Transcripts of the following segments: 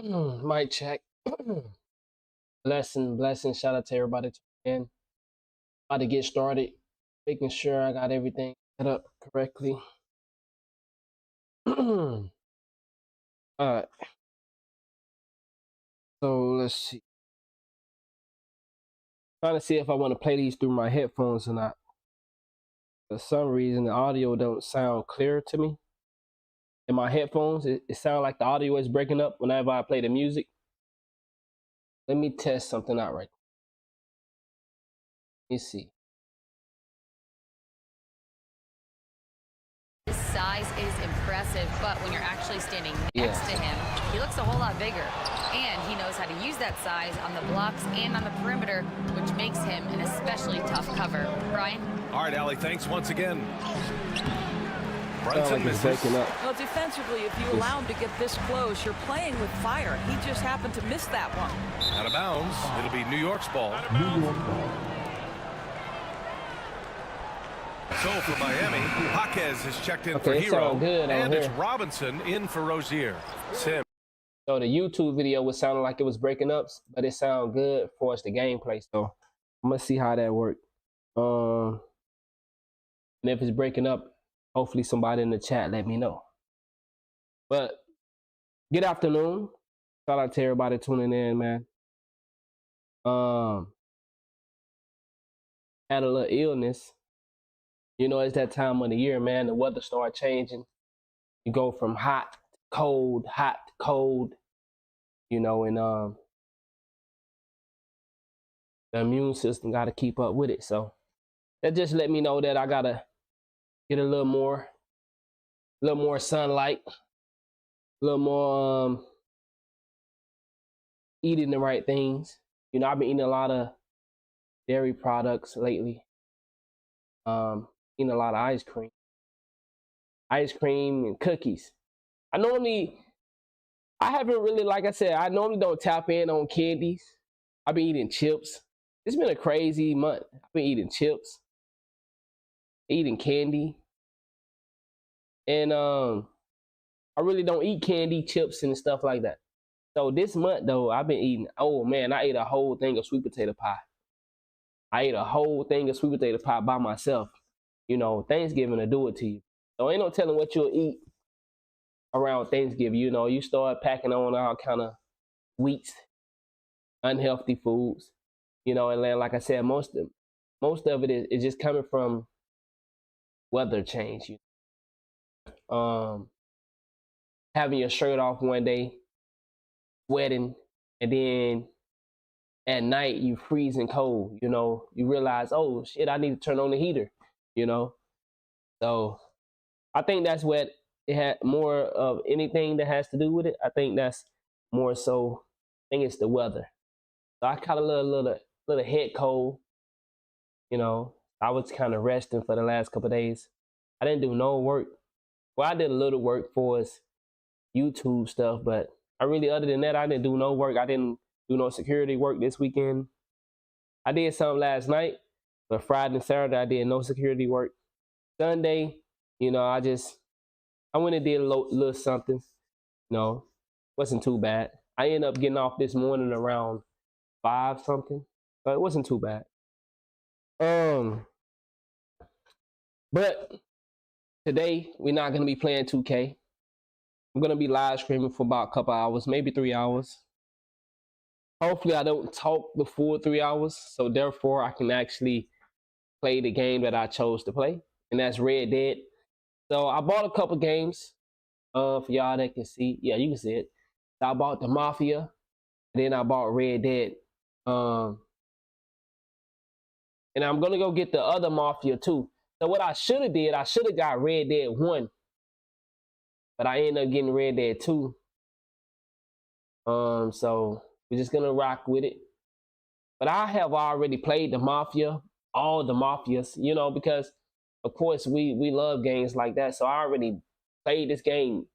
Mic check. Blessing. Shout out to everybody tuning in. About to get started. Making sure I got everything set up correctly. Alright. So let's see. Trying to see if I want to play these through my headphones or not. For some reason, the audio don't sound clear to me. In my headphones, it sounds like the audio is breaking up whenever I play the music. Let me test something out right now. Let me see. His size is impressive, but when you're actually standing next to him, he looks a whole lot bigger. And he knows how to use that size on the blocks and on the perimeter, which makes him an especially tough cover. Brian? All right, Allie, thanks once again. Brunson misses. Well, defensively, if you allow him to get this close, you're playing with fire. He just happened to miss that one. Out of bounds. It'll be New York's ball. So for Miami, Jaquez has checked in for Hero, and it's Robinson in for Rozier. Sim. So the YouTube video was sounding like it was breaking up, but it sounded good for us the gameplay. So I'm gonna see how that worked. And if it's breaking up, hopefully somebody in the chat let me know. But good afternoon. Shout out to everybody tuning in, man. Had a little illness. You know, it's that time of the year, man. The weather start changing. You go from hot to cold, you know, and the immune system got to keep up with it. So that just let me know that I gotta get a little more sunlight, a little more eating the right things. You know, I've been eating a lot of dairy products lately. Eating a lot of ice cream and cookies. I haven't really, like I said, I normally don't tap in on candies. I've been eating chips. It's been a crazy month. I've been eating chips, eating candy. And I really don't eat candy, chips, and stuff like that. So this month, though, I've been eating, oh man, I ate a whole thing of sweet potato pie. I ate a whole thing of sweet potato pie by myself. You know, Thanksgiving will do it to you. So ain't no telling what you'll eat around Thanksgiving. You know, you start packing on all kind of sweets, unhealthy foods. You know, and then, like I said, most of it is just coming from weather change. Having your shirt off one day, sweating, and then at night you freezing cold. You know, you realize, oh shit, I need to turn on the heater. You know, so I think that's what it had more of anything that has to do with it. I think that's more so. I think it's the weather. So I caught a little head cold. You know, I was kind of resting for the last couple of days. I didn't do no work. Well, I did a little work for us YouTube stuff, but other than that, I didn't do no work. I didn't do no security work this weekend. I did some last night, but Friday and Saturday I did no security work. Sunday, you know, I went and did a little something. You know, wasn't too bad. I ended up getting off this morning around 5 something, but it wasn't too bad. But today we're not gonna be playing 2K. I'm gonna be live streaming for about a couple hours, maybe 3 hours. Hopefully I don't talk the full 3 hours, so therefore I can actually play the game that I chose to play, and that's Red Dead. So I bought a couple games for y'all that can see. Yeah, you can see it. So I bought the Mafia, and then I bought Red Dead. And I'm gonna go get the other Mafia too. So what I should have did, I should have got Red Dead 1, but I ended up getting Red Dead 2. So we're just gonna rock with it. But I have already played the Mafia, all the Mafias, you know, because of course we love games like that. So I already played this game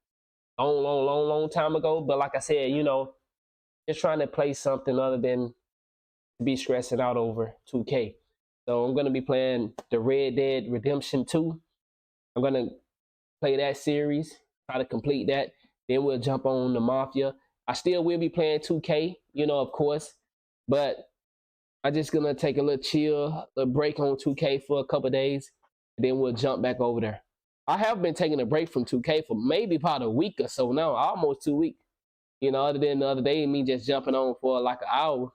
long time ago. But like I said, you know, just trying to play something other than to be stressing out over 2K. So I'm gonna be playing the Red Dead Redemption 2. I'm gonna play that series, try to complete that. Then we'll jump on the Mafia. I still will be playing 2K, you know, of course, but I'm just gonna take a little chill, a break on 2K for a couple days, and then we'll jump back over there. I have been taking a break from 2K for maybe about a week or so now, almost 2 weeks. You know, other than the other day, me just jumping on for like an hour.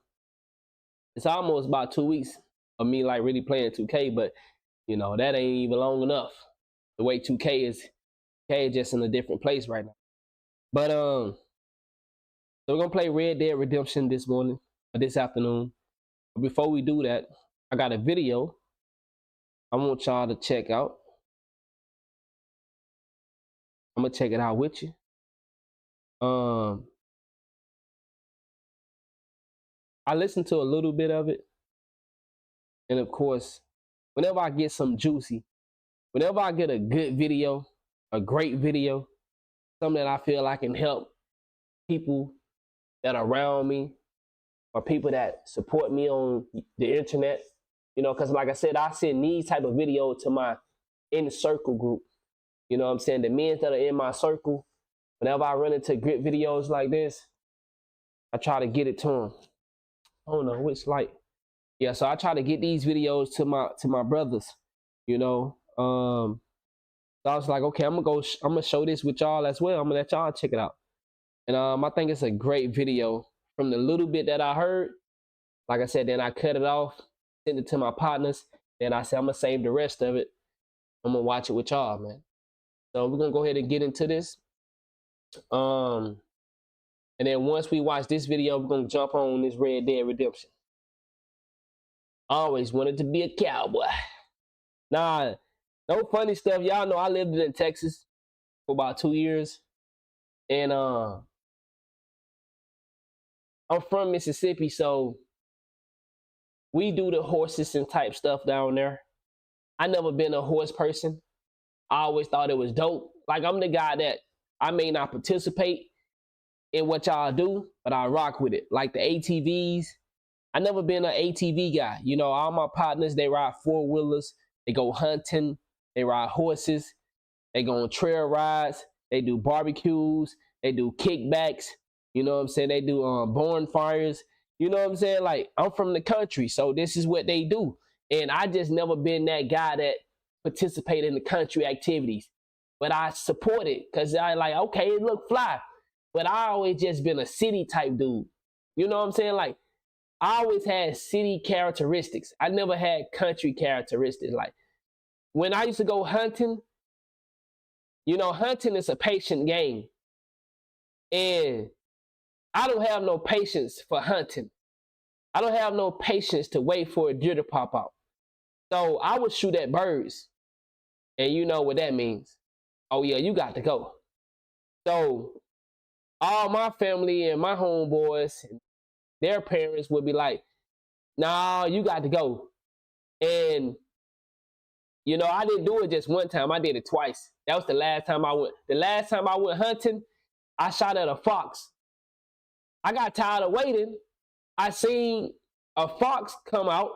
It's almost about 2 weeks of me like really playing 2K, but you know, that ain't even long enough. The way 2K is just in a different place right now. But so we're gonna play Red Dead Redemption this morning or this afternoon. But before we do that, I got a video I want y'all to check out. I'm gonna check it out with you. I listened to a little bit of it, and of course, whenever I get some juicy, whenever I get a good video, a great video, something that I feel I can help people that are around me or people that support me on the internet, you know, because like I said, I send these type of videos to my inner circle group. You know what I'm saying? The men that are in my circle, whenever I run into great videos like this, I try to get it to them. I don't know which light. Yeah, so I try to get these videos to my brothers, you know. So I was like, okay, I'm gonna show this with y'all as well. I'm gonna let y'all check it out. And I think it's a great video. From the little bit that I heard, like I said, then I cut it off, sent it to my partners. Then I said I'm gonna save the rest of it. I'm gonna watch it with y'all, man. So we're gonna go ahead and get into this. And then once we watch this video, we're gonna jump on this Red Dead Redemption. Always wanted to be a cowboy. Nah, no funny stuff. Y'all know I lived in Texas for about 2 years. And I'm from Mississippi, so we do the horses and type stuff down there. I never been a horse person. I always thought it was dope. Like, I'm the guy that I may not participate in what y'all do, but I rock with it. Like the ATVs. I never been an ATV guy. You know, all my partners, they ride four-wheelers. They go hunting. They ride horses. They go on trail rides. They do barbecues. They do kickbacks. You know what I'm saying? They do bonfires. You know what I'm saying? Like, I'm from the country, so this is what they do. And I just never been that guy that participated in the country activities. But I support it because I like, okay, it look fly. But I always just been a city type dude. You know what I'm saying? Like, I always had city characteristics. I never had country characteristics. Like, when I used to go hunting, you know, hunting is a patient game. And I don't have no patience for hunting. I don't have no patience to wait for a deer to pop out. So I would shoot at birds. And you know what that means. Oh yeah, you got to go. So all my family and my homeboys and their parents would be like, nah, you got to go. And, you know, I didn't do it just one time. I did it twice. That was the last time I went. The last time I went hunting, I shot at a fox. I got tired of waiting. I seen a fox come out,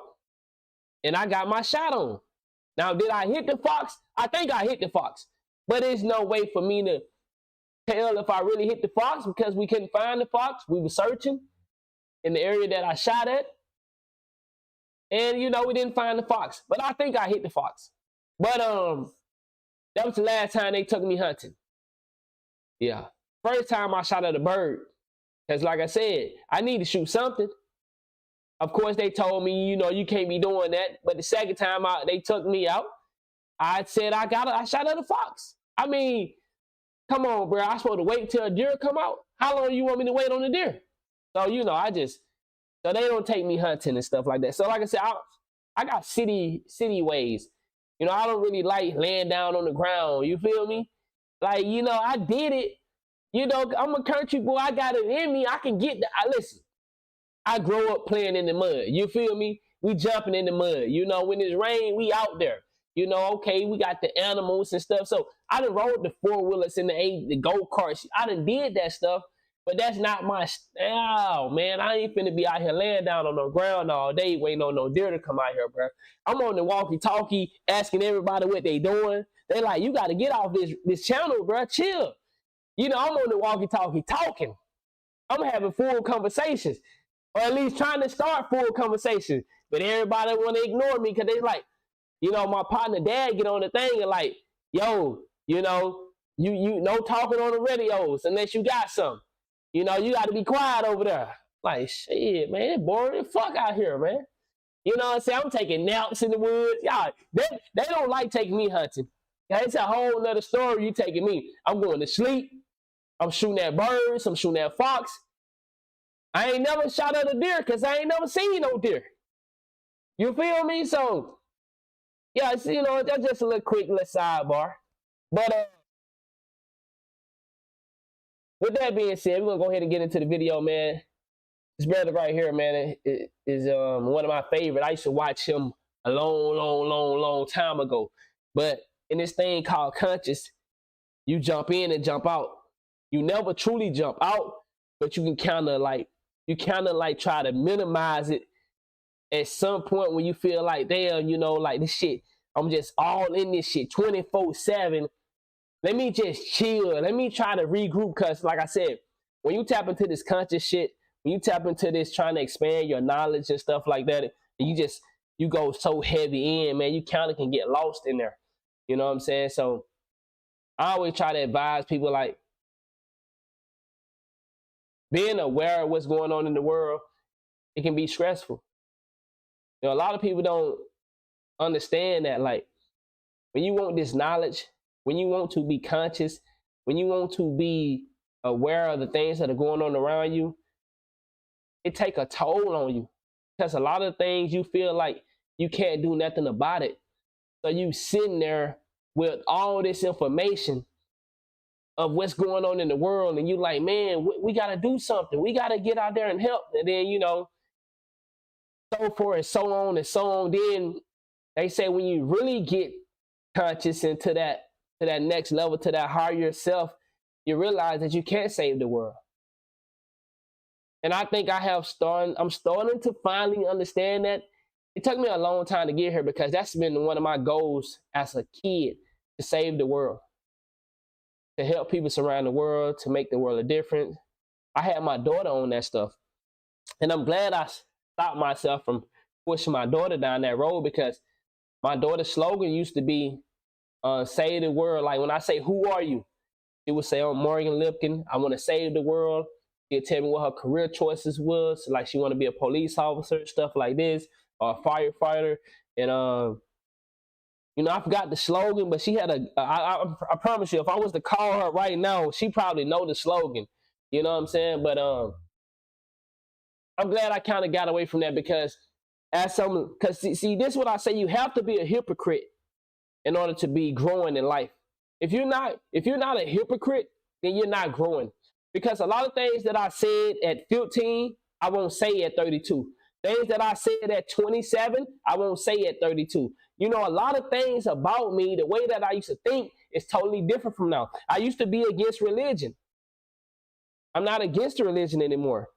and I got my shot on. Now, did I hit the fox? I think I hit the fox. But there's no way for me to tell if I really hit the fox because we couldn't find the fox. We were searching in the area that I shot at. And, you know, we didn't find the fox. But I think I hit the fox. But that was the last time they took me hunting. Yeah. First time I shot at a bird. Because like I said, I need to shoot something. Of course, they told me, you know, you can't be doing that. But the second time they took me out, I said I shot at a fox. I mean, come on, bro. I'm supposed to wait till a deer come out? How long do you want me to wait on the deer? So, you know, so they don't take me hunting and stuff like that. So like I said, I got city ways. You know, I don't really like laying down on the ground. You feel me? Like, you know, I did it. You know, I'm a country boy. I got it in me. I can get listen, I grow up playing in the mud. You feel me? We jumping in the mud. You know, when it's rain, we out there. You know, okay, we got the animals and stuff. So I done rode the four-wheelers and the go-karts. I done did that stuff, but that's not my style, man. I ain't finna be out here laying down on the ground all day waiting on no deer to come out here, bro. I'm on the walkie-talkie asking everybody what they doing. They like, you got to get off this channel, bro. Chill. You know, I'm on the walkie-talkie talking. I'm having full conversations, or at least trying to start full conversations. But everybody want to ignore me because they like, my partner dad get on the thing and like, yo, you no talking on the radios unless you got something. You got to be quiet over there. Like, shit, man, it's boring as fuck out here, man. You know what I'm saying? I'm taking naps in the woods. Y'all, they don't like taking me hunting. It's a whole nother story you taking me. I'm going to sleep. I'm shooting at birds. I'm shooting at fox. I ain't never shot at a deer because I ain't never seen no deer. You feel me? So, yeah, that's just a little quick little sidebar. But with that being said, we're going to go ahead and get into the video, man. This brother right here, man, is one of my favorite. I used to watch him a long time ago. But in this thing called conscious, you jump in and jump out. You never truly jump out, but you can kind of like try to minimize it at some point when you feel like, damn, like this shit, I'm just all in this shit 24/7. Let me just chill. Let me try to regroup. Because like I said, when you tap into this conscious shit, when you tap into this trying to expand your knowledge and stuff like that, and you go so heavy in, man, you kind of can get lost in there. You know what I'm saying? So I always try to advise people, like, being aware of what's going on in the world, it can be stressful. A lot of people don't understand that, like, when you want this knowledge, when you want to be conscious, when you want to be aware of the things that are going on around you, it take a toll on you. Because a lot of things you feel like you can't do nothing about it. So you sitting there with all this information of what's going on in the world, and you like, man, we got to do something. We got to get out there and help. And then, so forth and so on and so on. Then they say when you really get conscious into that next level, to that higher self, you realize that you can't save the world. And I think I'm starting to finally understand that. It took me a long time to get here because that's been one of my goals as a kid, to save the world, to help people around the world, to make the world a difference. I had my daughter on that stuff. And I'm glad I stopped myself from pushing my daughter down that road, because my daughter's slogan used to be, save the world. Like when I say, who are you? She would say, I'm Morgan Lipkin. I want to save the world. She'd tell me what her career choices was. Like she want to be a police officer, stuff like this, or a firefighter. And, I forgot the slogan, but she had I promise you, if I was to call her right now, she probably know the slogan. You know what I'm saying? But I'm glad I kind of got away from that, because see, this is what I say, you have to be a hypocrite in order to be growing in life. If you're not a hypocrite, then you're not growing. Because a lot of things that I said at 15, I won't say at 32. Things that I said at 27, I won't say at 32. A lot of things about me, the way that I used to think, is totally different from now. I used to be against religion. I'm not against the religion anymore.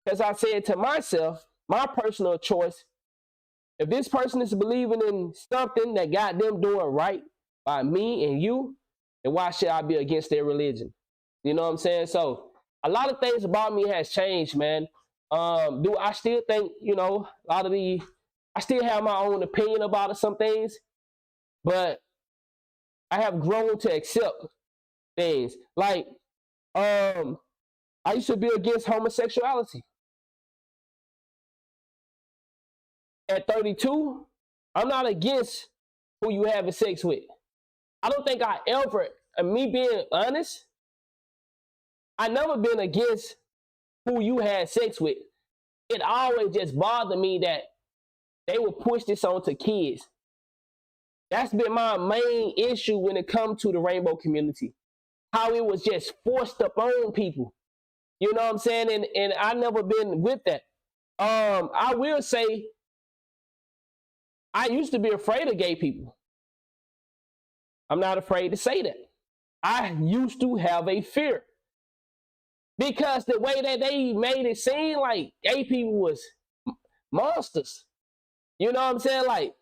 Because I said to myself, my personal choice, if this person is believing in something that got them doing right by me and you, then why should I be against their religion? You know what I'm saying? So a lot of things about me has changed, man. Do I still think, I still have my own opinion about some things, but I have grown to accept things. Like, I used to be against homosexuality. At 32, I'm not against who you having sex with. I don't think I ever, and me being honest, I never been against who you had sex with. It always just bothered me that they would push this on to kids. That's been my main issue when it comes to the rainbow community. How it was just forced up on people. You know what I'm saying? And I never been with that. I will say, I used to be afraid of gay people. I'm not afraid to say that. I used to have a fear. Because the way that they made it seem like gay people was monsters. You know what I'm saying? Like,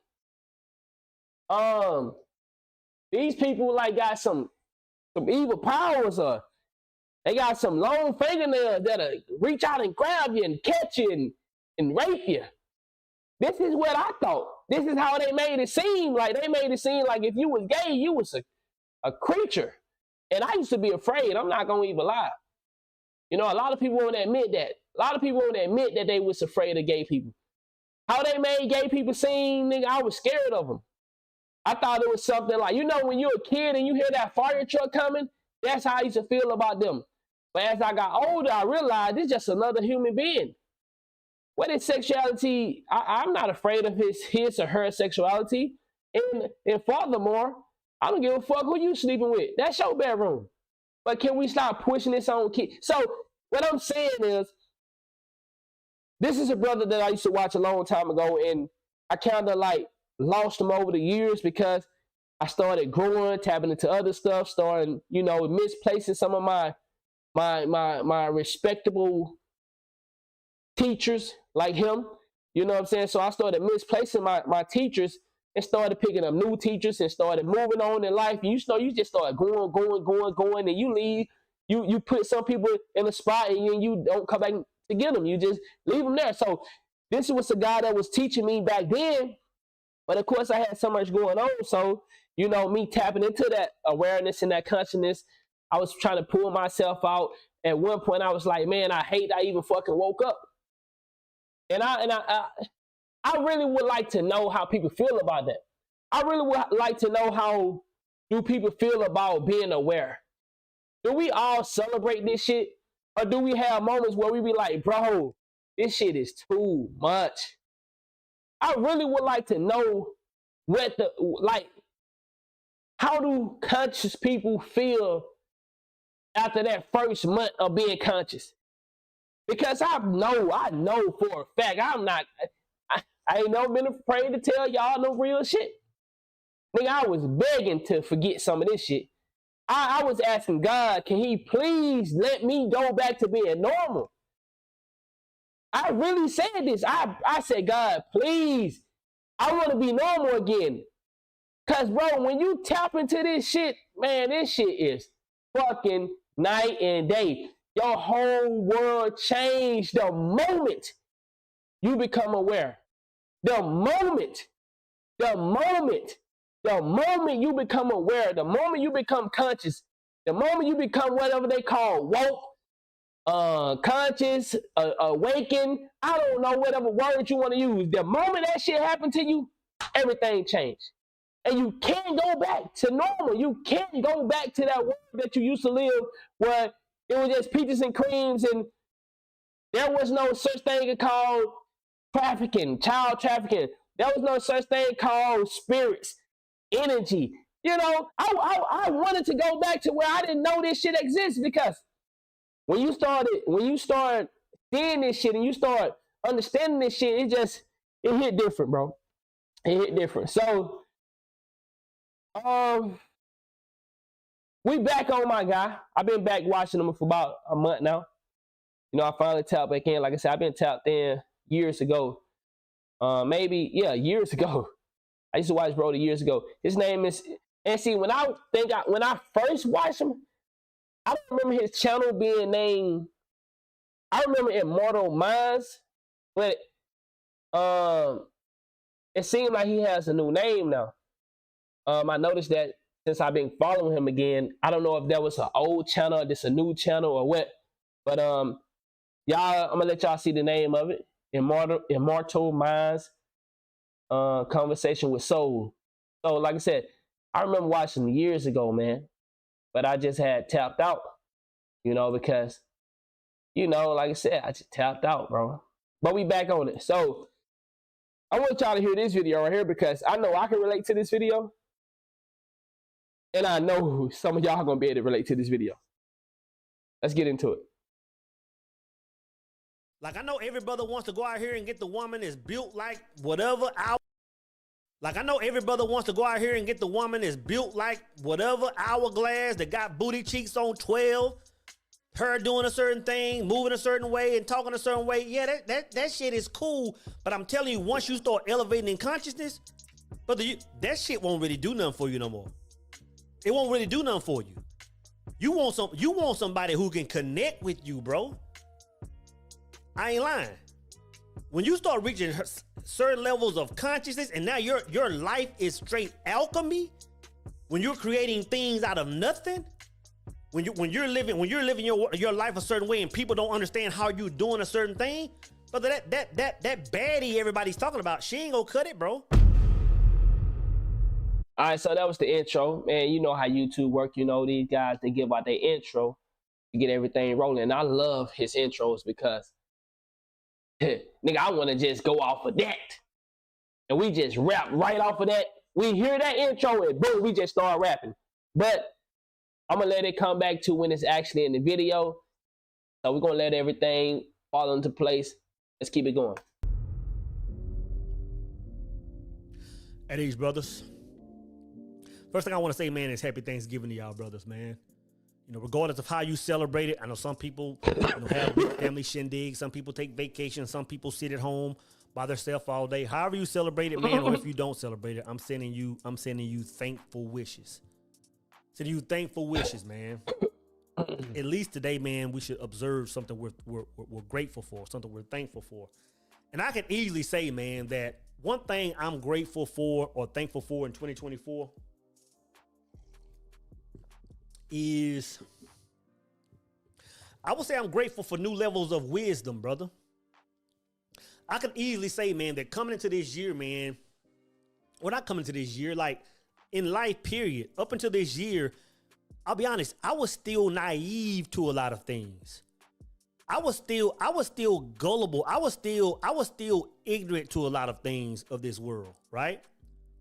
these people like got some evil powers, or They got some long fingernails that'll reach out and grab you and catch you and rape you. This is what I thought. This is how they made it seem. Like, they made it seem like if you was gay, you was a creature. And I used to be afraid. I'm not going to even lie. You know, a lot of people won't admit that. A lot of people won't admit that they was afraid of gay people. How they made gay people seem, nigga, I was scared of them. I thought it was something like, you know, when you're a kid and you hear that fire truck coming, that's how I used to feel about them. But as I got older, I realized it's just another human being. What is sexuality? I'm not afraid of his or her sexuality. And furthermore, I don't give a fuck who you sleeping with. That's your bedroom. But can we stop pushing this on kids? So what I'm saying is, this is a brother that I used to watch a long time ago, and I kind of like lost him over the years because I started growing, tapping into other stuff, starting, you know, misplacing some of my respectable teachers like him. You know what I'm saying? So I started misplacing my teachers and started picking up new teachers and started moving on in life. And you just start going, and you leave. You put some people in a spot and you don't come back to get them. You just leave them there. So this was a guy that was teaching me back then. But of course, I had so much going on. So, you know, me tapping into that awareness and that consciousness, I was trying to pull myself out. At one point, I was like, man, I hate I even fucking woke up. And I really would like to know how people feel about that. I really would like to know how do people feel about being aware. Do we all celebrate this shit? Or do we have moments where we be like, bro, this shit is too much? I really would like to know how do conscious people feel after that first month of being conscious? Because I know for a fact, I ain't never been afraid to tell y'all no real shit. Nigga, I was begging to forget some of this shit. I was asking God, can he please let me go back to being normal? I really said this. I said, God, please, I want to be normal again. Because, bro, when you tap into this shit, man, this shit is fucking night and day. Your whole world changed the moment you become aware. The moment you become aware, the moment you become conscious, the moment you become whatever they call woke, conscious, awakened, I don't know, whatever word you want to use. The moment that shit happened to you, everything changed. And you can't go back to normal. You can't go back to that world that you used to live where it was just peaches and creams and there was no such thing called trafficking, child trafficking. There was no such thing called spirits, energy. You know, I wanted to go back to where I didn't know this shit exists, because when you start seeing this shit and you start understanding this shit, it hit different, bro. It hit different. So, we back on my guy. I've been back watching him for about a month now. You know, I finally tapped back in. Like I said, I've been tapped in years ago. Years ago. I used to watch Brody years ago. His name is, and see, when I first watched him, I don't remember his channel being named, I remember Immortal Minds, but it seemed like he has a new name now. I noticed that since I've been following him again. I don't know if that was an old channel or just a new channel or what, but y'all, I'm gonna let y'all see the name of it. Immortal Minds, Conversation with Soul. So like I said, I remember watching him years ago, man, but I just had tapped out, you know, because, you know, like I said, I just tapped out, bro. But we back on it. So I want y'all to hear this video right here, because I know I can relate to this video. And I know some of y'all are going to be able to relate to this video. Let's get into it. Like, I know every brother wants to go out here and get the woman that's built like whatever hour. Like, I know every brother wants to go out here and get the woman that's built like whatever hourglass that got booty cheeks on 12. Her doing a certain thing, moving a certain way, and talking a certain way. Yeah, that shit is cool. But I'm telling you, once you start elevating in consciousness, brother, that shit won't really do nothing for you no more. It won't really do nothing for you. You want somebody who can connect with you, bro. I ain't lying. When you start reaching certain levels of consciousness, and now your life is straight alchemy, when you're creating things out of nothing, when you're living your life a certain way, and people don't understand how you're doing a certain thing, brother, that baddie everybody's talking about, she ain't gonna cut it, bro. All right, so that was the intro, man. You know how YouTube work. You know, these guys, they give out their intro to get everything rolling. And I love his intros because, nigga, I want to just go off of that. And we just rap right off of that. We hear that intro and boom, we just start rapping. But I'm going to let it come back to when it's actually in the video. So we're going to let everything fall into place. Let's keep it going. At these brothers. First thing I want to say, man, is happy Thanksgiving to y'all brothers, man. You know, regardless of how you celebrate it, I know some people have big family shindigs. Some people take vacation. Some people sit at home by themselves all day. However you celebrate it, man, or if you don't celebrate it, I'm sending you thankful wishes. Sending you thankful wishes, man. At least today, man, we should observe something we're grateful for, something we're thankful for. And I can easily say, man, that one thing I'm grateful for or thankful for in 2024 is, I would say I'm grateful for new levels of wisdom, brother. I can easily say, man, that coming into this year, man, well, not coming into this year, like in life, period, up until this year, I'll be honest, I was still naive to a lot of things. I was still gullible. I was still ignorant to a lot of things of this world, right?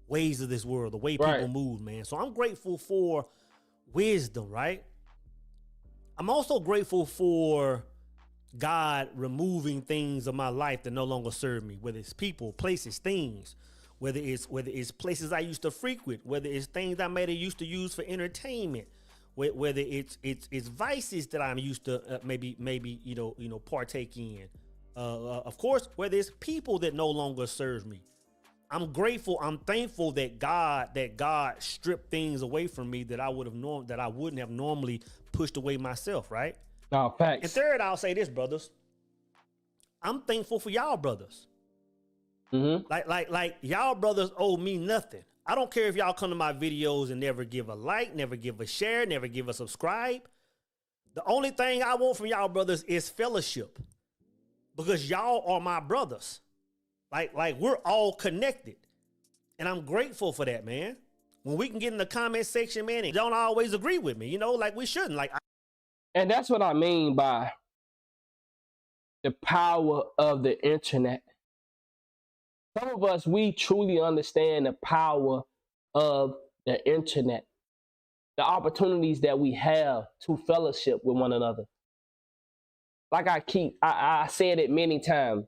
Ways of this world, the way people move, man. So I'm grateful for wisdom, right? I'm also grateful for God removing things of my life that no longer serve me, whether it's people, places, things, whether it's places I used to frequent, whether it's things I may have used to use for entertainment, whether it's vices that I'm used to maybe partake in. Of course, whether it's people that no longer serve me. I'm grateful. I'm thankful that God stripped things away from me that I wouldn't have normally pushed away myself. Right? No, facts. And third, I'll say this, brothers. I'm thankful for y'all brothers. Mm-hmm. Like y'all brothers owe me nothing. I don't care if y'all come to my videos and never give a like, never give a share, never give a subscribe. The only thing I want from y'all brothers is fellowship, because y'all are my brothers. Like we're all connected. And I'm grateful for that, man. When we can get in the comment section, man, and don't always agree with me, like we shouldn't. And that's what I mean by the power of the internet. Some of us, we truly understand the power of the internet, the opportunities that we have to fellowship with one another. Like I said it many times.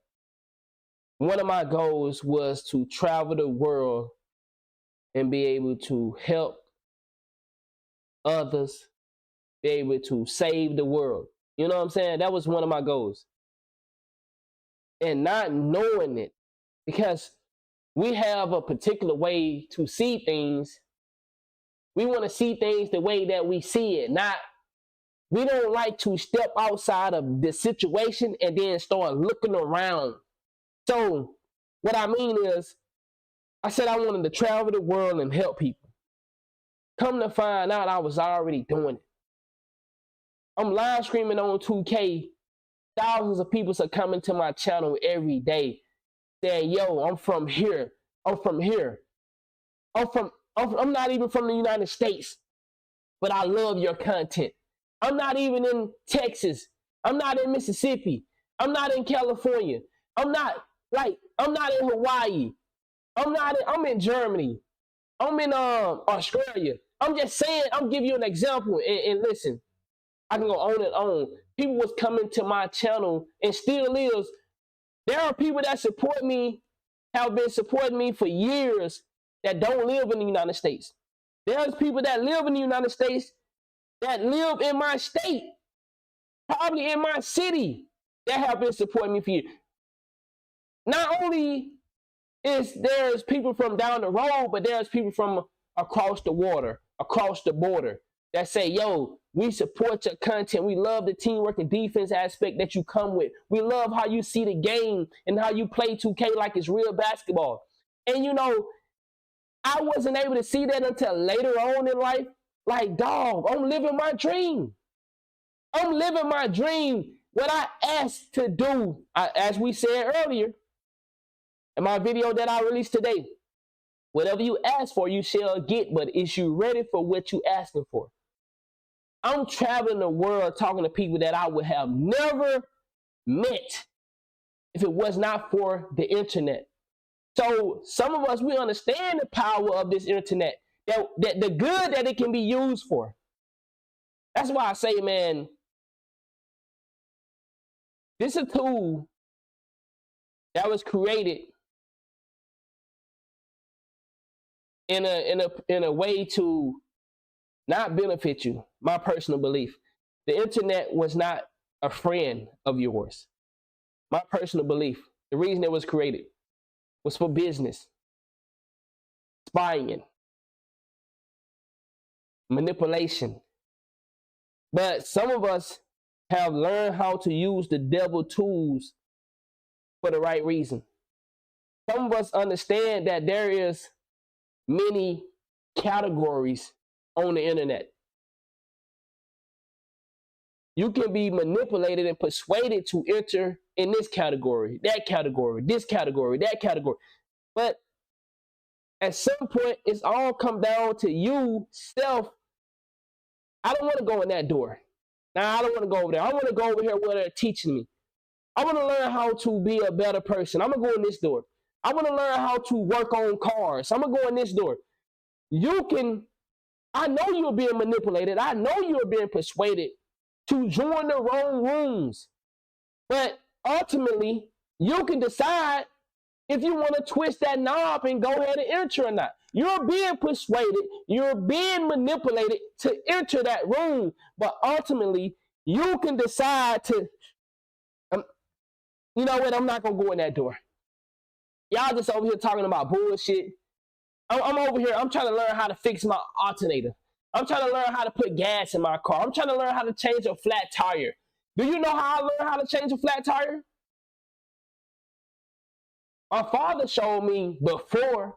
One of my goals was to travel the world and be able to help others, be able to save the world. You know what I'm saying? That was one of my goals. And not knowing it, because we have a particular way to see things. We want to see things the way that we see it. We don't like to step outside of the situation and then start looking around. So what I mean is, I said I wanted to travel the world and help people. Come to find out, I was already doing it. I'm live streaming on 2K. Thousands of people are coming to my channel every day saying, yo, I'm from here. I'm from here. I'm not even from the United States, but I love your content. I'm not even in Texas. I'm not in Mississippi. I'm not in California. I'm not in Hawaii. I'm in Germany. I'm in Australia. I'm just saying, I'm giving you an example. And listen, I can go on and on. People was coming to my channel and still is. There are people that support me, have been supporting me for years, that don't live in the United States. There's people that live in the United States that live in my state, probably in my city, that have been supporting me for years. Not only is there's people from down the road, but there's people from across the water, across the border, that say, yo, We support your content. We love the teamwork and defense aspect that you come with. We love how you see the game and how you play 2K like it's real basketball. And, you know, I wasn't able to see that until later on in life. Like, dog, I'm living my dream. I'm living my dream. What I asked to do, as we said earlier in my video that I released today, whatever you ask for, you shall get, but is you ready for what you asking for? I'm traveling the world talking to people that I would have never met if it was not for the internet. So some of us, we understand the power of this internet, that the good that it can be used for. That's why I say, man, this is a tool that was created in a way to not benefit you. My personal belief. The internet was not a friend of yours. My personal belief. The reason it was created was for business, spying, manipulation. But some of us have learned how to use the devil tools for the right reason. Some of us understand that there is many categories on the internet. You can be manipulated and persuaded to enter in this category, that category, this category, that category. But at some point, it's all come down to you, self. I don't want to go in that door. Now, I don't want to go over there. I want to go over here where they're teaching me. I want to learn how to be a better person. I'm going to go in this door. I want to learn how to work on cars. I'm going to go in this door. I know you're being manipulated. I know you're being persuaded to join the wrong rooms. But ultimately, you can decide if you want to twist that knob and go ahead and enter or not. You're being persuaded, you're being manipulated to enter that room, but ultimately, you can decide to, you know what, I'm not going to go in that door. Y'all just over here talking about bullshit. I'm over here, I'm trying to learn how to fix my alternator. I'm trying to learn how to put gas in my car. I'm trying to learn how to change a flat tire. Do you know how I learned how to change a flat tire? My father showed me before.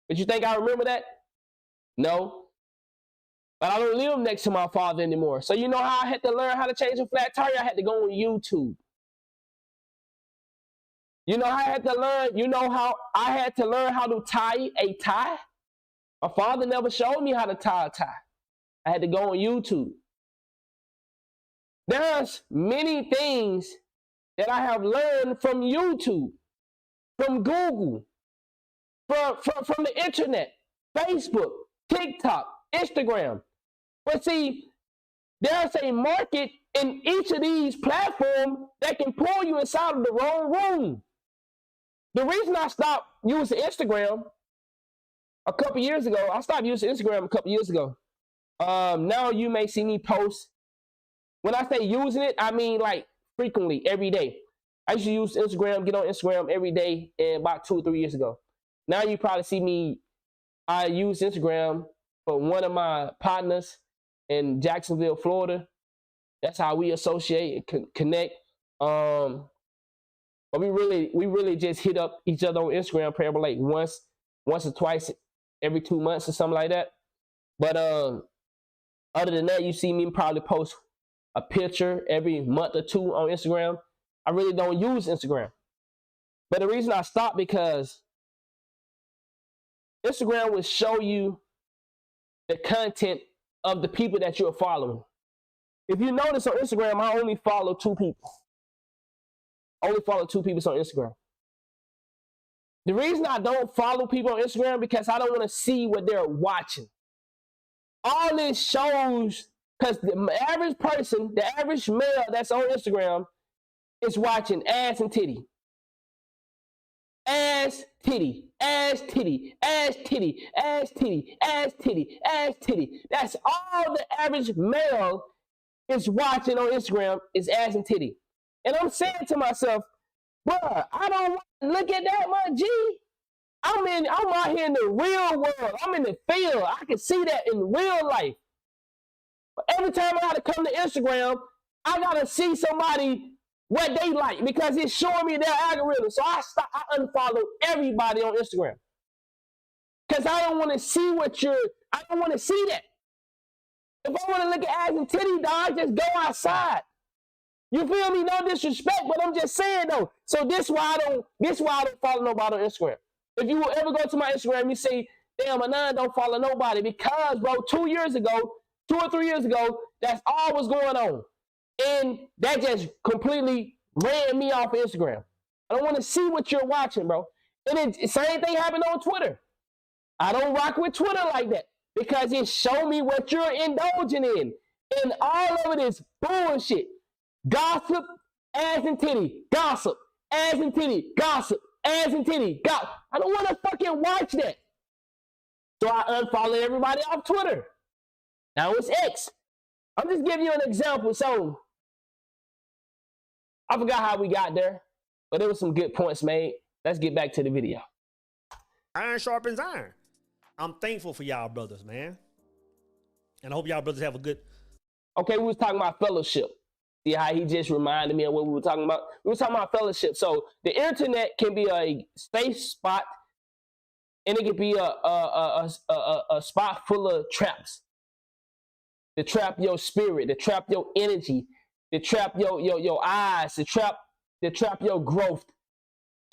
But you think I remember that? No. But I don't live next to my father anymore. So you know how I had to learn how to change a flat tire? I had to go on YouTube. You know how I had to learn? You know how I had to learn how to tie a tie? My father never showed me how to tie a tie. I had to go on YouTube. There's many things that I have learned from YouTube, from Google, from the internet, Facebook, TikTok, Instagram. But see, there's a market in each of these platforms that can pull you inside of the wrong room. The reason I stopped using Instagram a couple years ago, I stopped using Instagram a couple years ago. Now you may see me post. When I say using it, I mean like frequently, every day. I used to use Instagram, get on Instagram every day, and about 2 or 3 years ago. Now you probably see me, I use Instagram for one of my partners in Jacksonville, Florida. That's how we associate and connect. But we really just hit up each other on Instagram probably like once or twice every 2 months or something like that. But other than that, you see me probably post a picture every month or two on Instagram. I really don't use Instagram. But the reason I stopped because Instagram will show you the content of the people that you're following. If you notice on Instagram, I only follow 2 people. I only follow 2 people on Instagram. The reason I don't follow people on Instagram because I don't want to see what they're watching. All this shows, because the average person, the average male that's on Instagram is watching ass and titty. Ass, titty, ass, titty, ass, titty, ass, titty, ass, titty, ass, titty. That's all the average male is watching on Instagram is ass and titty. And I'm saying to myself, bruh, I don't want to look at that, my G. I'm out here in the real world. I'm in the field. I can see that in real life. But every time I gotta come to Instagram, I gotta see somebody what they like because it's showing me their algorithm. So I unfollow everybody on Instagram because I don't want to see I don't want to see that. If I want to look at ass and titty, dog, just go outside. You feel me? No disrespect, but I'm just saying though. So this why I don't follow nobody on Instagram. If you will ever go to my Instagram, you say, damn, Anon don't follow nobody because, bro, 2 or 3 years ago, that's all was going on. And that just completely ran me off Instagram. I don't want to see what you're watching, bro. And the same thing happened on Twitter. I don't rock with Twitter like that because it show me what you're indulging in. And all of it is bullshit. Gossip, ass and titty, gossip, ass and titty, gossip, ass and titty, gossip. I don't want to fucking watch that. So I unfollow everybody off Twitter. Now it's X. I'm just giving you an example. So I forgot how we got there, but there was some good points made. Let's get back to the video. Iron sharpens iron. I'm thankful for y'all brothers, man. And I hope y'all brothers have a good... Okay, we was talking about fellowship. See how he just reminded me of what we were talking about? We were talking about fellowship. So the internet can be a safe spot, and it can be a spot full of traps. To trap your spirit, to trap your energy, to trap your eyes, to trap your growth.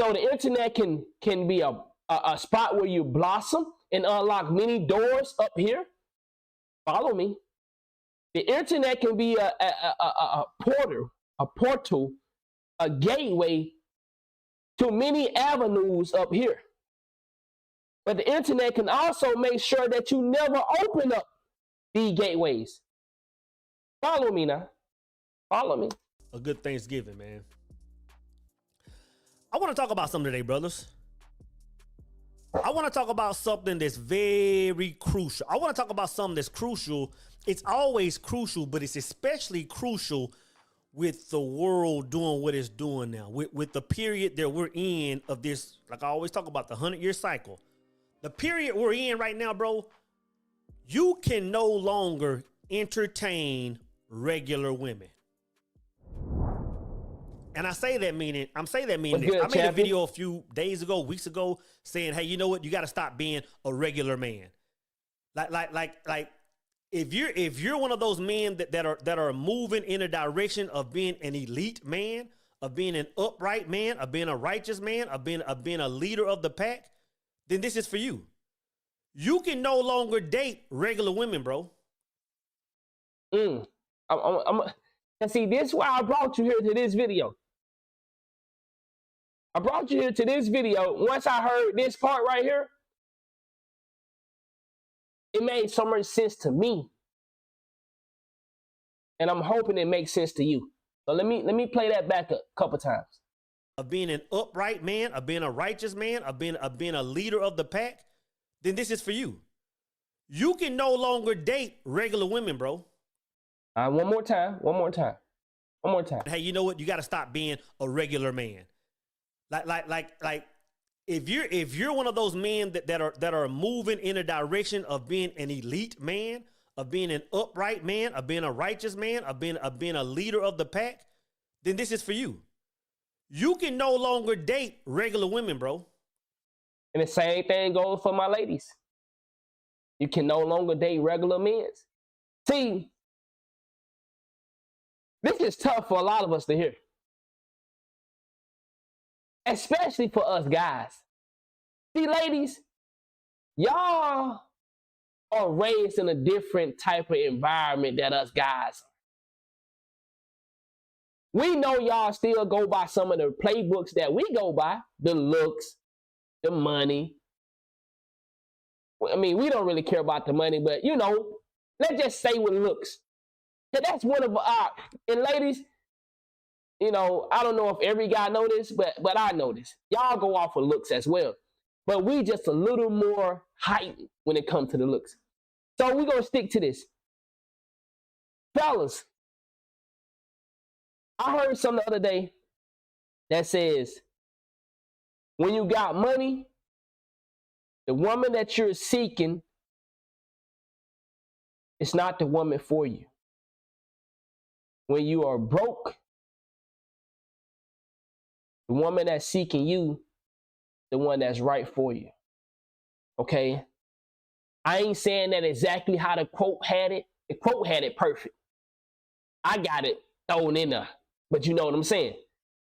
So the internet can be a spot where you blossom and unlock many doors up here. Follow me. The internet can be a portal, a gateway to many avenues up here. But the internet can also make sure that you never open up these gateways. Follow me now. Follow me. A good Thanksgiving, man. I want to talk about something today, brothers. I want to talk about something that's very crucial. I want to talk about something that's crucial. It's always crucial, but it's especially crucial with the world doing what it's doing now. With the period that we're in of this, like I always talk about, the 100-year cycle. The period we're in right now, bro, you can no longer entertain regular women. And I say that meaning, this. I made a video a few days ago, weeks ago, saying, hey, you know what? You got to stop being a regular man. Like if you're one of those men that are moving in a direction of being an elite man, of being an upright man, of being a righteous man, of being a leader of the pack, then this is for you. You can no longer date regular women, bro. And see, this is why I brought you here to this video. I brought you here to this video. Once I heard this part right here, it made so much sense to me. And I'm hoping it makes sense to you. So let me play that back a couple times. Of being an upright man, of being a righteous man, of being a leader of the pack, then this is for you. You can no longer date regular women, bro. One more time. Hey, you know what? You got to stop being a regular man. Like if you're one of those men that are moving in a direction of being an elite man, of being an upright man, of being a righteous man, of being a leader of the pack, then this is for you. You can no longer date regular women, bro. And the same thing goes for my ladies. You can no longer date regular men. See, this is tough for a lot of us to hear. Especially for us guys. See, ladies, y'all are raised in a different type of environment than us guys. We know y'all still go by some of the playbooks that we go by, the looks, the money. I mean, we don't really care about the money, but you know, let's just say with looks. That's one of our, and ladies, you know, I don't know if every guy know this, but I know this. Y'all go off of looks as well. But we just a little more heightened when it comes to the looks. So we're going to stick to this. Fellas, I heard something the other day that says, when you got money, the woman that you're seeking is not the woman for you. when you are broke, the woman that's seeking you, the one that's right for you. Okay? I ain't saying that exactly how the quote had it. The quote had it perfect. I got it thrown in there. But you know what I'm saying.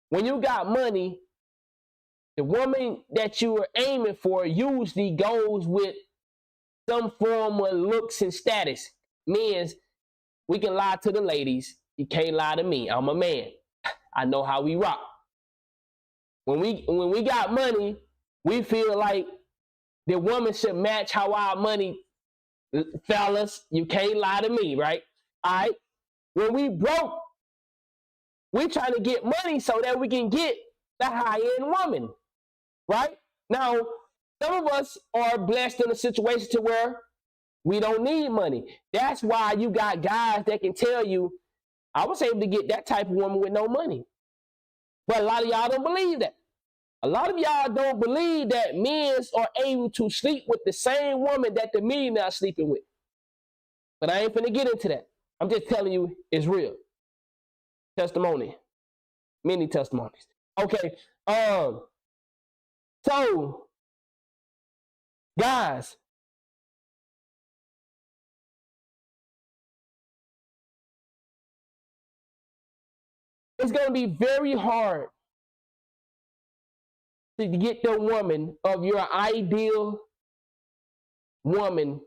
When you got money, the woman that you are aiming for usually goes with some form of looks and status. Means we can lie to the ladies. You can't lie to me. I'm a man. I know how we rock. When we got money, we feel like the woman should match how our money, fellas, you can't lie to me, right? All right. When we broke, we trying to get money so that we can get the high-end woman, right? Now, some of us are blessed in a situation to where we don't need money. That's why you got guys that can tell you, I was able to get that type of woman with no money. But a lot of y'all don't believe that. A lot of y'all don't believe that men are able to sleep with the same woman that the millionaire sleeping with. But I ain't finna get into that. I'm just telling you it's real. Testimony. Many testimonies. Okay. So, guys, it's going to be very hard to get the woman of your ideal woman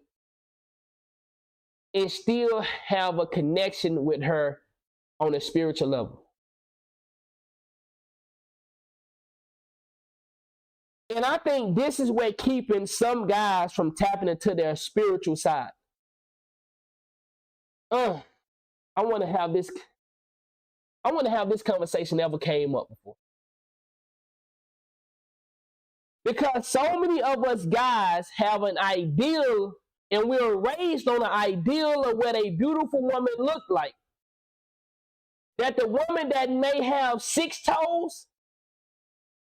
and still have a connection with her on a spiritual level. And I think this is what keeping some guys from tapping into their spiritual side. I want to have this conversation never came up before. Because so many of us guys have an ideal, and we were raised on an ideal of what a beautiful woman looked like. That the woman that may have 6 toes,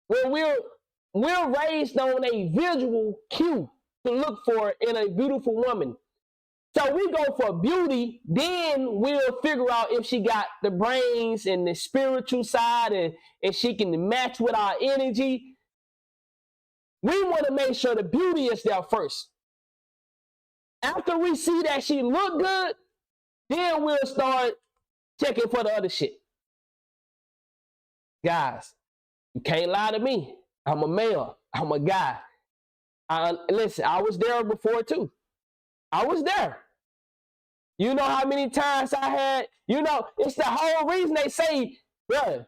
well, we're raised on a visual cue to look for in a beautiful woman. So we go for beauty, then we'll figure out if she got the brains and the spiritual side and she can match with our energy. We want to make sure the beauty is there first. After we see that she look good, then we'll start checking for the other shit. Guys, you can't lie to me. I'm a male. I'm a guy. Listen, I was there before too. I was there. You know how many times I had, it's the whole reason they say, bro,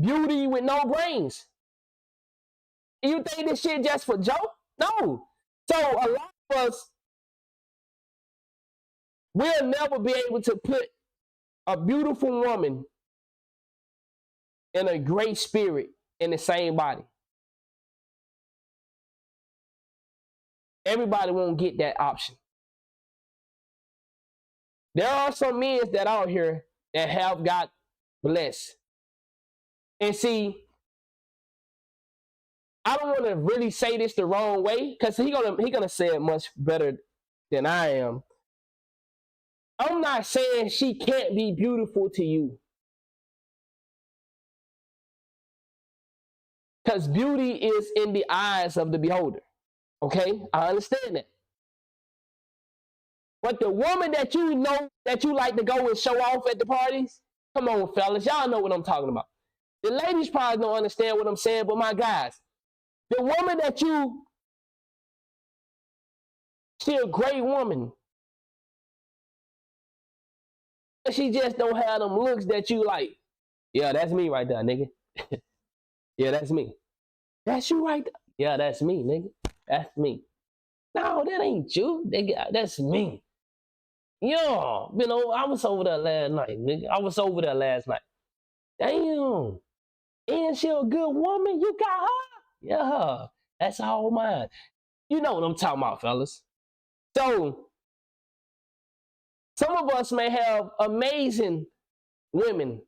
beauty with no brains. You think this shit just for joke? No. So a lot of us will never be able to put a beautiful woman and a great spirit in the same body. Everybody won't get that option. There are some men that out here that have got blessed. And see, I don't want to really say this the wrong way, because he gonna say it much better than I am. I'm not saying she can't be beautiful to you. Because beauty is in the eyes of the beholder. Okay? I understand that. But the woman that you know that you like to go and show off at the parties, come on, fellas. Y'all know what I'm talking about. The ladies probably don't understand what I'm saying, but my guys, the woman that she a great woman. She just don't have them looks that you like. Yeah, that's me right there, nigga. Yeah, that's me. That's you right there. Yeah, that's me, nigga. That's me. No, that ain't you, nigga. That's me. Yeah, I was over there last night, nigga. I was over there last night. Damn. And she a good woman? You got her? Yeah, that's all mine. You know what I'm talking about, fellas. So, some of us may have amazing women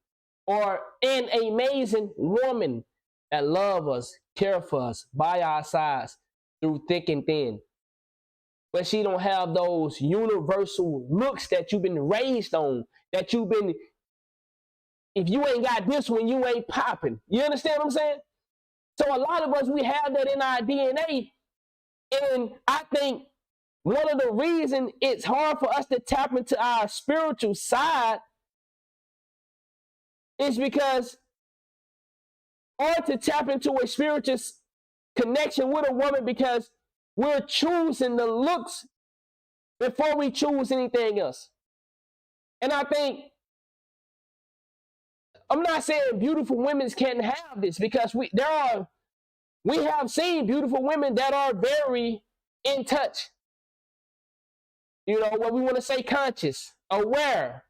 or an amazing woman that love us, care for us, by our sides through thick and thin. but she don't have those universal looks that you've been raised on, that you've been, if you ain't got this one, you ain't popping. You understand what I'm saying? So a lot of us, we have that in our DNA. And I think one of the reasons it's hard for us to tap into our spiritual side is because, or to tap into a spiritual connection with a woman, because we're choosing the looks before we choose anything else. And I think, I'm not saying beautiful women can't have this, because we have seen beautiful women that are very in touch. You know, what we want to say, conscious, aware.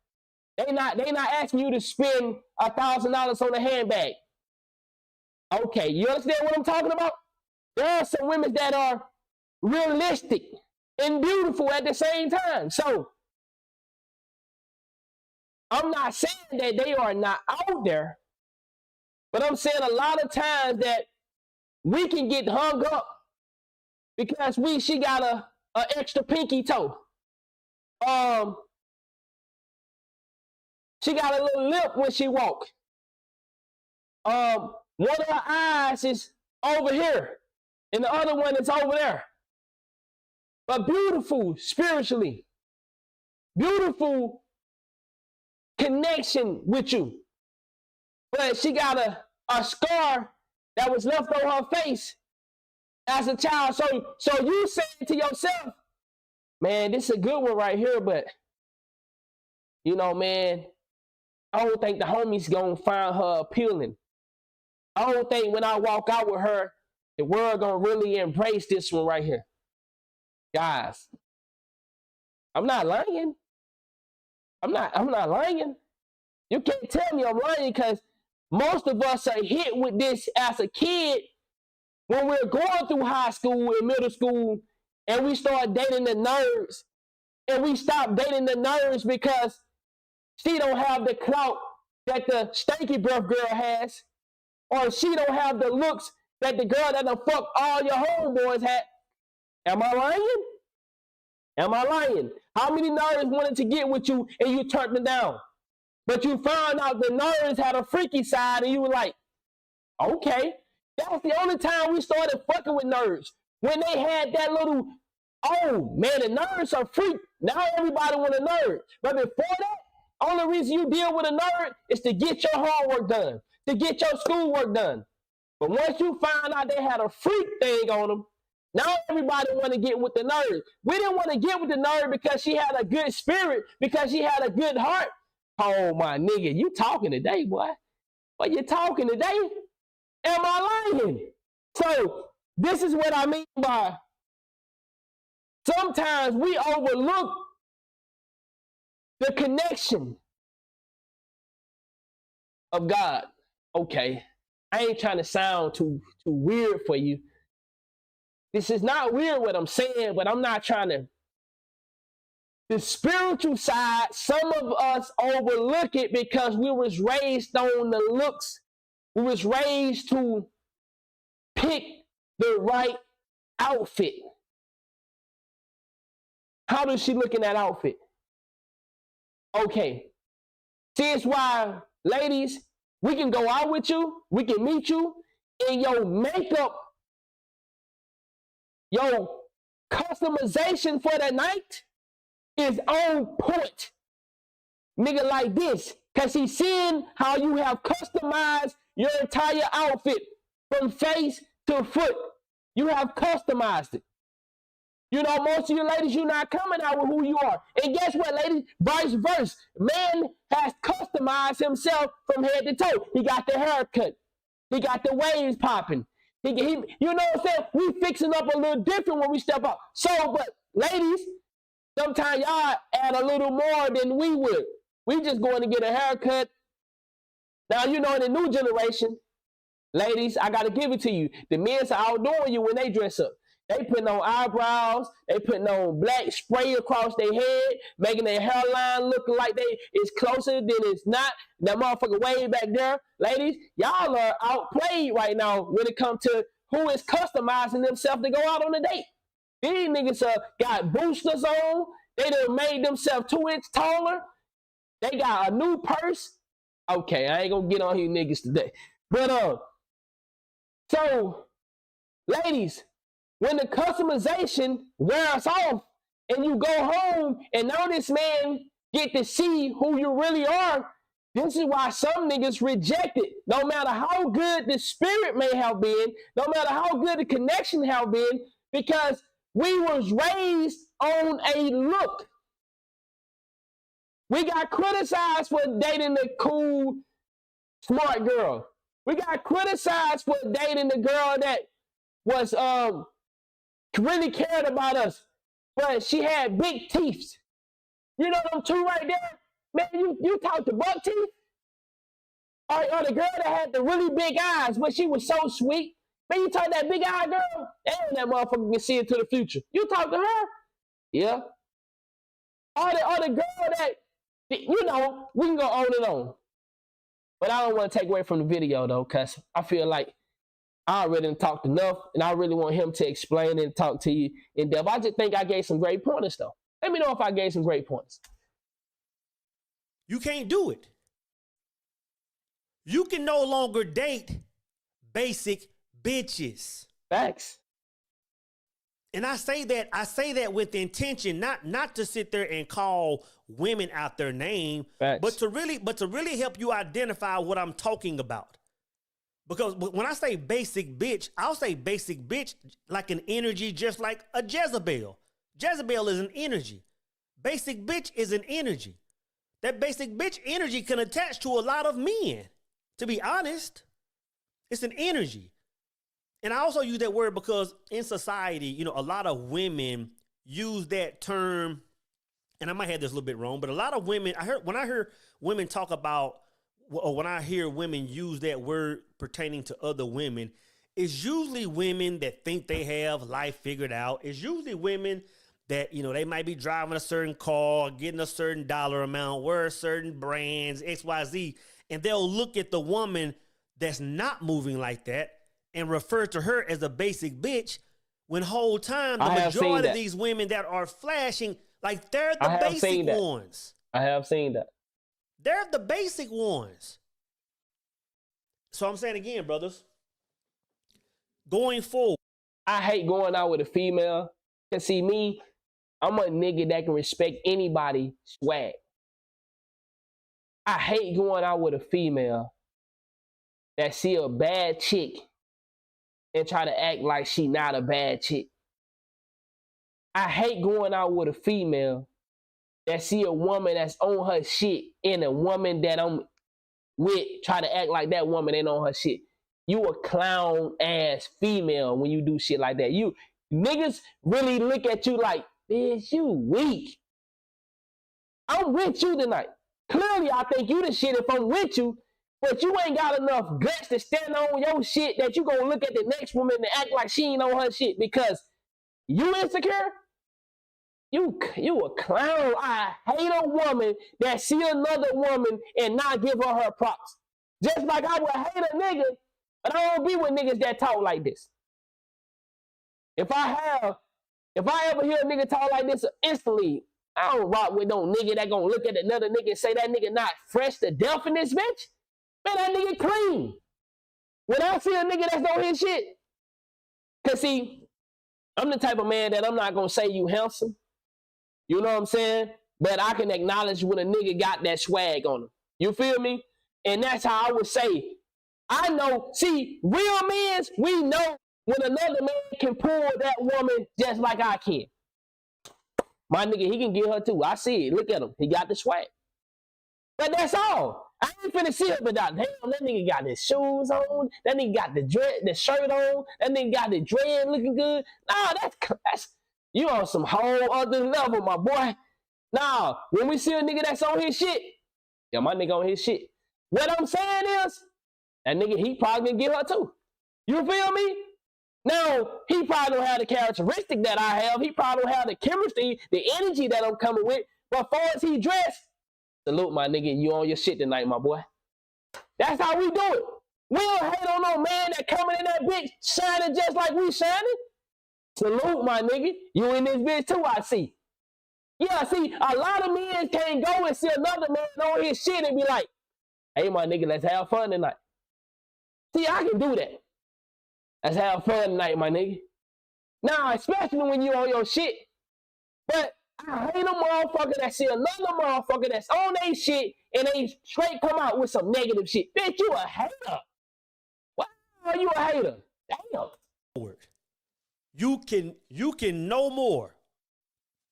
They not asking you to spend $1,000 on a handbag. Okay, you understand what I'm talking about? There are some women that are realistic and beautiful at the same time. So I'm not saying that they are not out there, but I'm saying a lot of times that we can get hung up because she got a extra pinky toe. She got a little lip when she walk. One of her eyes is over here, and the other one is over there. But beautiful spiritually, beautiful connection with you. But she got a scar that was left on her face as a child. So you saying to yourself, man, this is a good one right here, but you know, man, I don't think the homies gonna find her appealing. I don't think when I walk out with her, the world gonna really embrace this one right here. Guys, I'm not lying. I'm not lying. You can't tell me I'm lying, because most of us are hit with this as a kid when we're going through high school and middle school, and we start dating the nerds, and we stop dating the nerds because she don't have the clout that the stanky breath girl has, or she don't have the looks that the girl that done fuck all your homeboys had. Am I lying? Am I lying? How many nerds wanted to get with you and you turned them down? But you found out the nerds had a freaky side and you were like, okay. That's the only time we started fucking with nerds. When they had that little, oh man, the nerds are freak. Now everybody want a nerd. But before that, only reason you deal with a nerd is to get your homework done, to get your schoolwork done. But once you find out they had a freak thing on them, now everybody want to get with the nerd. We didn't want to get with the nerd because she had a good spirit, because she had a good heart. Oh, my nigga, you talking today, boy. What you talking today? Am I lying? So this is what I mean by sometimes we overlook the connection of God. Okay, I ain't trying to sound too weird for you. This is not weird what I'm saying, but I'm not trying to. The spiritual side, some of us overlook it because we was raised on the looks. We was raised to pick the right outfit. How does she look in that outfit? Okay. See, it's why, ladies, we can go out with you, we can meet you, and your makeup, your customization for the night is on point. Nigga like this, because he's seeing how you have customized your entire outfit from face to foot. You have customized it. You know, most of you ladies, you're not coming out with who you are. And guess what, ladies? Vice versa. Man has customized himself from head to toe. He got the haircut. He got the waves popping. You know what I'm saying? We fixing up a little different when we step up. So, but ladies, sometimes y'all add a little more than we would. We just going to get a haircut. Now, you know, in the new generation, ladies, I got to give it to you. The men are outdoing you when they dress up. They putting on eyebrows. They putting on black spray across their head, making their hairline look like it's closer than it's not. That motherfucker way back there. Ladies, y'all are outplayed right now when it comes to who is customizing themselves to go out on a date. These niggas got boosters on. They done made themselves 2 inches taller. They got a new purse. Okay, I ain't gonna get on you niggas today. But so ladies, when the customization wears off and you go home and now this man get to see who you really are, this is why some niggas reject it. No matter how good the spirit may have been, no matter how good the connection have been, because we was raised on a look. We got criticized for dating the cool, smart girl. We got criticized for dating the girl that was really cared about us, but she had big teeth. You know them two right there? Man, you talk to buck teeth? Or the girl that had the really big eyes, but she was so sweet. Man, you talk that big eye girl? Damn, that motherfucker can see into the future. You talk to her? Yeah. Or the girl that, you know, we can go on and on. But I don't want to take away from the video, though, because I feel like I already talked enough, and I really want him to explain and talk to you in depth. I just think I gave some great pointers, though. Let me know if I gave some great points. You can't do it. You can no longer date basic bitches. Facts. And I say that with intention, not to sit there and call women out their name, Facts. but to really help you identify what I'm talking about. Because when I say basic bitch, I'll say basic bitch like an energy, just like a Jezebel. Jezebel is an energy. Basic bitch is an energy. That basic bitch energy can attach to a lot of men. To be honest, it's an energy. And I also use that word because in society, you know, a lot of women use that term, and I might have this a little bit wrong, but a lot of women, when I hear women talk about, or when I hear women use that word pertaining to other women, it's usually women that think they have life figured out. It's usually women that, you know, they might be driving a certain car, getting a certain dollar amount, wear certain brands, XYZ, and they'll look at the woman that's not moving like that and refer to her as a basic bitch, when whole time the majority of these women that are flashing, like, they're the basic ones. I have seen that. They're the basic ones. So I'm saying again, brothers, going forward, I hate going out with a female. Cause see me, I'm a nigga that can respect anybody swag. I hate going out with a female that see a bad chick and try to act like she not a bad chick. I hate going out with a female that see a woman that's on her shit and a woman that I'm with try to act like that woman ain't on her shit. You a clown ass female when you do shit like that. You niggas really look at you like, bitch, you weak. I'm with you tonight. Clearly, I think you the shit if I'm with you, but you ain't got enough guts to stand on your shit that you gonna look at the next woman and act like she ain't on her shit because you insecure. You a clown. I hate a woman that see another woman and not give her props. Just like I would hate a nigga, but I don't be with niggas that talk like this. If I ever hear a nigga talk like this instantly, I don't rock with no nigga that gonna look at another nigga and say that nigga not fresh to death in this bitch. Man, that nigga clean. When I see a nigga that's on his shit, cause see, I'm the type of man that I'm not gonna say you handsome. You know what I'm saying? But I can acknowledge when a nigga got that swag on him. You feel me? And that's how I would say, I know, see, real men, we know when another man can pull that woman just like I can. My nigga, he can get her too. I see it. Look at him. He got the swag. But that's all. I ain't finna see it without, damn, that nigga got his shoes on. That nigga got the shirt on. That nigga got the dread looking good. Nah, that's you on some whole other level, my boy. Nah, when we see a nigga that's on his shit, yeah, my nigga on his shit. What I'm saying is, that nigga, he probably gonna get her too. You feel me? Now, he probably don't have the characteristic that I have. He probably don't have the chemistry, the energy that I'm coming with. But far as he dressed, salute my nigga, you on your shit tonight, my boy. That's how we do it. We don't hate on no man that coming in that bitch shining just like we shining. Salute, my nigga. You in this bitch too, I see. Yeah, see, a lot of men can't go and see another man on his shit and be like, hey, my nigga, let's have fun tonight. See, I can do that. Let's have fun tonight, my nigga. Now, especially when you on your shit. But I hate a motherfucker that see another motherfucker that's on their shit and they straight come out with some negative shit. Bitch, you a hater. Why are you a hater? Damn. You can no more.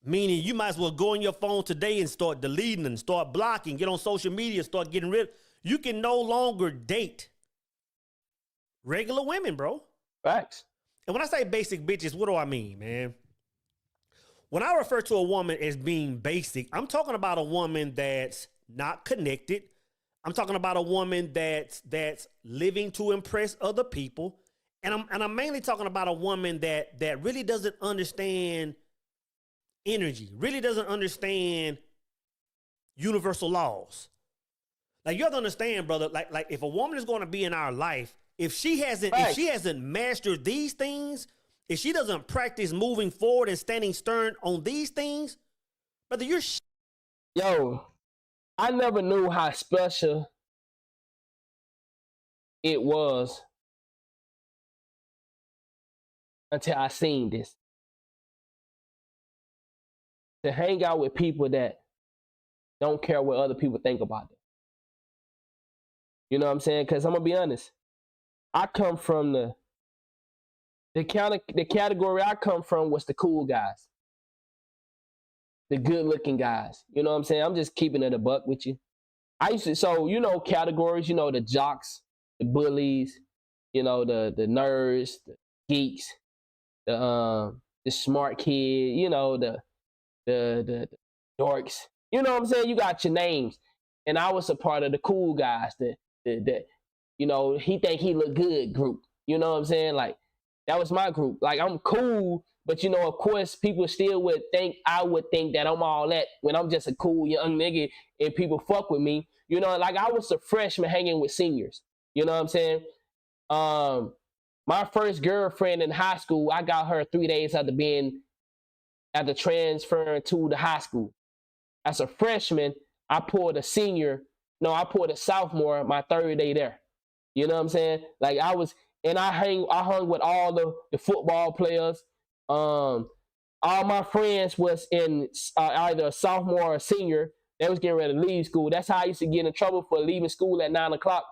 Meaning you might as well go on your phone today and start deleting and start blocking, get on social media, start getting rid. You can no longer date regular women, bro. Facts. And when I say basic bitches, what do I mean, man? When I refer to a woman as being basic, I'm talking about a woman that's not connected. I'm talking about a woman that's living to impress other people. And I'm mainly talking about a woman that really doesn't understand energy, really doesn't understand universal laws. Like, you have to understand, brother, like if a woman is going to be in our life, if she hasn't mastered these things, if she doesn't practice moving forward and standing stern on these things, brother, you're Yo, I never knew how special it was until I seen this. To hang out with people that don't care what other people think about them. You know what I'm saying? Because I'm going to be honest. I come from the category I come from was the cool guys. The good looking guys. You know what I'm saying? I'm just keeping it a buck with you. I used to, so, you know, categories, you know, the jocks, the bullies, you know, the nerds, the geeks, the smart kid, you know, the dorks. You know what I'm saying? You got your names. And I was a part of the cool guys, the you know, he think he look good group. You know what I'm saying? Like, that was my group. Like, I'm cool, but you know, of course, people still would think, I would think that I'm all that when I'm just a cool young nigga and people fuck with me. You know, like, I was a freshman hanging with seniors. You know what I'm saying? My first girlfriend in high school, I got her 3 days after transferring to the high school. As a freshman, I pulled a sophomore my third day there. You know what I'm saying? Like, I hung with all the football players. All my friends was in either a sophomore or a senior. They was getting ready to leave school. That's how I used to get in trouble for leaving school at 9 o'clock.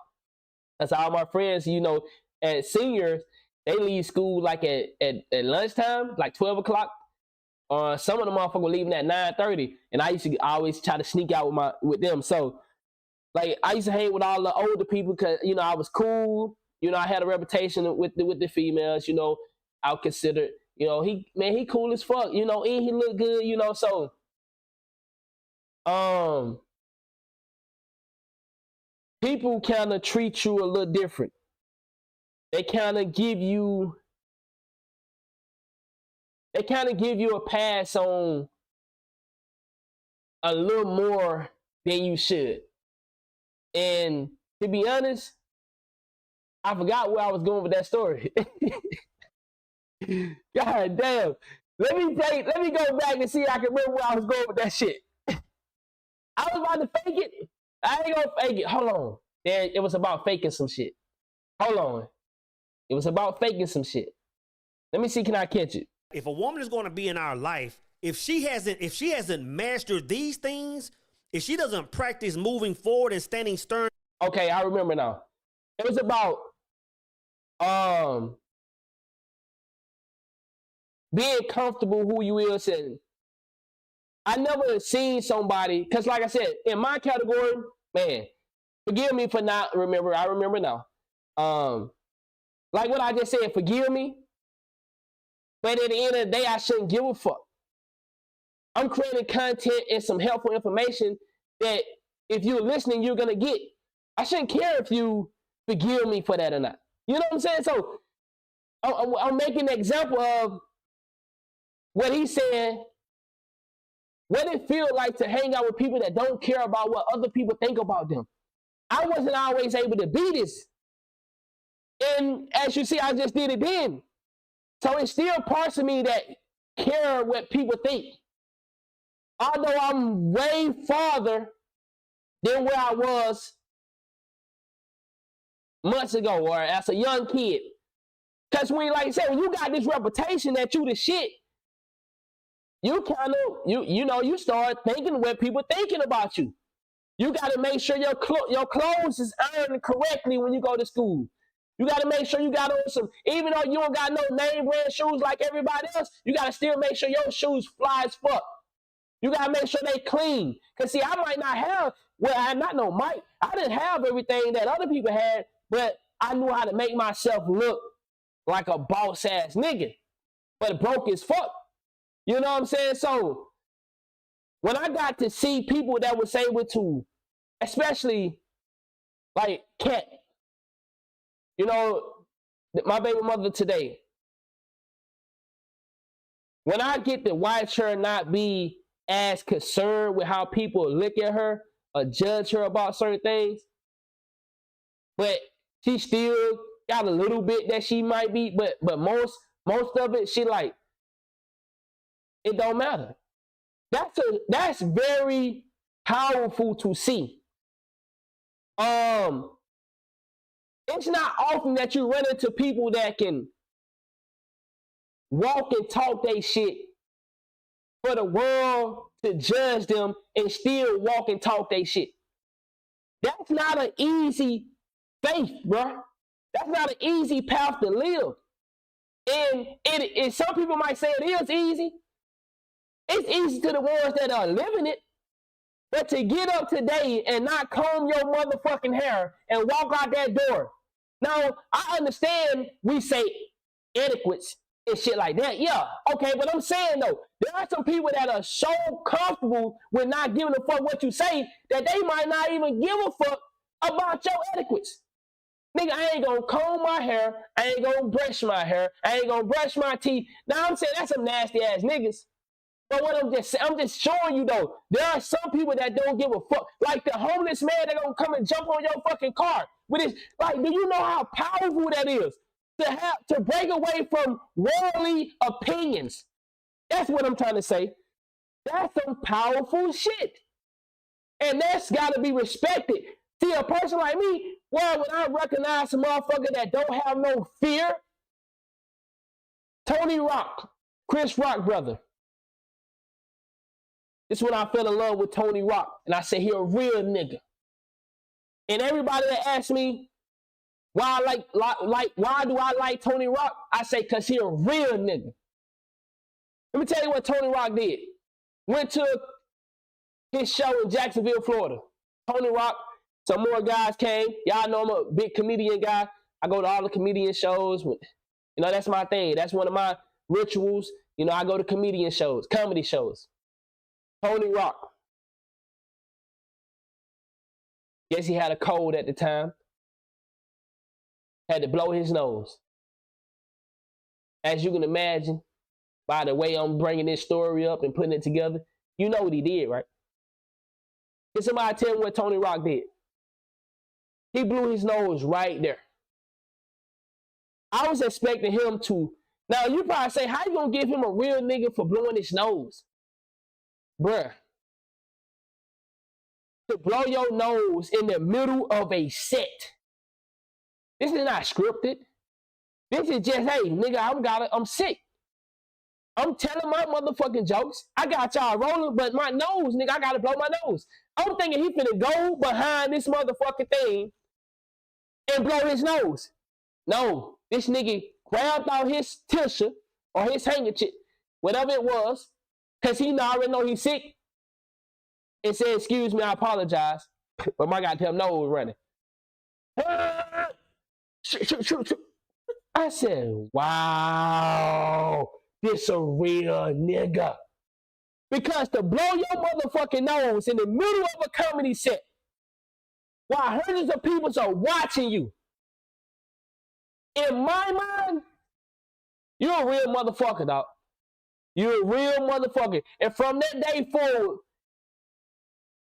That's all my friends, you know, at seniors, they leave school like at lunchtime, like 12 o'clock. Some of the motherfuckers were leaving at 9:30, and I always try to sneak out with them. So, like, I used to hang with all the older people because, you know, I was cool. You know, I had a reputation with the females. You know, I would consider, you know, he cool as fuck. You know, and he look good. You know, so people kind of treat you a little different. They kind of give you a pass on a little more than you should. And to be honest, I forgot where I was going with that story. God damn. Let me go back and see if I can remember where I was going with that shit. I was about to fake it. I ain't gonna fake it. Hold on. It was about faking some shit. Hold on. It was about faking some shit. Let me see, can I catch it? If a woman is going to be in our life, if she hasn't mastered these things, if she doesn't practice moving forward and standing stern. Okay, I remember now. It was about being comfortable who you is. And I never seen somebody, because like I said, in my category, man, forgive me for not remember. I remember now. Like what I just said, forgive me. But at the end of the day, I shouldn't give a fuck. I'm creating content and some helpful information that if you're listening, you're going to get. I shouldn't care if you forgive me for that or not. You know what I'm saying? So I'm making an example of what he's saying, what it feels like to hang out with people that don't care about what other people think about them. I wasn't always able to be this. And as you see, I just did it then. So it's still parts of me that care what people think. Although I'm way farther than where I was months ago or as a young kid. Because when, like I said, when you got this reputation that you the shit, you kind of, you start thinking what people thinking about you. You got to make sure your clothes is ironed correctly when you go to school. You got to make sure you got on some, even though you don't got no name brand shoes like everybody else, you got to still make sure your shoes fly as fuck. You got to make sure they clean. Because see, I might not have, well, I didn't have everything that other people had, but I knew how to make myself look like a boss ass nigga, but broke as fuck. You know what I'm saying? So when I got to see people that was able to, especially like Kat, you know, my baby mother today, when I get to watch her not be as concerned with how people look at her or judge her about certain things, but she still got a little bit that she might be, but most of it, she like, it don't matter. That's very powerful to see. It's not often that you run into people that can walk and talk they shit for the world to judge them and still walk and talk they shit. That's not an easy faith, bro. That's not an easy path to live. And some people might say it is easy. It's easy to the ones that are living it. But to get up today and not comb your motherfucking hair and walk out that door. Now, I understand we say etiquettes and shit like that. Yeah, okay, but I'm saying though, there are some people that are so comfortable with not giving a fuck what you say that they might not even give a fuck about your etiquettes. Nigga, I ain't gonna comb my hair. I ain't gonna brush my hair. I ain't gonna brush my teeth. Now I'm saying that's some nasty ass niggas. But what I'm just showing you though, there are some people that don't give a fuck. Like the homeless man that gonna come and jump on your fucking car with his, like, do you know how powerful that is? To break away from worldly opinions. That's what I'm trying to say. That's some powerful shit. And that's gotta be respected. See, a person like me, well, when I recognize a motherfucker that don't have no fear, Tony Rock, Chris Rock brother. This is when I fell in love with Tony Rock. And I said, he a real nigga. And everybody that asks me why why do I like Tony Rock, I say, because he a real nigga. Let me tell you what Tony Rock did. Went to his show in Jacksonville, Florida. Tony Rock, some more guys came. Y'all know I'm a big comedian guy. I go to all the comedian shows. You know, that's my thing. That's one of my rituals. You know, I go to comedian shows, comedy shows. Tony Rock. Guess he had a cold at the time. Had to blow his nose. As you can imagine, by the way I'm bringing this story up and putting it together, you know what he did, right? Can somebody tell me what Tony Rock did? He blew his nose right there. I was expecting him to, now you probably say, how you gonna give him a real nigga for blowing his nose? Bruh, to blow your nose in the middle of a set. This is not scripted. This is just, hey, nigga, I'm sick. I'm telling my motherfucking jokes. I got y'all rolling, but my nose, nigga, I gotta blow my nose. I'm thinking he finna go behind this motherfucking thing and blow his nose. No, this nigga grabbed out his tissue or his handkerchief, whatever it was, because he already know he's sick, and said, excuse me, I apologize, but my goddamn nose was running. I said, wow, this a real nigga. Because to blow your motherfucking nose in the middle of a comedy set while hundreds of people are watching you, in my mind, you're a real motherfucker, dog. You're a real motherfucker. And from that day forward,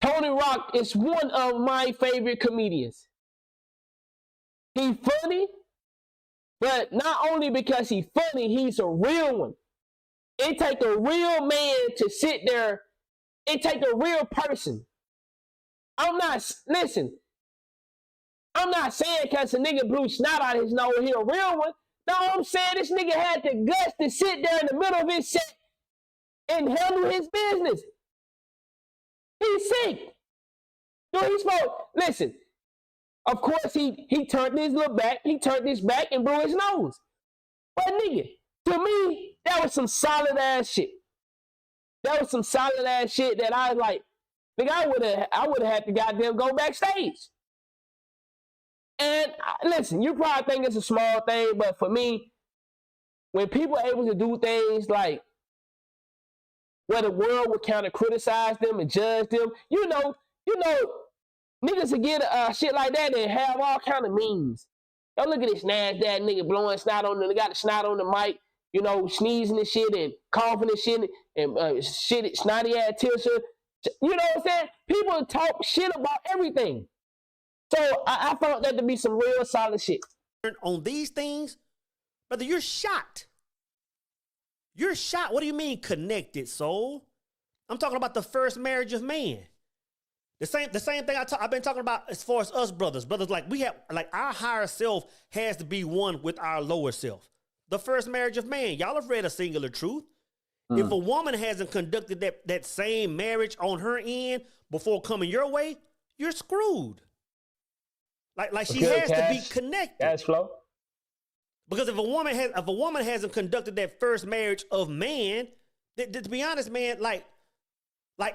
Tony Rock is one of my favorite comedians. He's funny. But not only because he's funny, he's a real one. It take a real man to sit there. It take a real person. I'm not saying because a nigga blew snot out his nose, he a real one. No, I'm saying this nigga had the guts to sit there in the middle of his set and handle his business. He's sick. No, he's supposed, listen, of course he turned his little back, he turned his back and blew his nose. But nigga, to me, that was some solid ass shit. That was some solid ass shit that I was like, nigga, I would have had to goddamn go backstage. And listen, you probably think it's a small thing, but for me, when people are able to do things like where the world would kind of criticize them and judge them, you know, niggas will get shit like that and have all kind of memes. Don't look at this NASDAQ nigga blowing snot on them. They got the snot on the mic, you know, sneezing and shit and coughing and shit and shit, snotty ass tissue. You know what I'm saying? People talk shit about everything. So I found that to be some real solid shit. On these things, brother, you're shot. You're shot. What do you mean connected, soul? I'm talking about the first marriage of man. The same thing I've been talking about as far as us brothers. Brothers, like we have, like our higher self has to be one with our lower self. The first marriage of man. Y'all have read A Singular Truth. If a woman hasn't conducted that same marriage on her end before coming your way, you're screwed. Like she has to be connected. Cash flow. Because if a woman hasn't conducted that first marriage of man, to be honest, man, like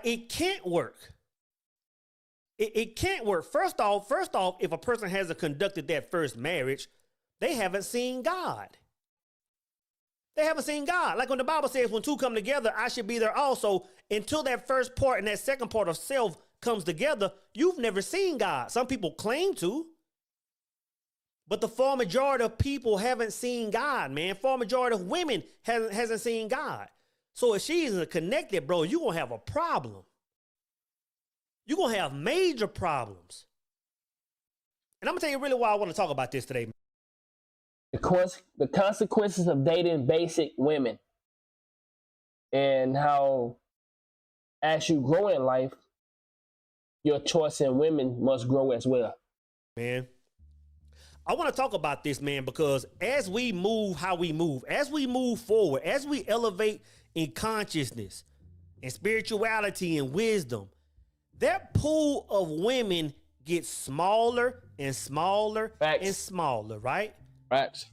it can't work. It can't work. First off, if a person hasn't conducted that first marriage, they haven't seen God. They haven't seen God. Like when the Bible says, when two come together, I should be there also. Until that first part and that second part of self comes together, you've never seen God. Some people claim to. But the far majority of people haven't seen God, man. Far majority of women hasn't seen God. So if she isn't connected, bro, you're going to have a problem. You're going to have major problems. And I'm going to tell you really why I want to talk about this today. The consequences of dating basic women and how as you grow in life, your choice in women must grow as well. Man, I want to talk about this, man, because as we move how we move, as we move forward, as we elevate in consciousness and spirituality and wisdom, that pool of women gets smaller and smaller and smaller, right? Facts.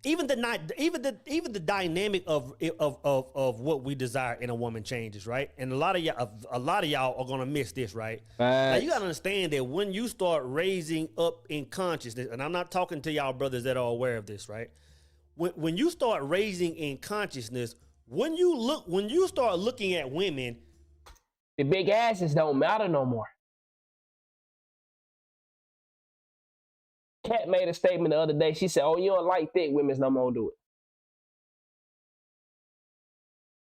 Even the dynamic of what we desire in a woman changes, right? And a lot of y'all are gonna miss this, right? Now you gotta understand that when you start raising up in consciousness, and I'm not talking to y'all brothers that are aware of this, right? When you start raising in consciousness, when you start looking at women, the big asses don't matter no more. Kat made a statement the other day. She said, "Oh, you don't like thick women no more, do it."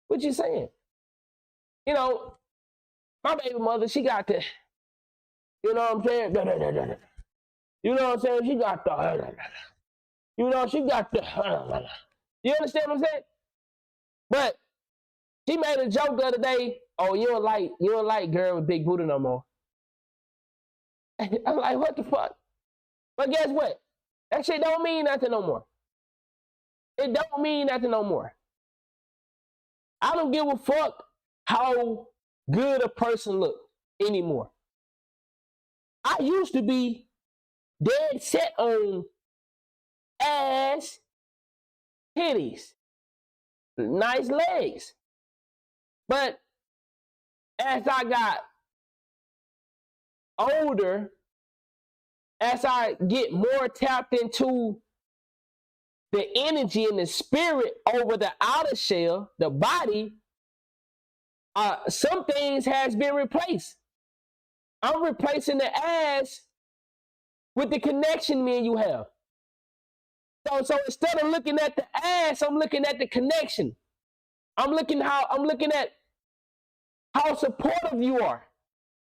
What you saying? You know, my baby mother, she got the, you know what I'm saying? You know what I'm saying? She got the, you know, she got the, you understand what I'm saying? But she made a joke the other day. Oh, you don't like girl with big booty no more. I'm like, what the fuck? But guess what? That shit don't mean nothing no more. It don't mean nothing no more. I don't give a fuck how good a person look anymore. I used to be dead set on ass, titties, nice legs. But as I got older, as I get more tapped into the energy and the spirit over the outer shell, the body, some things has been replaced. I'm replacing the ass with the connection me and you have. So instead of looking at the ass, I'm looking at the connection. I'm looking at how supportive you are.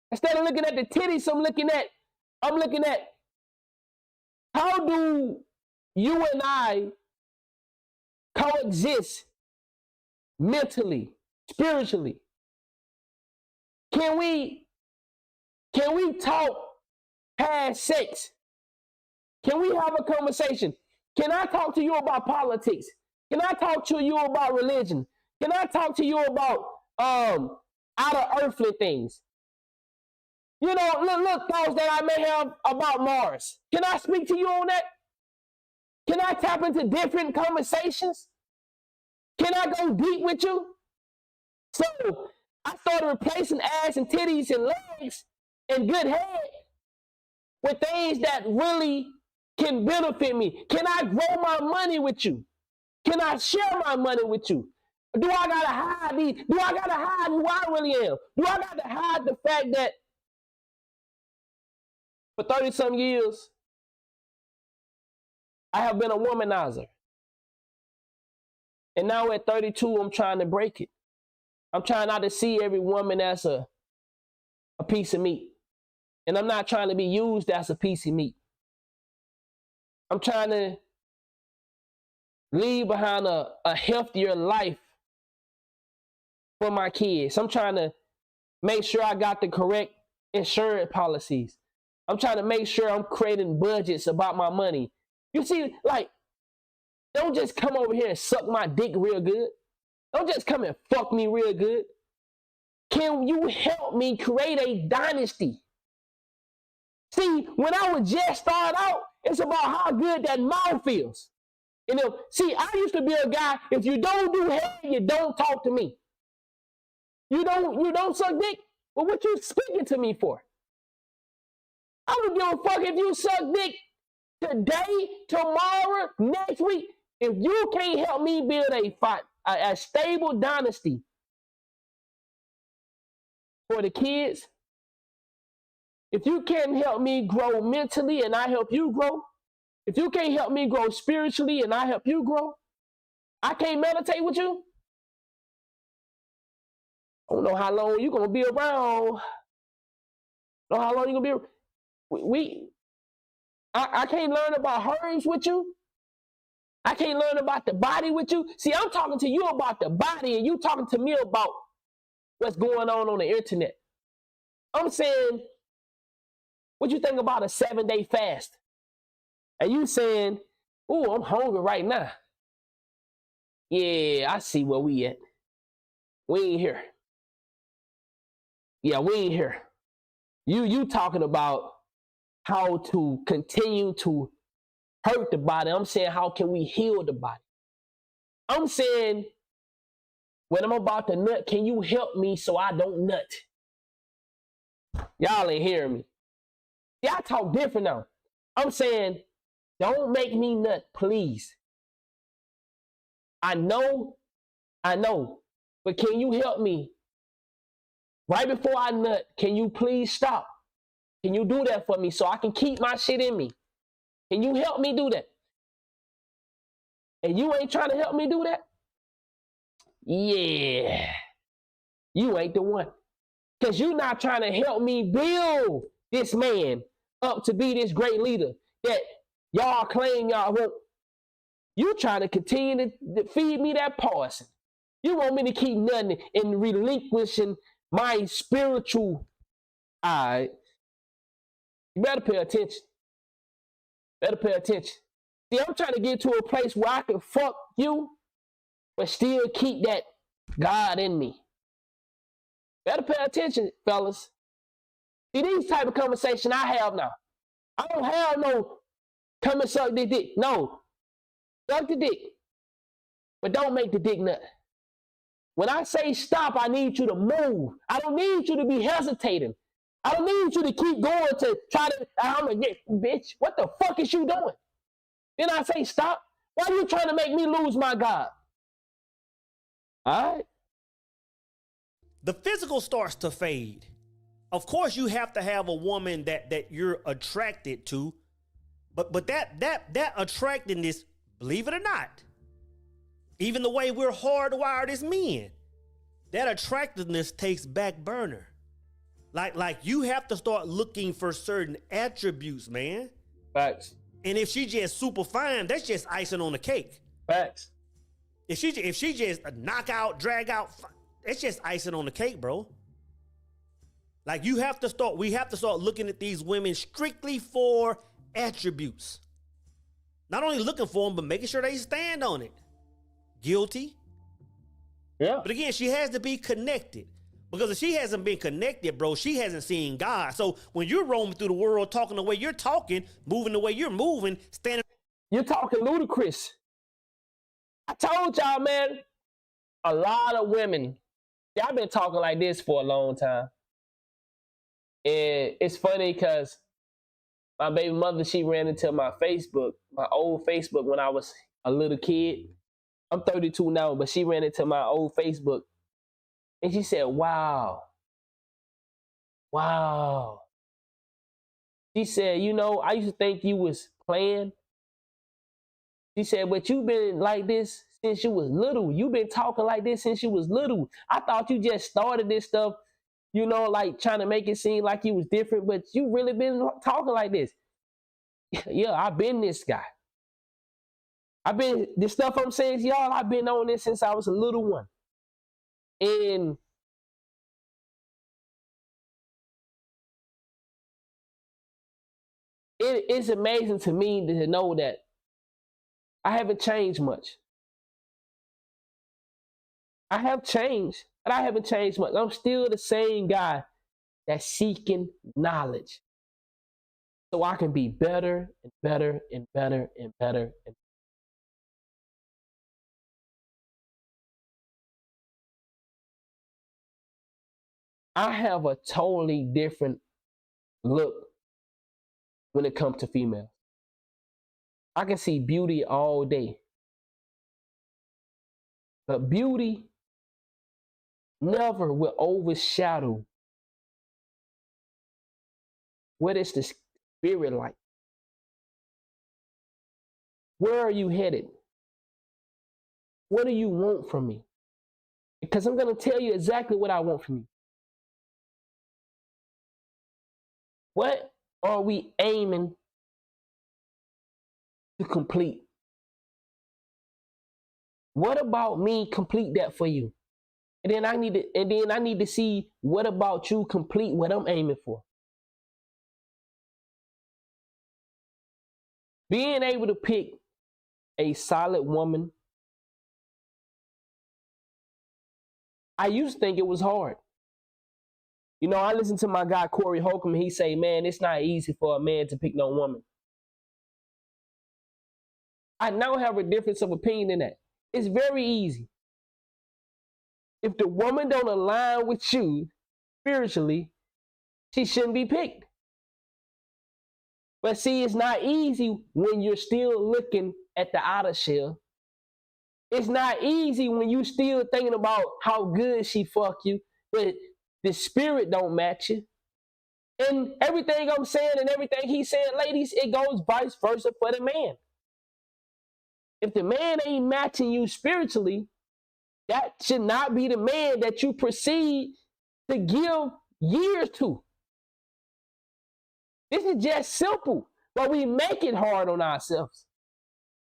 Instead of looking at the titties, I'm looking at how do you and I coexist mentally, spiritually? Can we talk past sex? Can we have a conversation? Can I talk to you about politics? Can I talk to you about religion? Can I talk to you about out of earthly things? You know, little thoughts that I may have about Mars. Can I speak to you on that? Can I tap into different conversations? Can I go deep with you? So I started replacing ass and titties and legs and good head with things that really can benefit me. Can I grow my money with you? Can I share my money with you? Do I gotta hide these? Do I gotta hide who I really am? Do I gotta hide the fact that for 30-some years, I have been a womanizer. And now at 32, I'm trying to break it. I'm trying not to see every woman as a piece of meat. And I'm not trying to be used as a piece of meat. I'm trying to leave behind a healthier life for my kids. I'm trying to make sure I got the correct insurance policies. I'm trying to make sure I'm creating budgets about my money. You see, like, don't just come over here and suck my dick real good. Don't just come and fuck me real good. Can you help me create a dynasty? See, when I was just started out, it's about how good that mouth feels. You know, see, I used to be a guy, if you don't do head, you don't talk to me. You don't suck dick? Well, what you speaking to me for? I don't give a fuck if you suck dick today, tomorrow, next week. If you can't help me build a stable dynasty for the kids, if you can't help me grow mentally and I help you grow, if you can't help me grow spiritually and I help you grow, I can't meditate with you. I don't know how long you're going to be around. I don't know how long you're going to be. I can't learn about herbs with you. I can't learn about the body with you. See, I'm talking to you about the body and you talking to me about what's going on the internet. I'm saying, what you think about a 7-day fast? And you saying, ooh, I'm hungry right now. Yeah, I see where we at. We ain't here. Yeah, we ain't here. You talking about how to continue to hurt the body. I'm saying, how can we heal the body? I'm saying, when I'm about to nut, can you help me so I don't nut? Y'all ain't hearing me. See, I talk different now. I'm saying, don't make me nut, please. I know, but can you help me? Right before I nut, can you please stop? Can you do that for me so I can keep my shit in me? Can you help me do that? And you ain't trying to help me do that? Yeah. You ain't the one. Because you're not trying to help me build this man up to be this great leader that y'all claim y'all want. You trying to continue to feed me that poison. You want me to keep nothing and relinquishing my spiritual. All right. You better pay attention. Better pay attention. See, I'm trying to get to a place where I can fuck you, but still keep that God in me. Better pay attention, fellas. See, these type of conversation I have now. I don't have no come and suck the dick. No. Suck the dick. But don't make the dick nut. When I say stop, I need you to move. I don't need you to be hesitating. I don't need you to keep going to try to, I'm gonna get, bitch, what the fuck is you doing? Then I say stop. Why are you trying to make me lose my God? All right. The physical starts to fade. Of course, you have to have a woman that you're attracted to, but that attractiveness, believe it or not, even the way we're hardwired as men, that attractiveness takes back burner. Like you have to start looking for certain attributes, man. Facts. And if she just super fine, that's just icing on the cake. Facts. If she just a knockout, drag out, it's just icing on the cake, bro. Like we have to start looking at these women strictly for attributes. Not only looking for them, but making sure they stand on it. Guilty. Yeah. But again, she has to be connected. Because if she hasn't been connected, bro, she hasn't seen God. So when you're roaming through the world, talking the way you're talking, moving the way you're moving, standing. You're talking ludicrous. I told y'all, man, a lot of women, y'all been talking like this for a long time. And it's funny because my baby mother, she ran into my Facebook, my old Facebook when I was a little kid. I'm 32 now, but she ran into my old Facebook. And she said, wow. She said, you know, I used to think you was playing. She said, but you've been like this since you was little. You've been talking like this since you was little. I thought you just started this stuff, you know, like trying to make it seem like you was different, but you really been talking like this. Yeah, I've been this guy. The stuff I'm saying to y'all, I've been on this since I was a little one. And it's amazing to me to know that I haven't changed much. I have changed, but I haven't changed much. I'm still the same guy that's seeking knowledge so I can be better and better and better and better. I have a totally different look when it comes to females. I can see beauty all day. But beauty never will overshadow what is the spirit like. Where are you headed? What do you want from me? Because I'm going to tell you exactly what I want from you. What are we aiming to complete? What about me complete that for you? And then I need to see what about you complete what I'm aiming for. Being able to pick a solid woman, I used to think it was hard. You know, I listened to my guy Corey Holcomb, and he say, man, it's not easy for a man to pick no woman. I now have a difference of opinion in that. It's very easy. If the woman don't align with you spiritually, she shouldn't be picked. But see, it's not easy when you're still looking at the outer shell. It's not easy when you still thinking about how good she fuck you, but the spirit don't match you. And everything I'm saying and everything he's saying, ladies, it goes vice versa for the man. If the man ain't matching you spiritually, that should not be the man that you proceed to give years to. This is just simple, but we make it hard on ourselves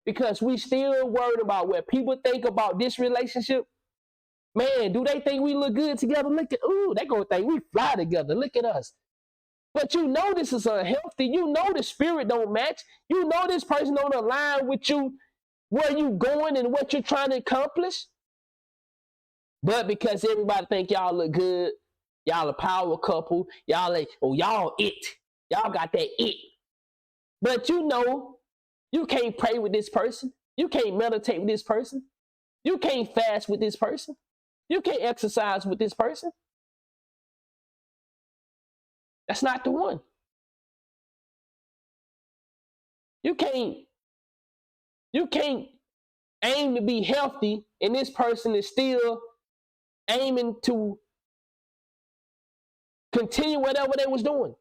because we still worried about what people think about this relationship. Man, do they think we look good together? Look at, ooh, they gonna think we fly together. Look at us. But you know this is unhealthy. You know the spirit don't match. You know this person don't align with you, where you going and what you're trying to accomplish. But because everybody think y'all look good, y'all a power couple, y'all like, oh, y'all it. Y'all got that it. But you know, you can't pray with this person. You can't meditate with this person. You can't fast with this person. You can't exercise with this person. That's not the one. You can't aim to be healthy and this person is still aiming to continue whatever they was doing.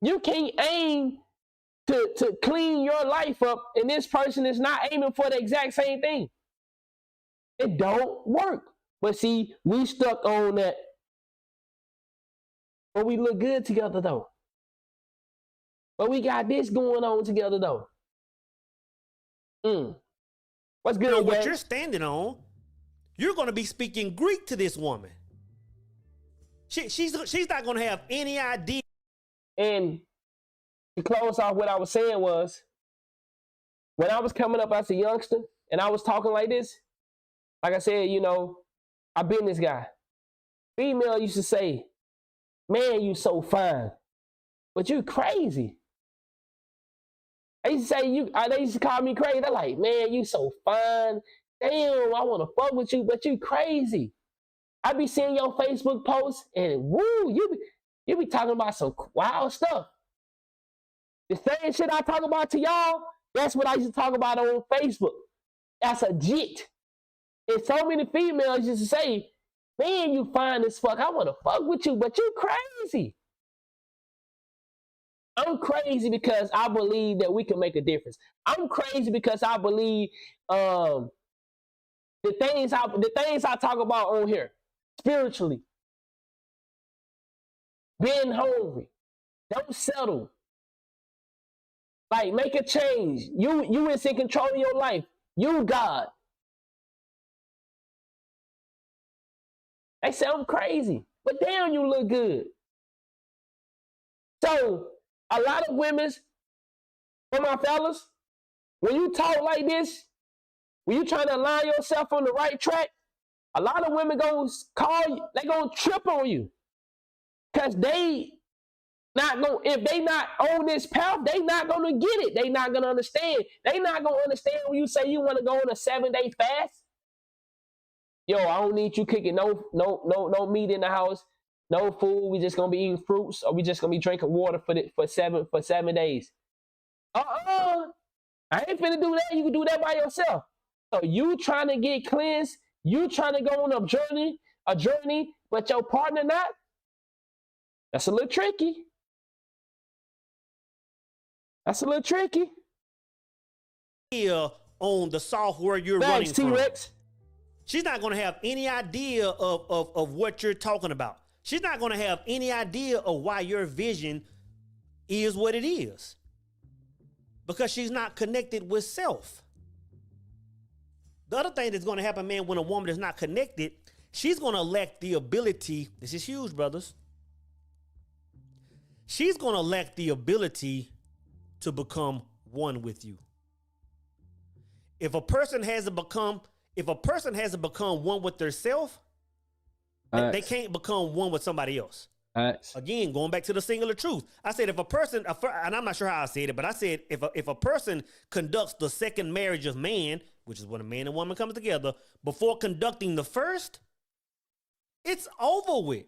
You can't aim to clean your life up and this person is not aiming for the exact same thing. It don't work. But see, we stuck on that. But we look good together though. But we got this going on together though. What's good? You know, what you're standing on, you're going to be speaking Greek to this woman. She's not going to have any idea. And to close off, what I was saying was, when I was coming up as a youngster and I was talking like this, like I said, you know, I've been this guy. Female used to say, man, you so fine, but you crazy. They used to say they used to call me crazy. They're like, man, you so fine. Damn, I want to fuck with you, but you crazy. I be seeing your Facebook posts and woo, you be talking about some wild stuff. The same shit I talk about to y'all, that's what I used to talk about on Facebook. That's a jit. And so many females used to say, man, you fine as fuck. I want to fuck with you, but you crazy. I'm crazy because I believe that we can make a difference. I'm crazy because I believe the things I talk about on here, spiritually, being hungry, don't settle, like make a change. You is in control of your life. You God. They say I'm crazy, but damn, you look good. So a lot of women, for my fellas, when you talk like this, when you trying to align yourself on the right track, a lot of women gonna call you, they gonna trip on you. Cause they not gonna, if they not on this path, they not gonna get it. They not gonna understand. They not gonna understand when you say you wanna go on a 7-day fast. Yo, I don't need you cooking no meat in the house, no food. We just gonna be eating fruits, or we just gonna be drinking water for 7 days. I ain't finna do that. You can do that by yourself. So you trying to get cleansed, you trying to go on a journey, but your partner not. That's a little tricky. That's a little tricky. Here on the software you're running from. T-Rex. She's not going to have any idea of what you're talking about. She's not going to have any idea of why your vision is what it is. Because she's not connected with self. The other thing that's going to happen, man, when a woman is not connected, she's going to lack the ability. This is huge, brothers. She's going to lack the ability to become one with you. If a person hasn't become one with themselves, they can't become one with somebody else. Again, going back to the singular truth. I said, if a person, and I'm not sure how I said it, but I said, if a person conducts the second marriage of man, which is when a man and woman come together, before conducting the first, it's over with.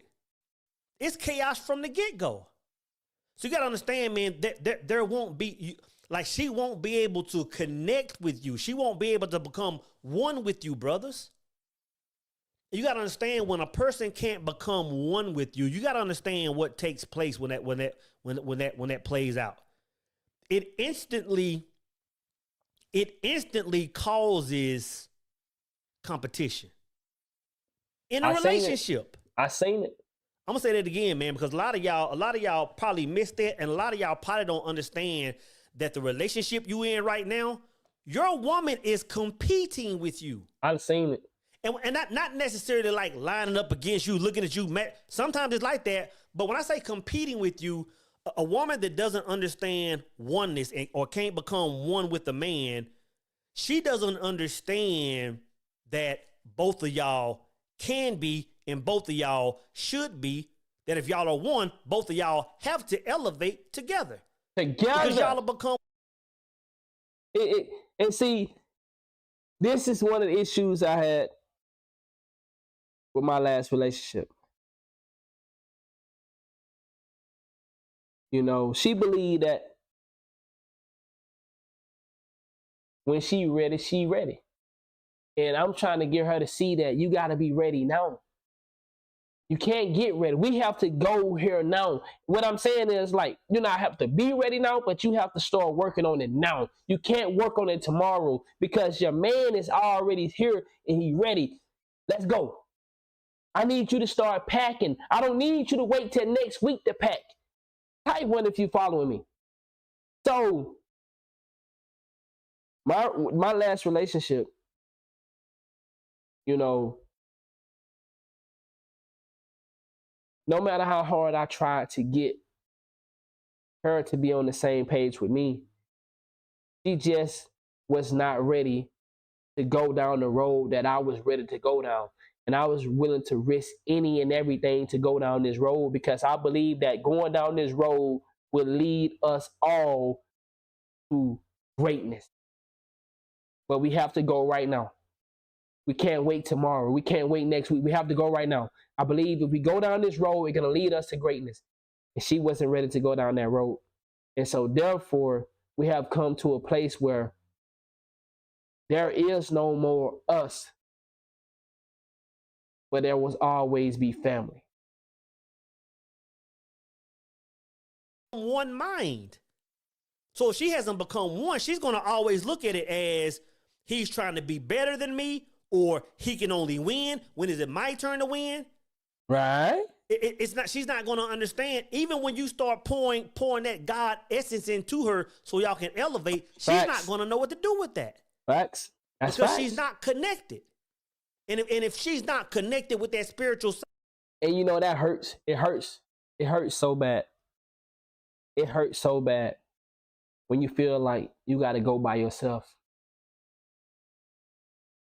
It's chaos from the get-go. So you got to understand, man, that there won't be, like, she won't be able to connect with you. She won't be able to become one with you, brothers. You got to understand, when a person can't become one with you, you got to understand what takes place when that plays out. It instantly causes competition in a relationship. I seen it. I'm gonna say that again, man, because a lot of y'all probably missed it, and a lot of y'all probably don't understand that the relationship you in right now, your woman is competing with you. I've seen it. And not necessarily like lining up against you, looking at you. Sometimes it's like that. But when I say competing with you, a woman that doesn't understand oneness or can't become one with a man, she doesn't understand that both of y'all can be and both of y'all should be. That if y'all are one, both of y'all have to elevate together. Because y'all will become. And see, this is one of the issues I had with my last relationship. You know, she believed that when she ready, she ready. And I'm trying to get her to see that you got to be ready now. You can't get ready. We have to go here now. What I'm saying is, like, you not have to be ready now, but you have to start working on it now. You can't work on it tomorrow because your man is already here and he ready. Let's go. I need you to start packing. I don't need you to wait till next week to pack. Type one if you following me. So my last relationship, you know, no matter how hard I tried to get her to be on the same page with me, she just was not ready to go down the road that I was ready to go down. And I was willing to risk any and everything to go down this road, because I believe that going down this road will lead us all to greatness. But we have to go right now. We can't wait tomorrow. We can't wait next week. We have to go right now. I believe if we go down this road, it's going to lead us to greatness. And she wasn't ready to go down that road. And so therefore, we have come to a place where there is no more us, but there will always be family. One mind. So if she hasn't become one, she's going to always look at it as he's trying to be better than me, or he can only win. When is it my turn to win? Right. It's not. She's not going to understand. Even when you start pouring that God essence into her, so y'all can elevate, she's not going to know what to do with that. Facts. That's because facts. she's not connected. And if she's not connected with that spiritual side, and you know that hurts. It hurts. It hurts so bad. It hurts so bad when you feel like you got to go by yourself.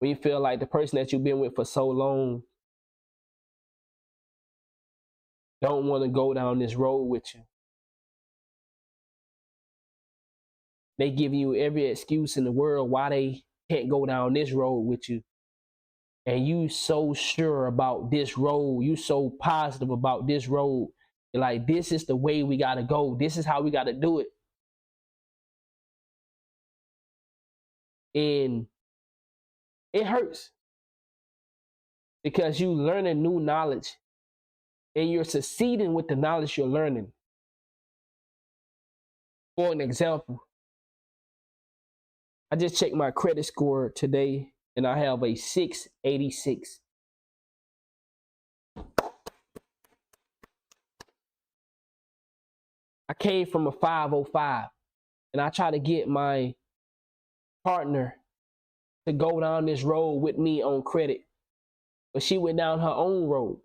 When you feel like the person that you've been with for so long don't want to go down this road with you. They give you every excuse in the world why they can't go down this road with you. And you so sure about this road. You so positive about this road. You're like, this is the way we got to go. This is how we got to do it. And it hurts because you learning new knowledge and you're succeeding with the knowledge you're learning. For an example, I just checked my credit score today and I have a 686. I came from a 505 and I try to get my partner to go down this road with me on credit, but she went down her own road.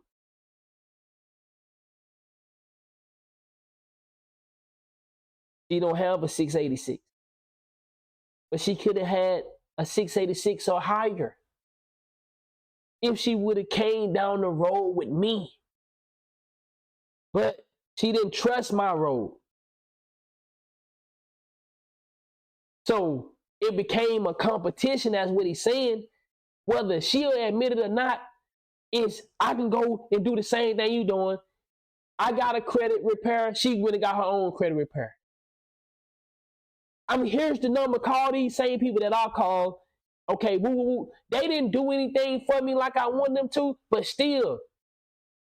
She don't have a 686, but she could have had a 686 or higher if she would have came down the road with me. But she didn't trust my road. So it became a competition, that's what he's saying. Whether she'll admit it or not, is I can go and do the same thing you doing. I got a credit repair. She went and got her own credit repair. I mean, here's the number. Call these same people that I call. Okay, woo, woo, woo. They didn't do anything for me like I wanted them to, but still,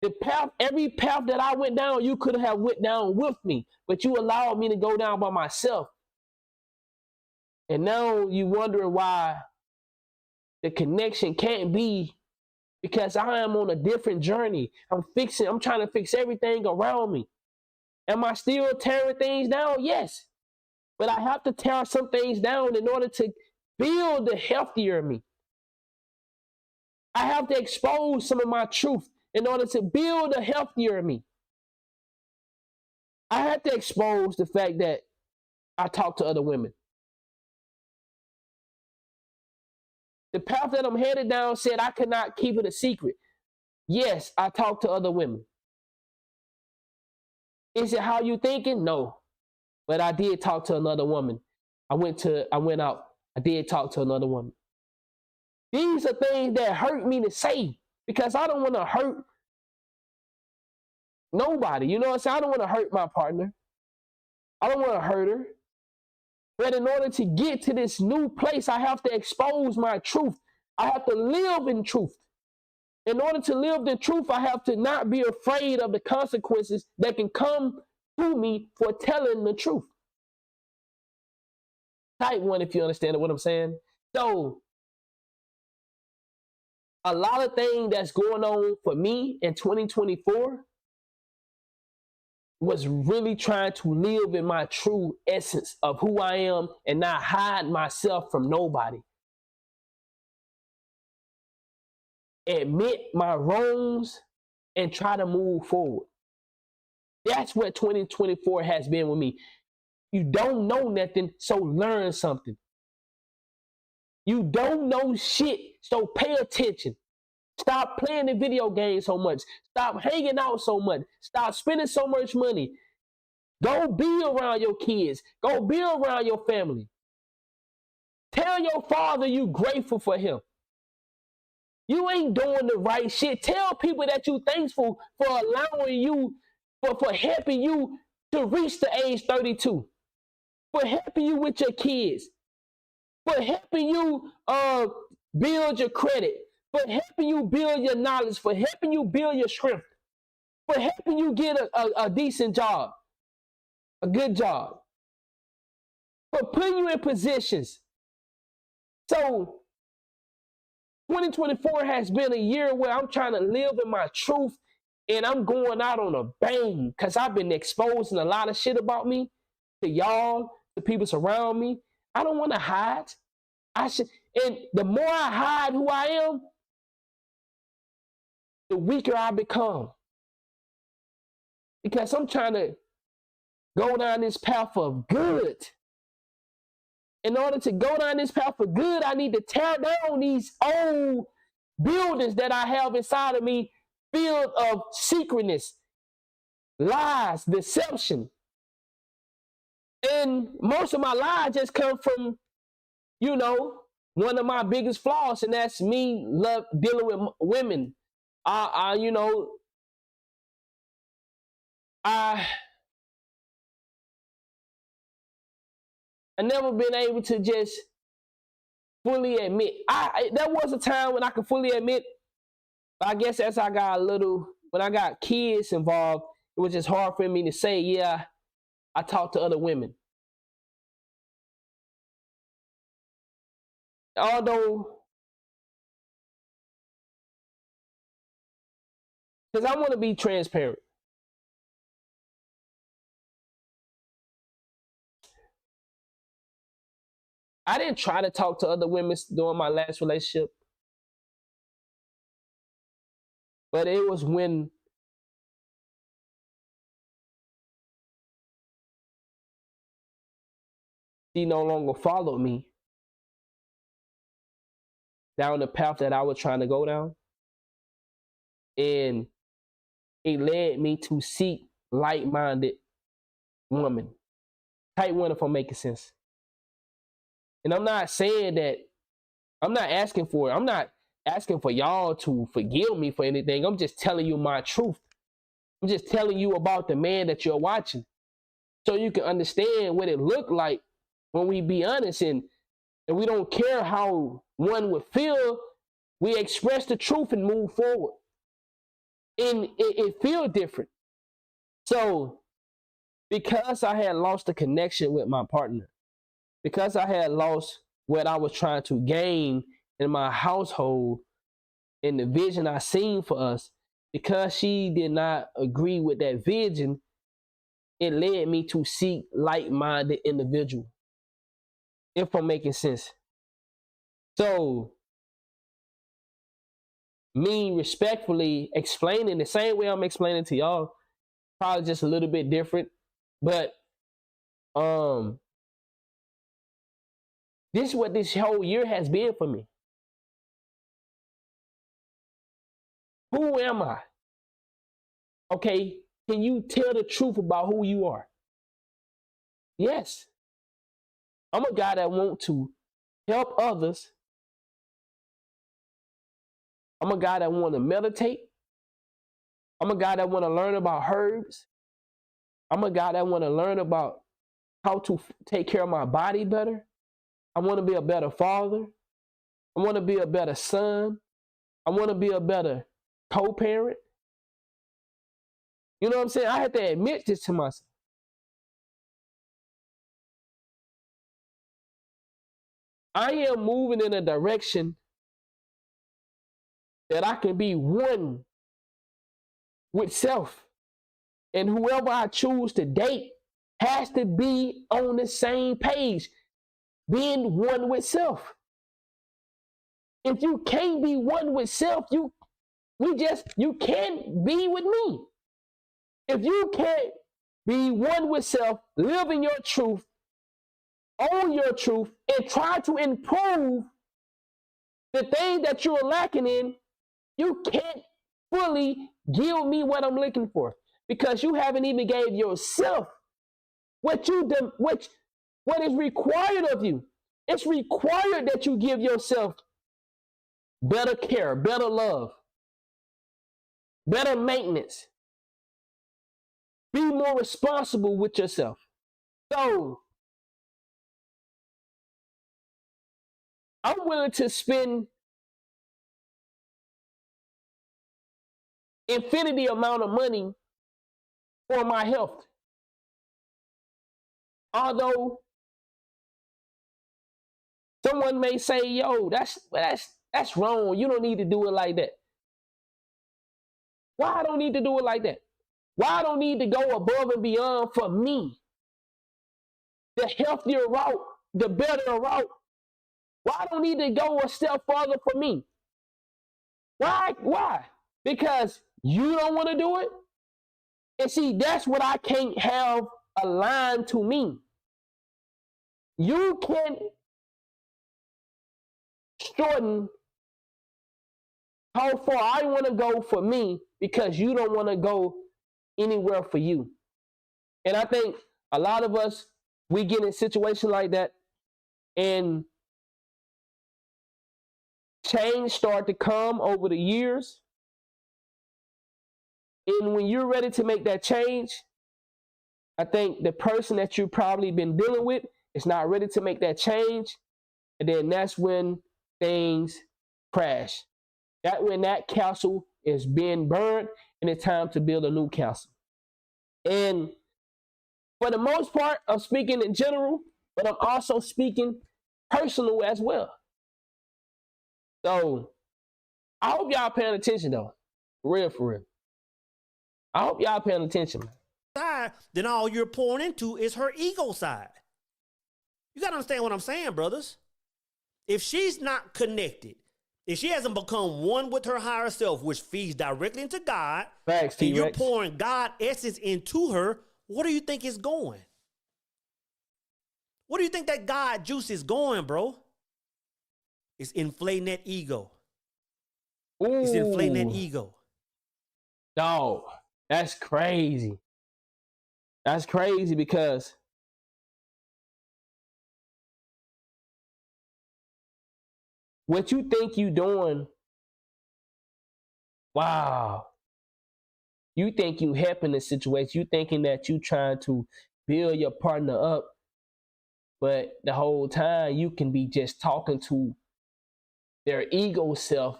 the path, every path that I went down, you could have went down with me, but you allowed me to go down by myself. And now you wondering why the connection can't be, because I am on a different journey. I'm trying to fix everything around me. Am I still tearing things down? Yes. But I have to tear some things down in order to build the healthier me. I have to expose some of my truth in order to build a healthier me. I have to expose the fact that I talk to other women. The path that I'm headed down said I could not keep it a secret. Yes, I talk to other women. Is it how you thinking? No. But I did talk to another woman. I went out. I did talk to another woman. These are things that hurt me to say, because I don't want to hurt nobody. You know what I'm saying? I don't want to hurt my partner. I don't want to hurt her. But in order to get to this new place, I have to expose my truth. I have to live in truth. In order to live the truth, I have to not be afraid of the consequences that can come to me for telling the truth. Type 1 if you understand what I'm saying. So, a lot of things that's going on for me in 2024 was really trying to live in my true essence of who I am and not hide myself from nobody. Admit my wrongs and try to move forward. That's what 2024 has been with me. You don't know nothing, so learn something. You don't know shit, so pay attention. Stop playing the video games so much. Stop hanging out so much. Stop spending so much money. Go be around your kids. Go be around your family. Tell your father you grateful for him. You ain't doing the right shit. Tell people that you thankful for allowing you, for helping you to reach the age 32. For helping you with your kids. For helping you build your credit. For helping you build your knowledge. For helping you build your strength. For helping you get a decent job. A good job. For putting you in positions. So 2024 has been a year where I'm trying to live in my truth, and I'm going out on a bang because I've been exposing a lot of shit about me to y'all, to people surround me. I don't want to hide. And the more I hide who I am, the weaker I become. Because I'm trying to go down this path of good. In order to go down this path of good, I need to tear down these old buildings that I have inside of me, filled of secretness, lies, deception. And most of my lies just come from, one of my biggest flaws, and that's me dealing with women. I never been able to just fully admit. There was a time when I could fully admit, but I guess as I got when I got kids involved, it was just hard for me to say, yeah, I talk to other women. Although, because I want to be transparent. I didn't try to talk to other women during my last relationship. But it was when she no longer followed me down the path that I was trying to go down. And it led me to seek like-minded women. Type one if I'm making sense. And I'm not saying that, I'm not asking for it. I'm not asking for y'all to forgive me for anything. I'm just telling you my truth. I'm just telling you about the man that you're watching, so you can understand what it looked like when we be honest and we don't care how one would feel. We express the truth and move forward. And it feels different. So because I had lost the connection with my partner, because I had lost what I was trying to gain in my household and the vision I seen for us, because she did not agree with that vision, it led me to seek like-minded individual, if I'm making sense. So me respectfully explaining the same way I'm explaining to y'all, probably just a little bit different, but this is what this whole year has been for me. Who am I? Okay, can you tell the truth about who you are? Yes. I'm a guy that wants to help others. I'm a guy that want to meditate. I'm a guy that want to learn about herbs. I'm a guy that want to learn about how to take care of my body better. I want to be a better father. I want to be a better son. I want to be a better co-parent. You know what I'm saying? I had to admit this to myself. I am moving in a direction that I can be one with self. and whoever I choose to date has to be on the same page, being one with self. If you can't be one with self, you can't be with me. If you can't be one with self, live in your truth, own your truth, and try to improve the thing that you're lacking in, you can't fully give me what I'm looking for, because you haven't even gave yourself what is required of you. It's required that you give yourself better care, better love, better maintenance. Be more responsible with yourself. So I'm willing to spend infinity amount of money for my health. Although someone may say, yo, that's wrong. You don't need to do it like that. Why I don't need to do it like that? Why I don't need to go above and beyond for me? The healthier route, the better route. Why I don't need to go a step further for me? Why? Why? Because you don't want to do it? And see, that's what I can't have aligned to me. You can't shorten how far I want to go for me because you don't want to go anywhere for you. And I think a lot of us, we get in situations like that, and change start to come over the years. And when you're ready to make that change, I think the person that you've probably been dealing with is not ready to make that change. And then that's when things crash. That when that castle is being burned and it's time to build a new castle. And for the most part, I'm speaking in general, but I'm also speaking personal as well. So I hope y'all paying attention though. For real, for real. I hope y'all paying attention. Then all you're pouring into is her ego side. You got to understand what I'm saying, brothers. If she's not connected, if she hasn't become one with her higher self, which feeds directly into God, facts, and you're pouring God essence into her, where do you think it's going? Where do you think that God juice is going, bro? It's inflating that ego. Ooh. It's inflating that ego. Dog, that's crazy. That's crazy because what you think you doing, wow. You think you helping the situation. You thinking that you trying to build your partner up, but the whole time you can be just talking to their ego self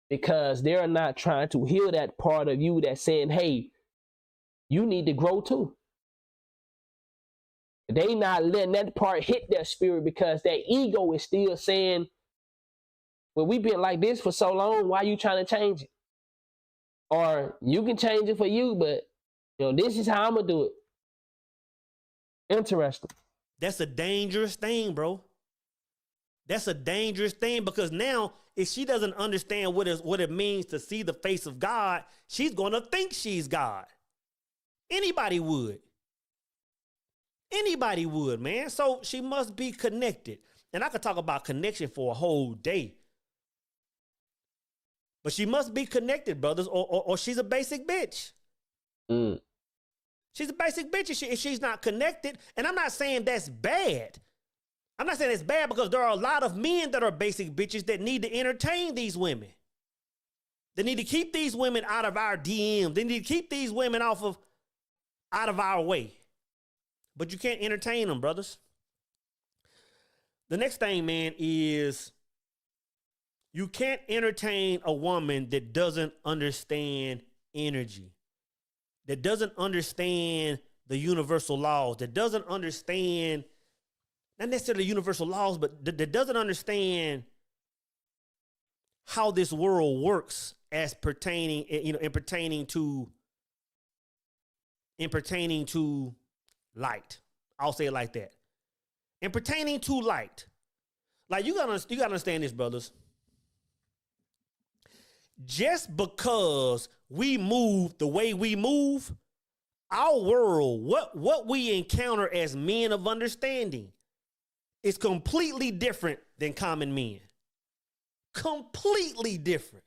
because they're not trying to heal that part of you that's saying, hey, you need to grow too. They not letting that part hit their spirit because their ego is still saying, well, we've been like this for so long, why are you trying to change it? Or you can change it for you, but this is how I'm gonna do it. Interesting. That's a dangerous thing, bro. That's a dangerous thing because now if she doesn't understand what it means to see the face of God, she's gonna think she's God. Anybody would. Anybody would, man. So she must be connected. And I could talk about connection for a whole day. But she must be connected, brothers, or she's a basic bitch. Mm. She's a basic bitch if she's not connected. And I'm not saying that's bad. I'm not saying it's bad because there are a lot of men that are basic bitches that need to entertain these women. They need to keep these women out of our DMs. They need to keep these women out of our way. But you can't entertain them, brothers. The next thing, man, is you can't entertain a woman that doesn't understand energy, that doesn't understand the universal laws, that doesn't understand, not necessarily universal laws, but that doesn't understand how this world works as pertaining to in pertaining to light. I'll say it like that. In pertaining to light, like you gotta understand this, brothers. Just because we move the way we move, our world, what we encounter as men of understanding, is completely different than common men. Completely different.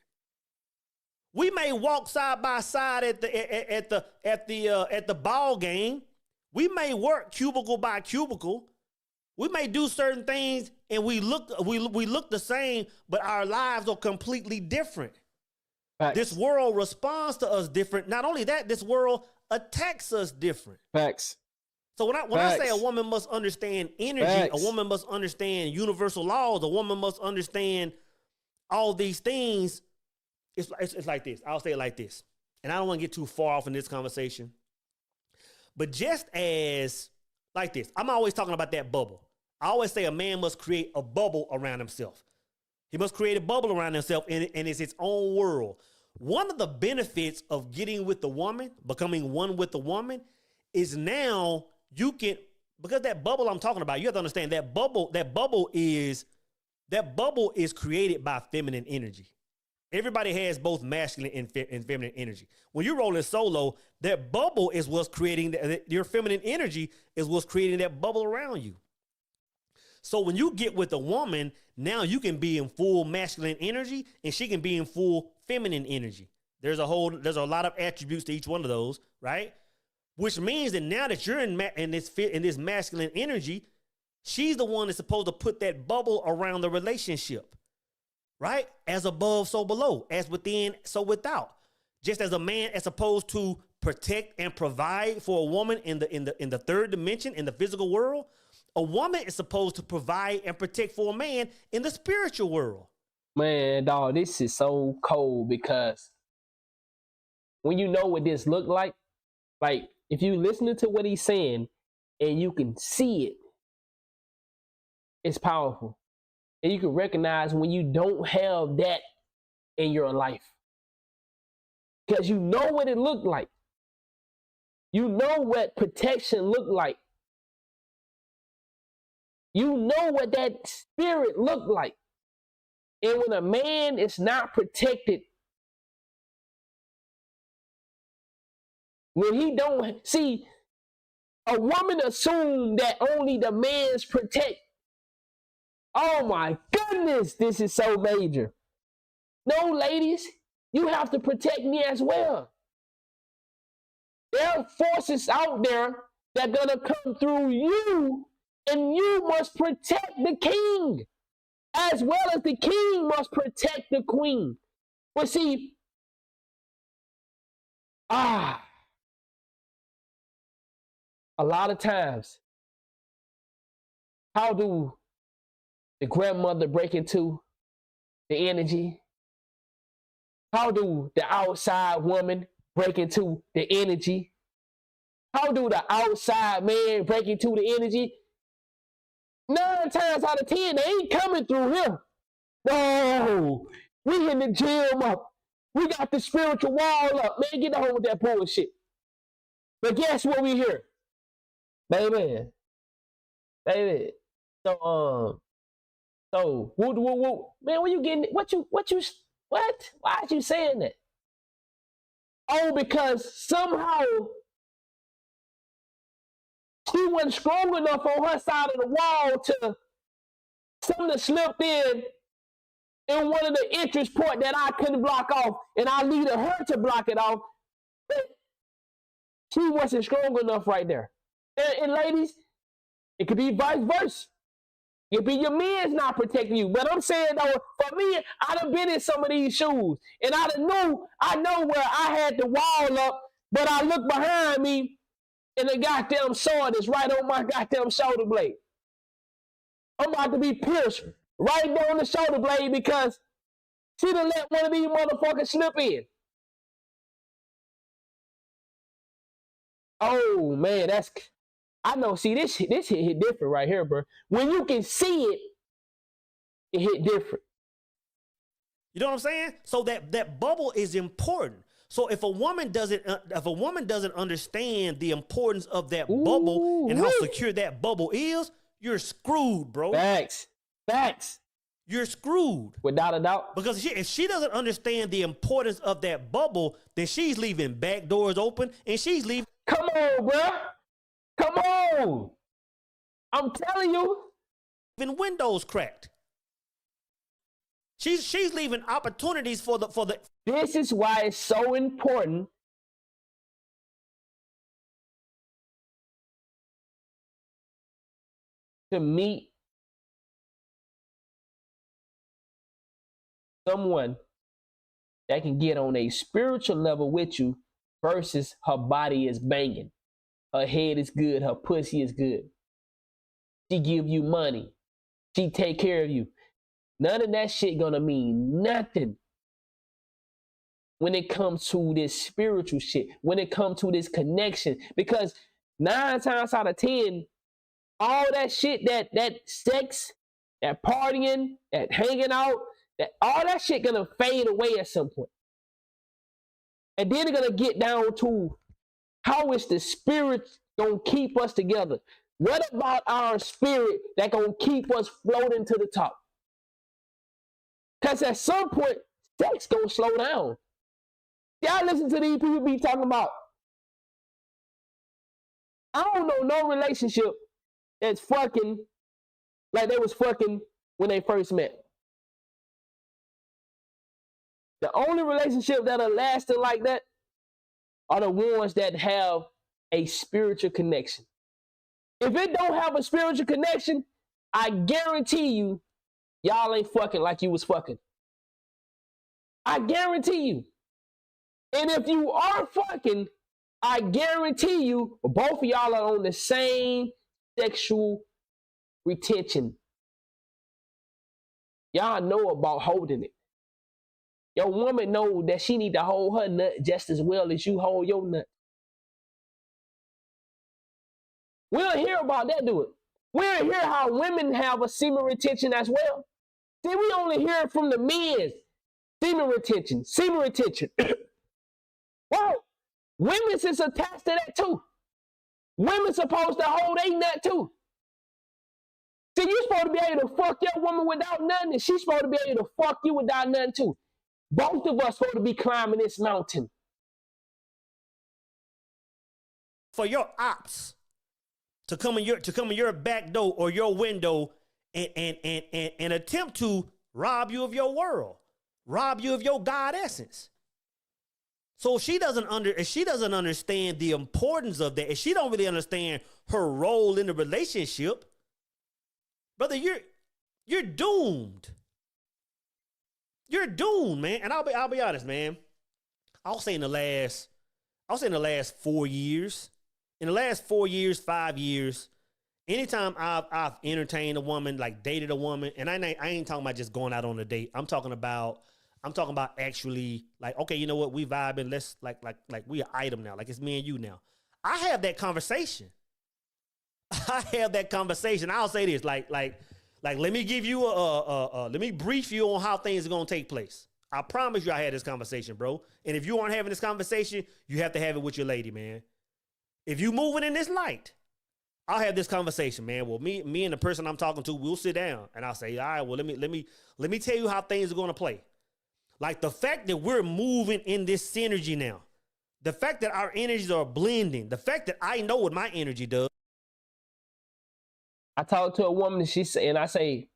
We may walk side by side at the ball game. We may work cubicle by cubicle. We may do certain things and we look the same, but our lives are completely different. Facts. This world responds to us different. Not only that, this world attacks us different. Facts. So when I say a woman must understand energy, a woman must understand universal laws, a woman must understand all these things, it's like this. I'll say it like this. And I don't want to get too far off in this conversation. But just as, like this, I'm always talking about that bubble. I always say a man must create a bubble around himself. He must create a bubble around himself, and it's its own world. One of the benefits of getting with the woman, becoming one with the woman, is now you can, because that bubble I'm talking about, you have to understand that bubble is created by feminine energy. Everybody has both masculine and feminine energy. When you're rolling solo, that bubble is what's creating, your feminine energy is what's creating that bubble around you. So when you get with a woman, now you can be in full masculine energy and she can be in full feminine energy. There's a lot of attributes to each one of those, right? Which means that now that you're in this masculine energy, she's the one that's supposed to put that bubble around the relationship. Right? As above, so below. As within, so without. Just as a man is supposed to protect and provide for a woman in the third dimension, in the physical world, a woman is supposed to provide and protect for a man in the spiritual world. Man, dog, this is so cold because when you know what this look like if you listening to what he's saying and you can see it, it's powerful. And you can recognize when you don't have that in your life. Because you know what it looked like. You know what protection looked like. You know what that spirit looked like. And when a man is not protected, when he don't see, a woman assume that only the man's protect. Oh my goodness, this is so major. No, ladies, you have to protect me as well. There are forces out there that are going to come through you, and you must protect the king, as well as the king must protect the queen. But see, a lot of times, how do the grandmother break into the energy? How do the outside woman break into the energy? How do the outside man break into the energy? 9 times out of 10, they ain't coming through here. No, we hitting the gym up. We got the spiritual wall up. Man, get on with that bullshit. But guess what we hear? Baby. So, man, when you getting what? Why are you saying that? Oh, because somehow she wasn't strong enough on her side of the wall to something slipped in one of the entrance point that I couldn't block off, and I needed her to block it off. But she wasn't strong enough right there. And ladies, it could be vice versa. It be your man's not protecting you. But I'm saying, though, for me, I done been in some of these shoes. And I know where I had the wall up, but I look behind me, and the goddamn sword is right on my goddamn shoulder blade. I'm about to be pierced right there on the shoulder blade because she done let one of these motherfuckers slip in. Oh, man, I know, see, this hit different right here, bro. When you can see it, it hit different. You know what I'm saying? So that bubble is important. So if a woman doesn't understand the importance of that bubble and how secure that bubble is, you're screwed, bro. Facts. You're screwed. Without a doubt. Because if she doesn't understand the importance of that bubble, then she's leaving back doors open and she's leaving. Come on, bro. Come on. I'm telling you. Even windows cracked. She's leaving opportunities for the. This is why it's so important to meet someone that can get on a spiritual level with you versus her body is banging. Her head is good. Her pussy is good. She give you money. She take care of you. None of that shit gonna mean nothing when it comes to this spiritual shit, when it comes to this connection. Because 9 times out of 10, all that shit, that sex, that partying, that hanging out, that all that shit gonna fade away at some point. And then they're gonna get down to how is the spirit gonna keep us together? What about our spirit that gonna keep us floating to the top? Because at some point, sex gonna slow down. Y'all listen to these people be talking about, I don't know no relationship that's fucking like they was fucking when they first met. The only relationship that are lasting like that are the ones that have a spiritual connection. If it don't have a spiritual connection, I guarantee you, y'all ain't fucking like you was fucking. I guarantee you. And if you are fucking, I guarantee you, both of y'all are on the same sexual retention. Y'all know about holding it. Your woman know that she need to hold her nut just as well as you hold your nut. We don't hear about that, do it. We don't hear how women have a semen retention as well. See, we only hear it from the men. Semen retention. Well, women's is attached to that too. Women's supposed to hold a nut too. See, you're supposed to be able to fuck your woman without nothing, and she's supposed to be able to fuck you without nothing too. Both of us supposed to be climbing this mountain. For your ops to come in your back door or your window and attempt to rob you of your world, rob you of your God essence. So if she doesn't understand the importance of that, if she don't really understand her role in the relationship, brother, you're doomed. You're doomed, man. And I'll be honest, man. I'll say in the last 4 years, 5 years, anytime I've entertained a woman, like dated a woman, and I ain't talking about just going out on a date. I'm talking about actually, like, okay, you know what, we vibing. Let's like we an item now. Like, it's me and you now. I have that conversation. I'll say this, like, let me give you let me brief you on how things are gonna take place. I promise you, I had this conversation, bro. And if you aren't having this conversation, you have to have it with your lady, man. If you moving in this light, I'll have this conversation, man. Well, me and the person I'm talking to, we'll sit down and I'll say, all right, well, let me tell you how things are gonna play. Like, the fact that we're moving in this synergy now, the fact that our energies are blending, the fact that I know what my energy does. I talked to a woman and I say,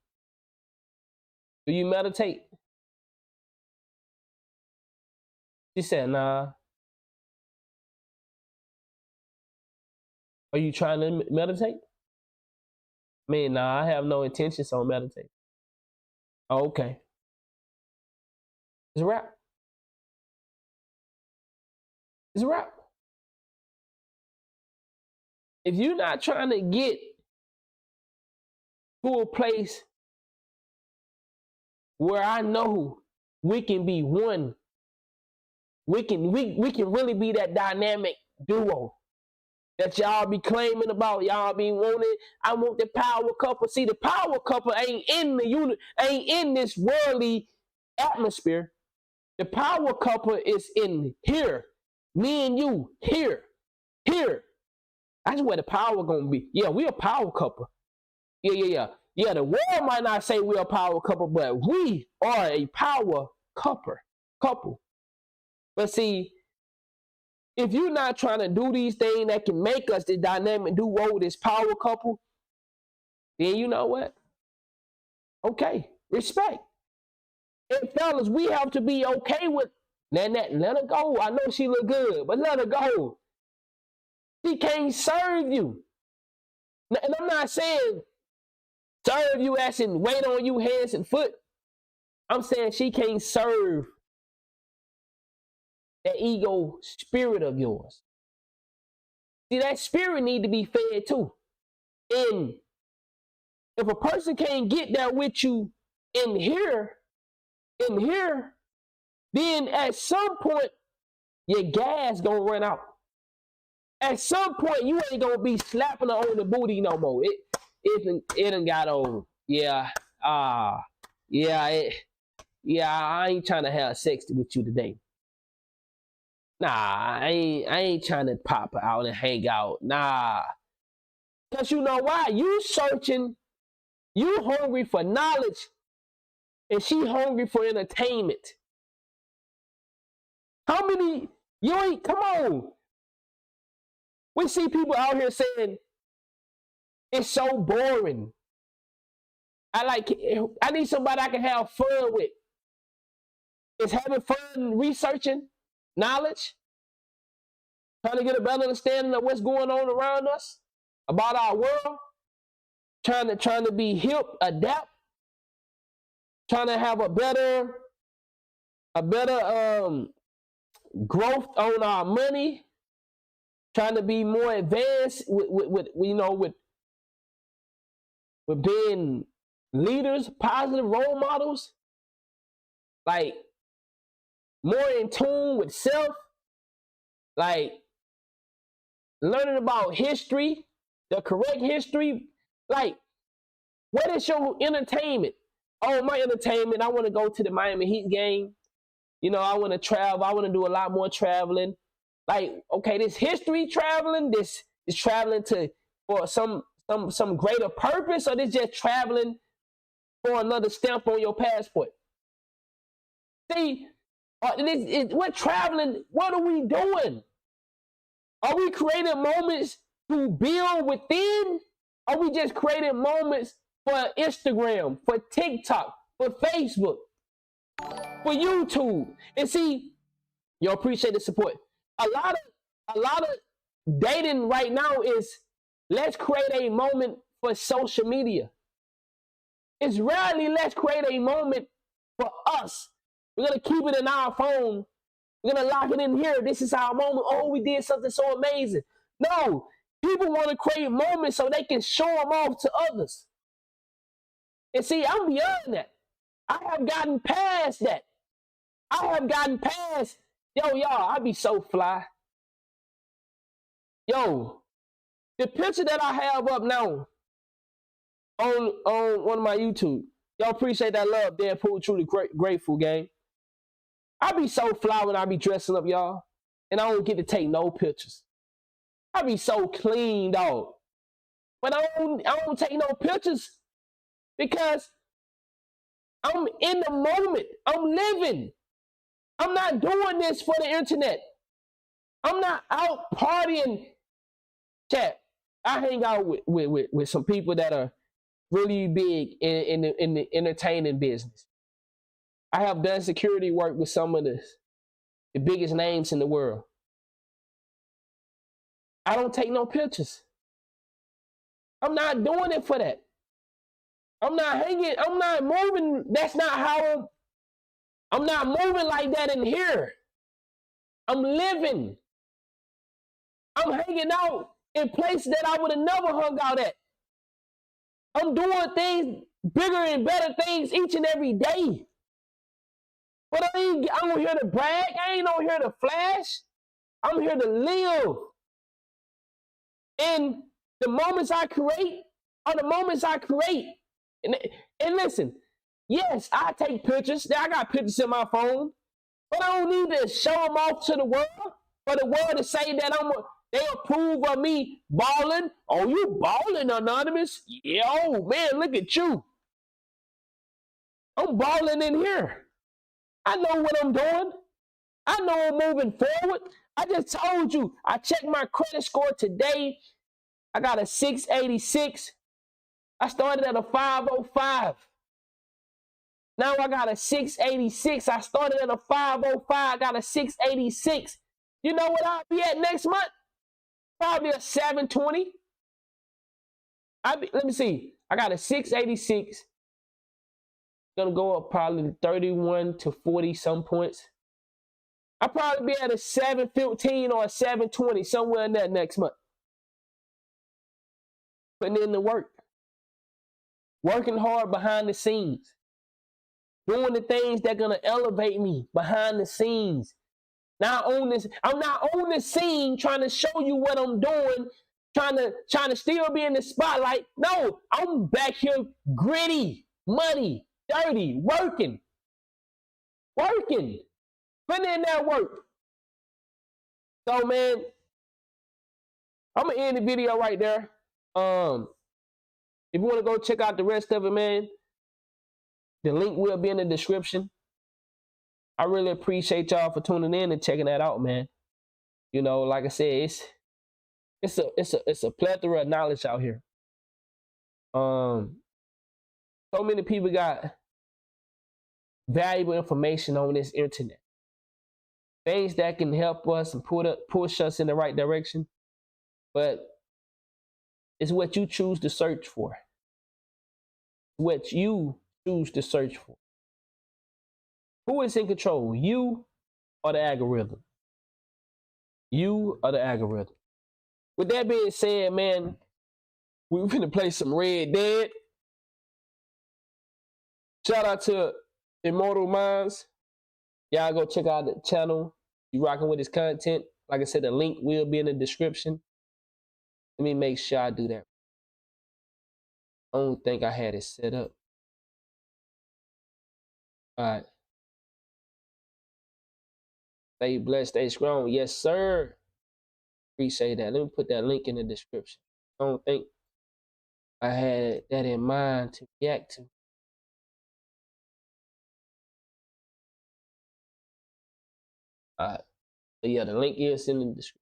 do you meditate? She said, nah. Are you trying to meditate? Man, nah, I have no intentions on meditating. Oh, okay. It's a wrap. It's a wrap. If you're not trying to get to a place where I know we can be one, we can really be that dynamic duo that y'all be claiming about, y'all be wanting. I want the power couple. See, the power couple ain't in this worldly atmosphere. The power couple is in here. Me and you, here. That's where the power gonna be. Yeah, we a power couple. Yeah, the world might not say we're a power couple, but we are a power couple. But see, if you're not trying to do these things that can make us the dynamic duo, this power couple, then you know what? Okay, respect. And fellas, we have to be okay with let her go. I know she look good, but let her go. She can't serve you. And I'm not saying serve you as in wait on you hands and foot. I'm saying she can't serve that ego spirit of yours. See, that spirit need to be fed too. And if a person can't get that with you in here, then at some point your gas gonna run out. At some point you ain't gonna be slapping her on the booty no more. It done got old. I ain't trying to have sex with you today. Nah, I ain't trying to pop out and hang out. Nah. Because you know why? You searching, you hungry for knowledge, and she hungry for entertainment. How many, you ain't, come on. We see people out here saying, it's so boring. I need somebody I can have fun with. Is having fun researching knowledge? Trying to get a better understanding of what's going on around us, about our world? Trying to be hip, adapt? Trying to have a better growth on our money? Trying to be more advanced with being leaders, positive role models, like more in tune with self, like learning about history, the correct history. Like, what is your entertainment? Oh, my entertainment, I want to go to the Miami Heat game. You know, I want to travel. I want to do a lot more traveling. Like, okay, this history traveling, this is traveling for some greater purpose, or this just traveling for another stamp on your passport? See, we're traveling. What are we doing? Are we creating moments to build within? Are we just creating moments for Instagram, for TikTok, for Facebook, for YouTube? And see, you appreciate the support. A lot of dating right now is let's create a moment for social media. It's rarely let's create a moment for us. We're going to keep it in our phone. We're going to lock it in here. This is our moment. Oh, we did something so amazing. No, people want to create moments so they can show them off to others. And see, I'm beyond that. I have gotten past that. Y'all, I be so fly. Yo, the picture that I have up now on one of my YouTube, y'all appreciate that love, Deadpool, truly grateful, gang. I be so fly when I be dressing up, y'all, and I don't get to take no pictures. I be so clean, dog. But I don't take no pictures because I'm in the moment. I'm living. I'm not doing this for the internet. I'm not out partying. Chat, I hang out with some people that are really big in the entertaining business. I have done security work with some of the biggest names in the world. I don't take no pictures. I'm not doing it for that. I'm not hanging. I'm not moving. That's not how I'm not moving like that in here. I'm living. I'm hanging out in places that I would have never hung out at. I'm doing things, bigger and better things each and every day. But I'm here to brag. I ain't on here to flash. I'm here to live. And the moments I create are the moments I create. And listen, yes, I take pictures. I got pictures in my phone But I don't need to show them off to the world for the world to say that they approve of me balling. Oh, you balling, Anonymous? Yo, man, look at you. I'm balling in here. I know what I'm doing. I know I'm moving forward. I just told you, I checked my credit score today. I got a 686. I started at a 505. Now I got a 686. I started at a 505. I got a 686. You know what I'll be at next month? Probably a 720. Let me see. I got a 686. Gonna go up probably 31 to 40 some points. I'll probably be at a 715 or a 720, somewhere in that next month. Putting in the work. Working hard behind the scenes. Doing the things that are gonna elevate me behind the scenes. Now I'm not on the scene trying to show you what I'm doing, trying to still be in the spotlight. No, I'm back here gritty, muddy, dirty, working, putting in that work. So, man, I'm gonna end the video right there. If you want to go check out the rest of it, man, the link will be in the description. I really appreciate y'all for tuning in and checking that out, man. You know, like I said, it's a plethora of knowledge out here. So many people got valuable information on this internet. Things that can help us and push us in the right direction. But it's what you choose to search for. What you choose to search for. Who is in control? You or the algorithm? You or the algorithm? With that being said, man, we're gonna play some Red Dead. Shout out to Immortal Minds. Y'all go check out the channel. You rocking with his content. Like I said, the link will be in the description. Let me make sure I do that. I don't think I had it set up. All right. Stay blessed, stay strong. Yes, sir. Appreciate that. Let me put that link in the description. I don't think I had that in mind to react to. All right. So yeah, the link is in the description.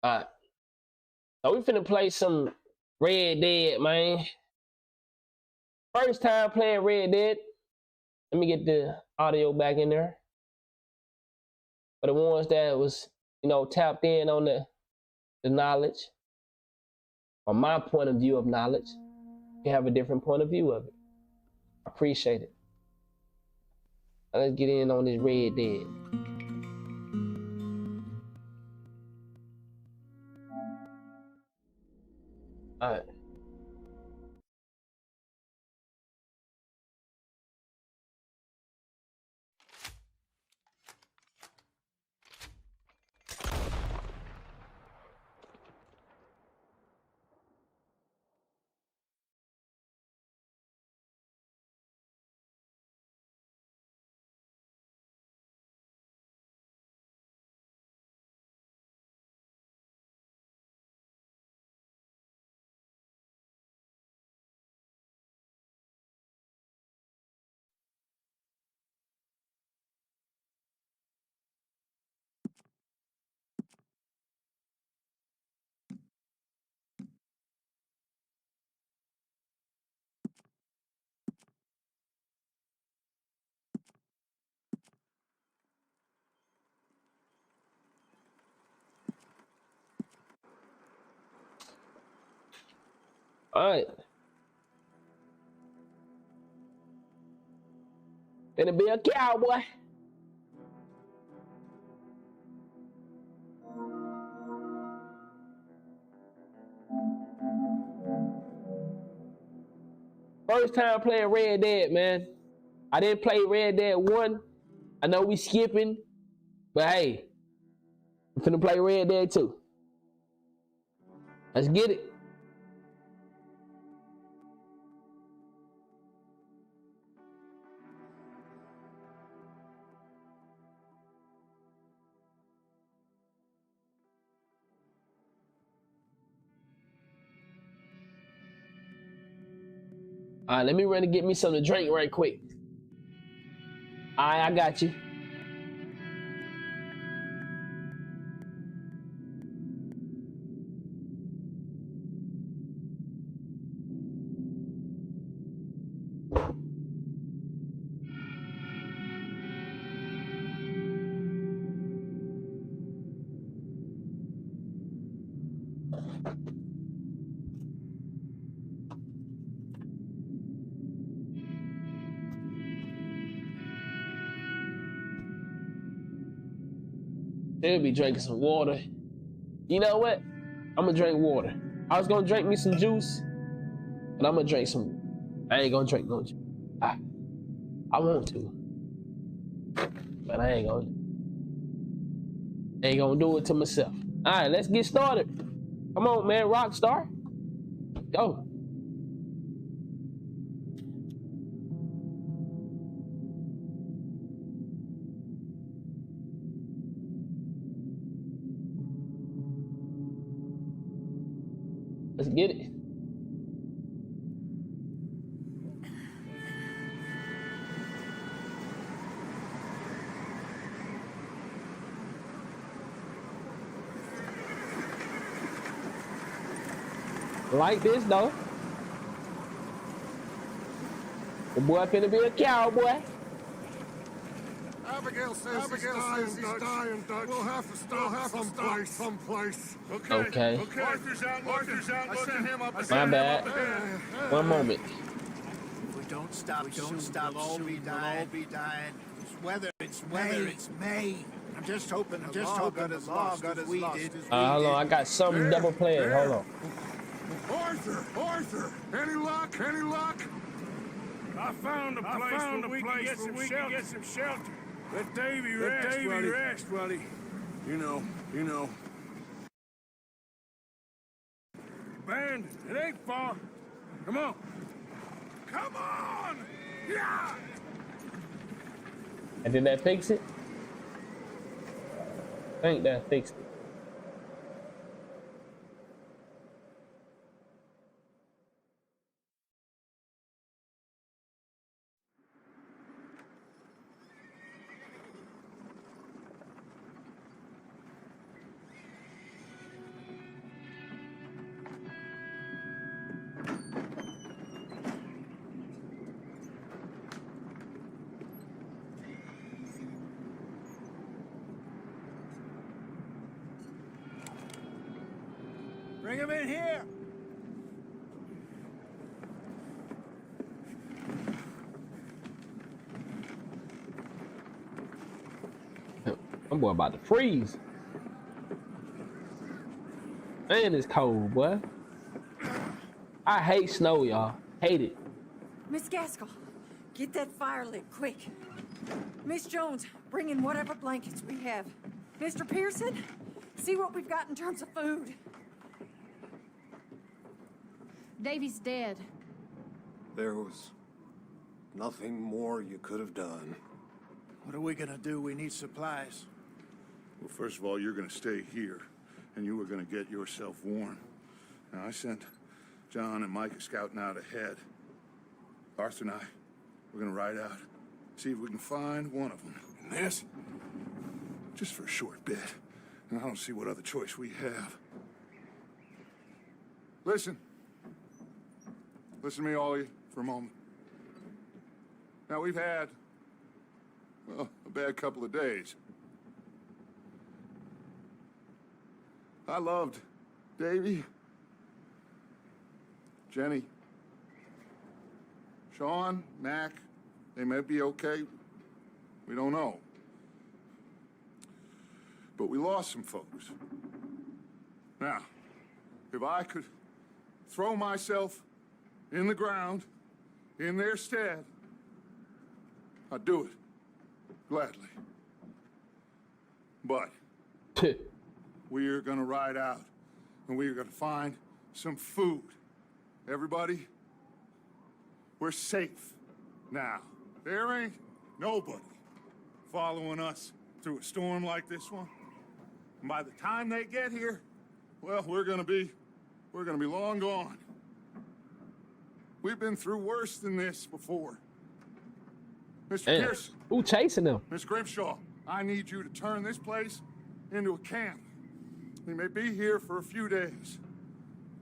All right. So we finna play some Red Dead, man. First time playing Red Dead. Let me get the audio back in there. For the ones that was, tapped in on the knowledge, or my point of view of knowledge, you have a different point of view of it. I appreciate it. Now let's get in on this Red Dead. All right. All right. Gonna be a cowboy. first time playing Red Dead, man. I didn't play Red Dead 1. I know we skipping, but hey, I'm finna play Red Dead 2. Let's get it. All right, let me run and get me something to drink right quick. All right, I got you. They'll be drinking some water. You know what? I'm gonna drink water. I was gonna drink me some juice, but I'm gonna drink some. I ain't gonna drink no juice. I want to, but I ain't gonna do it to myself. All right, let's get started. Come on, man, Rockstar. Go. Let's get it. Like this though. The boy finna be a cowboy. Abigail says he's dying, Dutch. We'll have to stop someplace. Okay. Arthur's out. I sent him up. My bad. One moment. If we don't stop, we'll all be dying. It's weather. It's May. I'm just hoping the law got as lost as we did. Hold on, I got something double playing. Hold on. Arthur, any luck? I found a place where we can get some shelter. Let Davy rest, buddy. You know. Abandoned. It ain't far. Come on. Yeah! And did that fix it? I think that fixed it. Bring him in here. I'm boy about to freeze. Man, it's cold, boy. I hate snow, y'all. Hate it. Miss Gaskell, get that fire lit, quick. Miss Jones, bring in whatever blankets we have. Mr. Pearson, see what we've got in terms of food. Davy's dead. There was nothing more you could have done. What are we gonna do? We need supplies. Well, first of all, you're gonna stay here, and you are gonna get yourself warm. Now, I sent John and Micah scouting out ahead. Arthur and I, we're gonna ride out, see if we can find one of them. And this, just for a short bit. And I don't see what other choice we have. Listen to me, all of you, for a moment. Now, we've had, well, a bad couple of days. I loved Davy, Jenny, Sean, Mac. They may be okay. We don't know. But we lost some folks. Now, if I could throw myself in the ground in their stead, I'd do it gladly. But we are gonna ride out, and we are gonna find some food. Everybody, we're safe now. There ain't nobody following us through a storm like this one. And by the time they get here, well, we're gonna be long gone. We've been through worse than this before. Mr. Pearson. Who chasing them? Miss Grimshaw, I need you to turn this place into a camp. We may be here for a few days.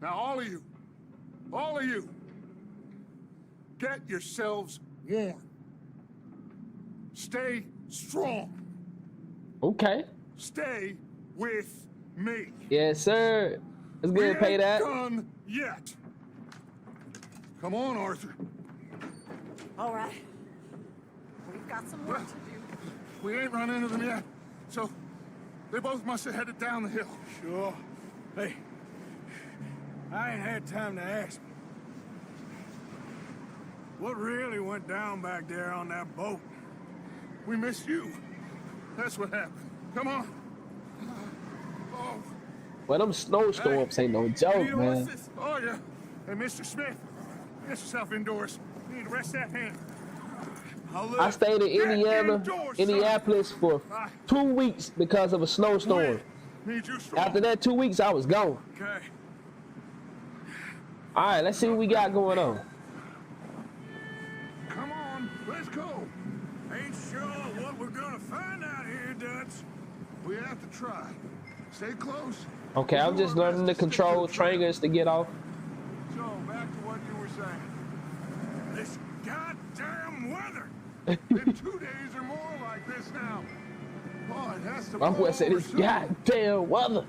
Now, all of you, get yourselves warm. Stay strong. Okay. Stay with me. Yes, sir. It's good to pay that. Done yet. Come on, Arthur. All right. We've got some work to do. We ain't run into them yet, so they both must have headed down the hill. Sure. Hey, I ain't had time to ask. What really went down back there on that boat? We missed you. That's what happened. Come on. Oh. Well, them snowstorms ain't no joke, man. Oh, yeah. Hey, Mr. Smith, get yourself indoors. You need to rest that hand. I stayed in Indianapolis for 2 weeks because of a snowstorm. After that 2 weeks, I was gone. Okay. All right, let's see what we got going on. Come on, let's go. Ain't sure what we're gonna find out here, Dutch. We have to try. Stay close. Okay, I'm just learning to control trainers to get off. So, back to what you were saying. This goddamn weather. In 2 days or more like this now. Oh, it has to My boy said it's goddamn weather.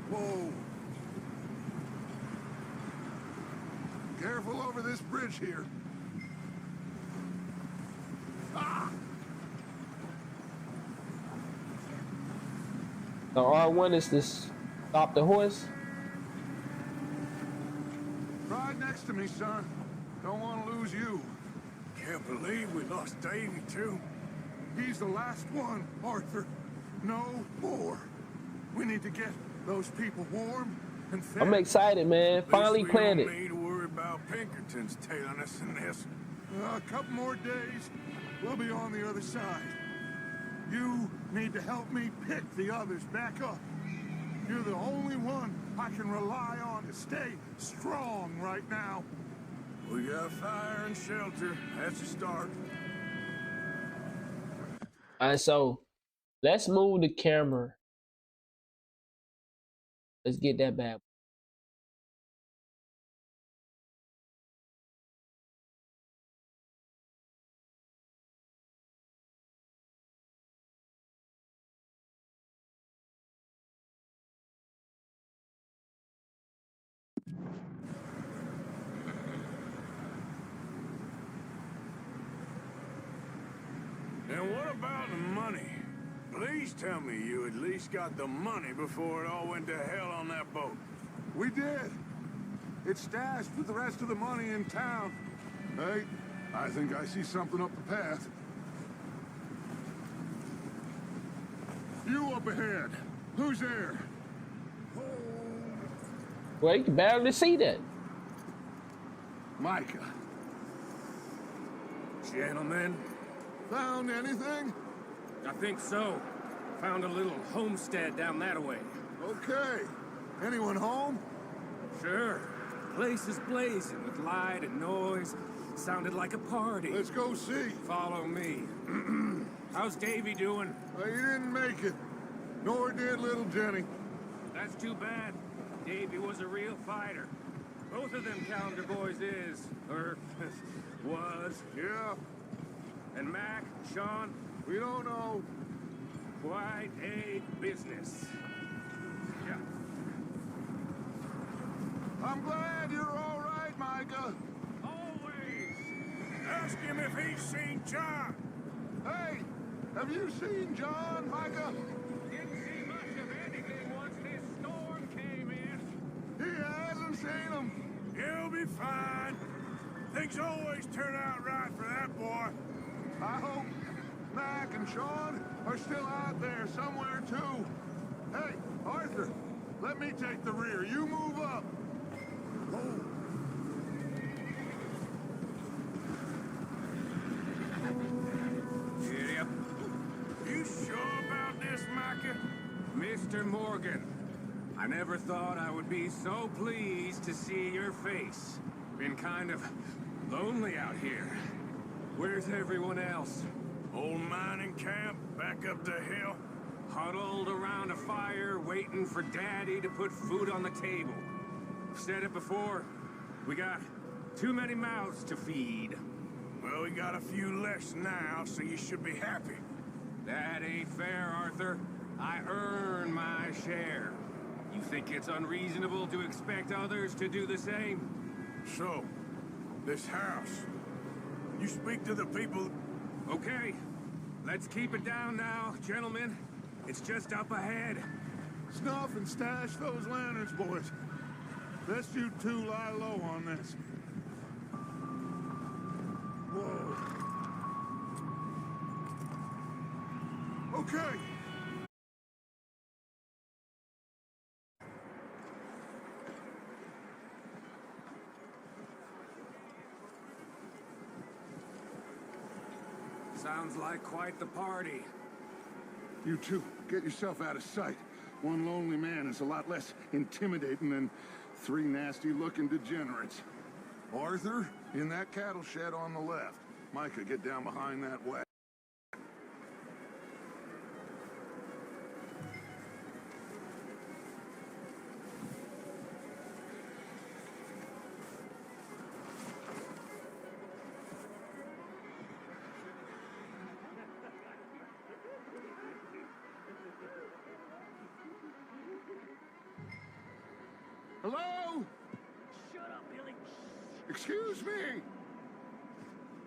Whoa. Careful over this bridge here. Ah! The R1 is to stop the horse. Ride next to me, son. Don't want to lose you. Can't believe we lost Davy, too. He's the last one, Arthur. No more. We need to get those people warm and fed. I'm excited, man. Finally planned it. We don't need to worry about Pinkertons tailing us in this. A couple more days, we'll be on the other side. You need to help me pick the others back up. You're the only one I can rely on to stay strong right now. We got fire and shelter. That's a start. All right, so let's move the camera. Let's get that back. And what about the money? Please tell me you at least got the money before it all went to hell on that boat. We did. It's stashed with the rest of the money in town. Hey, I think I see something up the path. You up ahead. Who's there? Well, you can barely see that. Micah. Gentlemen. Found anything? I think so. Found a little homestead down that way. Okay. Anyone home? Sure. Place is blazing with light and noise. Sounded like a party. Let's go see. Follow me. How's Davy doing? He didn't make it. Nor did little Jenny. That's too bad. Davy was a real fighter. Both of them Calendar boys is, or was. Yeah. And Mac, Sean? We don't know. Quite a business. Yeah. I'm glad you're all right, Micah. Always. Ask him if he's seen John. Hey, have you seen John, Micah? Didn't see much of anything once this storm came in. He hasn't seen him. He'll be fine. Things always turn out right for that boy. I hope Mac and Sean are still out there somewhere, too. Hey, Arthur, let me take the rear. You move up. Giddy up. You sure about this, Micah? Mr. Morgan, I never thought I would be so pleased to see your face. Been kind of lonely out here. Where's everyone else? Old mining camp, back up the hill. Huddled around a fire, waiting for Daddy to put food on the table. I've said it before, we got too many mouths to feed. Well, we got a few less now, so you should be happy. That ain't fair, Arthur. I earn my share. You think it's unreasonable to expect others to do the same? So, this house. You speak to the people. Okay, let's keep it down now, gentlemen. It's just up ahead. Snuff and stash those lanterns, boys. Let's you two lie low on this. Whoa. Okay. Sounds like quite the party. You two, get yourself out of sight. One lonely man is a lot less intimidating than three nasty-looking degenerates. Arthur, in that cattle shed on the left. Micah, get down behind that wagon. Hello? Shut up, Billy. Excuse me?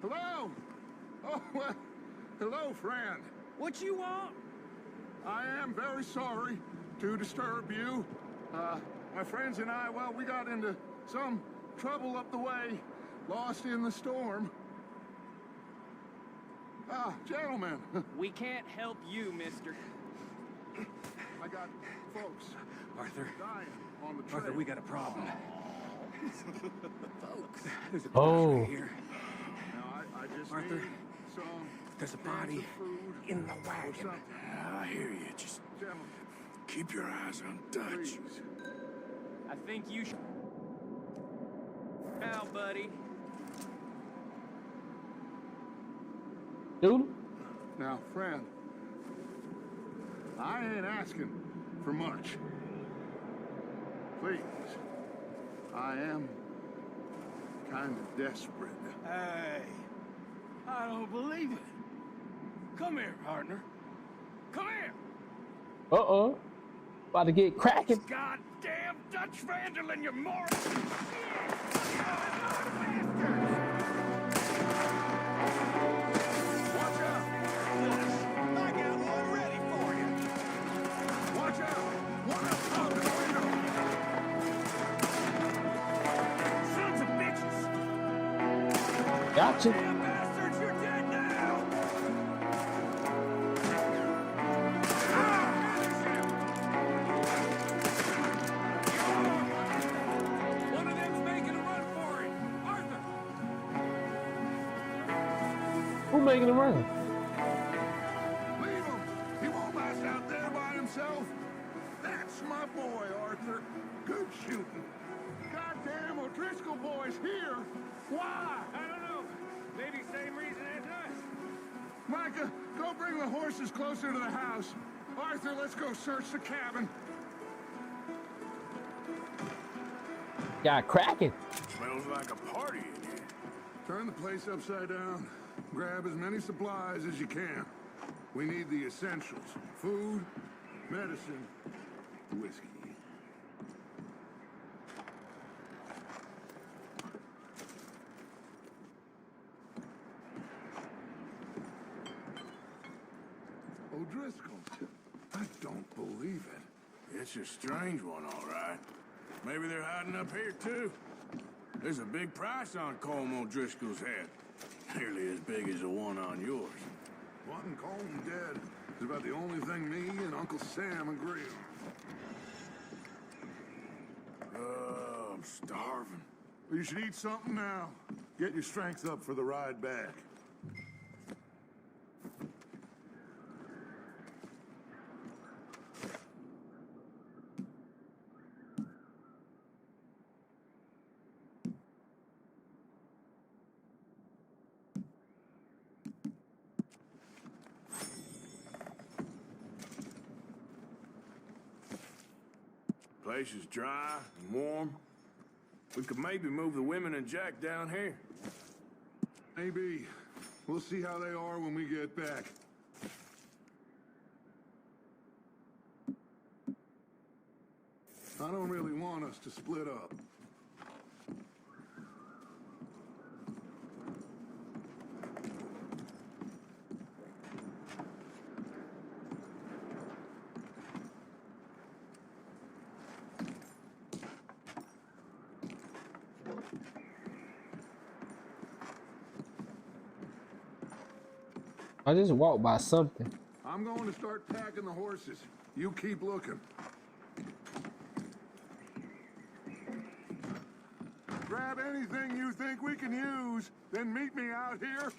Hello? Oh, well, hello, friend. What you want? I am very sorry to disturb you. My friends and I, well, we got into some trouble up the way, lost in the storm. Gentlemen. We can't help you, mister. I got folks Arthur. dying on the trail. Arthur, we got a problem. Folks. There's a Oh. right here. Now, I just Arthur, need some there's a cans body of food in the or wagon. something. I hear you. Just Gentlemen, keep your eyes on Dutch. please. I think you should. Now, buddy. Dude. Now, friend, I ain't asking for much. Please, I am kind of desperate. Hey, I don't believe it. Come here, partner. Come here. Uh-oh. About to get cracking. Goddamn Dutch vandal, you moron! Watch out! I got one ready for you. Watch out! One up top of the window. Sons of bitches! Gotcha. Damn bastards, you're dead now! One of them's making a run for it. Arthur. Who making a run? Leave him! He won't last out there by himself. That's my boy, Arthur. Good shooting. Goddamn O'Driscoll boy's here. Why? I don't know. Maybe same reason as us. Micah, go bring the horses closer to the house. Arthur, let's go search the cabin. Got cracking. Smells like a party in here. Turn the place upside down. Grab as many supplies as you can. We need the essentials. Food, medicine, whiskey. O'Driscoll, I don't believe it. It's a strange one, all right. Maybe they're hiding up here, too. There's a big price on Colm O'Driscoll's head. Nearly as big as the one on yours. Wanting Colm dead is about the only thing me and Uncle Sam agree on. I'm starving. Well, you should eat something now. Get your strength up for the ride back. Place is dry and warm. We could maybe move the women and Jack down here. Maybe. We'll see how they are when we get back. I don't really want us to split up. I just walked by something. I'm going to start packing the horses. You keep looking. Grab anything you think we can use, then meet me out here.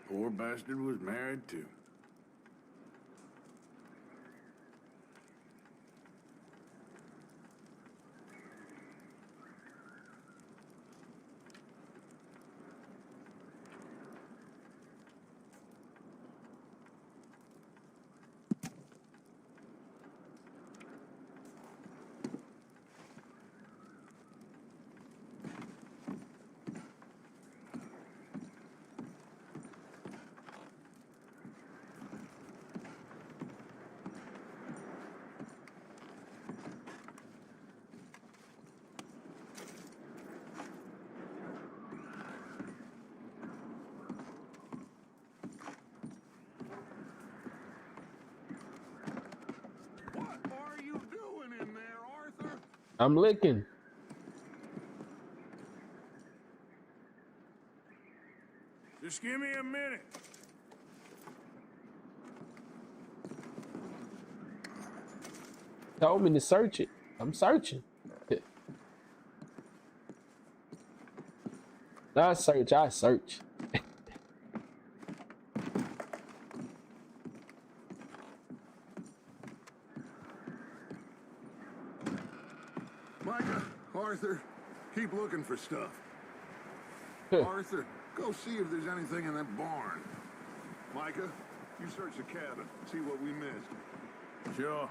Poor bastard was married too. I'm licking. Just give me a minute. Told me to search it. I'm searching. I search. Micah, Arthur, keep looking for stuff. Arthur, go see if there's anything in that barn. Micah, you search the cabin, see what we missed. Sure.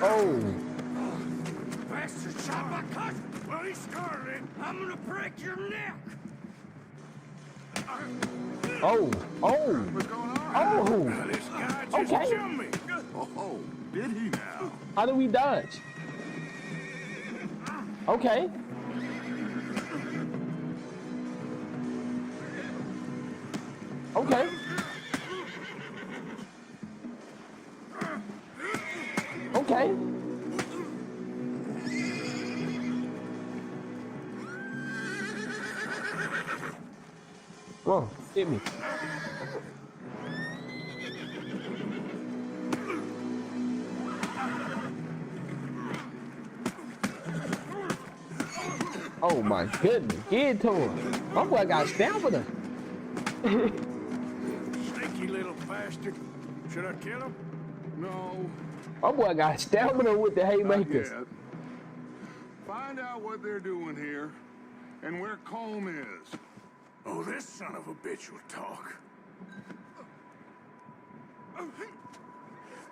Oh. Bastard shot my cousin. Well, he started it. I'm gonna break your neck. Oh. What's going on? Oh. This guy just Okay. jumped me. Oh, did he now? How do we dodge? Okay. Okay. Okay. on, hit me. Oh my goodness, get to him. My boy got stamina. Sneaky little bastard. Should I kill him? No, My boy got stamina with the not haymakers. yet. Find out what they're doing here and where Colm is. Oh, this son of a bitch will talk.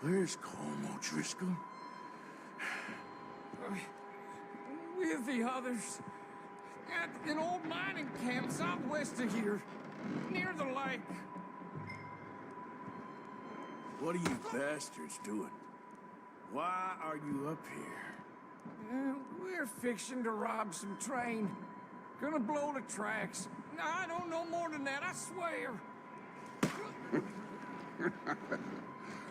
Where's Colm O'Driscoll? With the others. At an old mining camp southwest of here. Near the lake. What are you bastards doing? Why are you up here? We're fixing to rob some train. Gonna blow the tracks. I don't know more than that, I swear.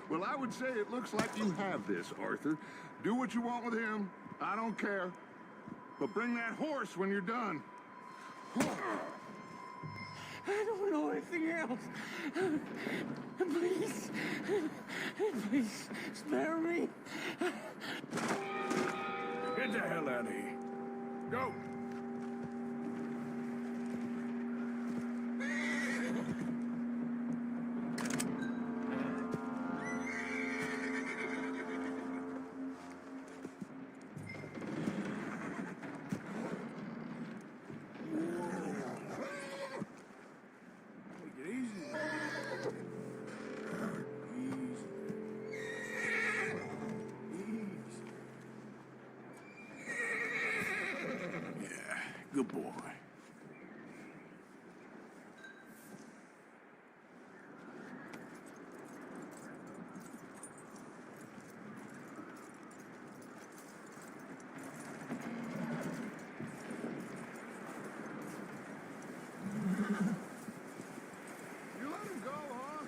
Well, I would say it looks like you have this, Arthur. Do what you want with him. I don't care. But bring that horse when you're done. I don't know anything else. Please. Please, spare me. Get the hell out of here. Go. Good boy. You let him go, huh?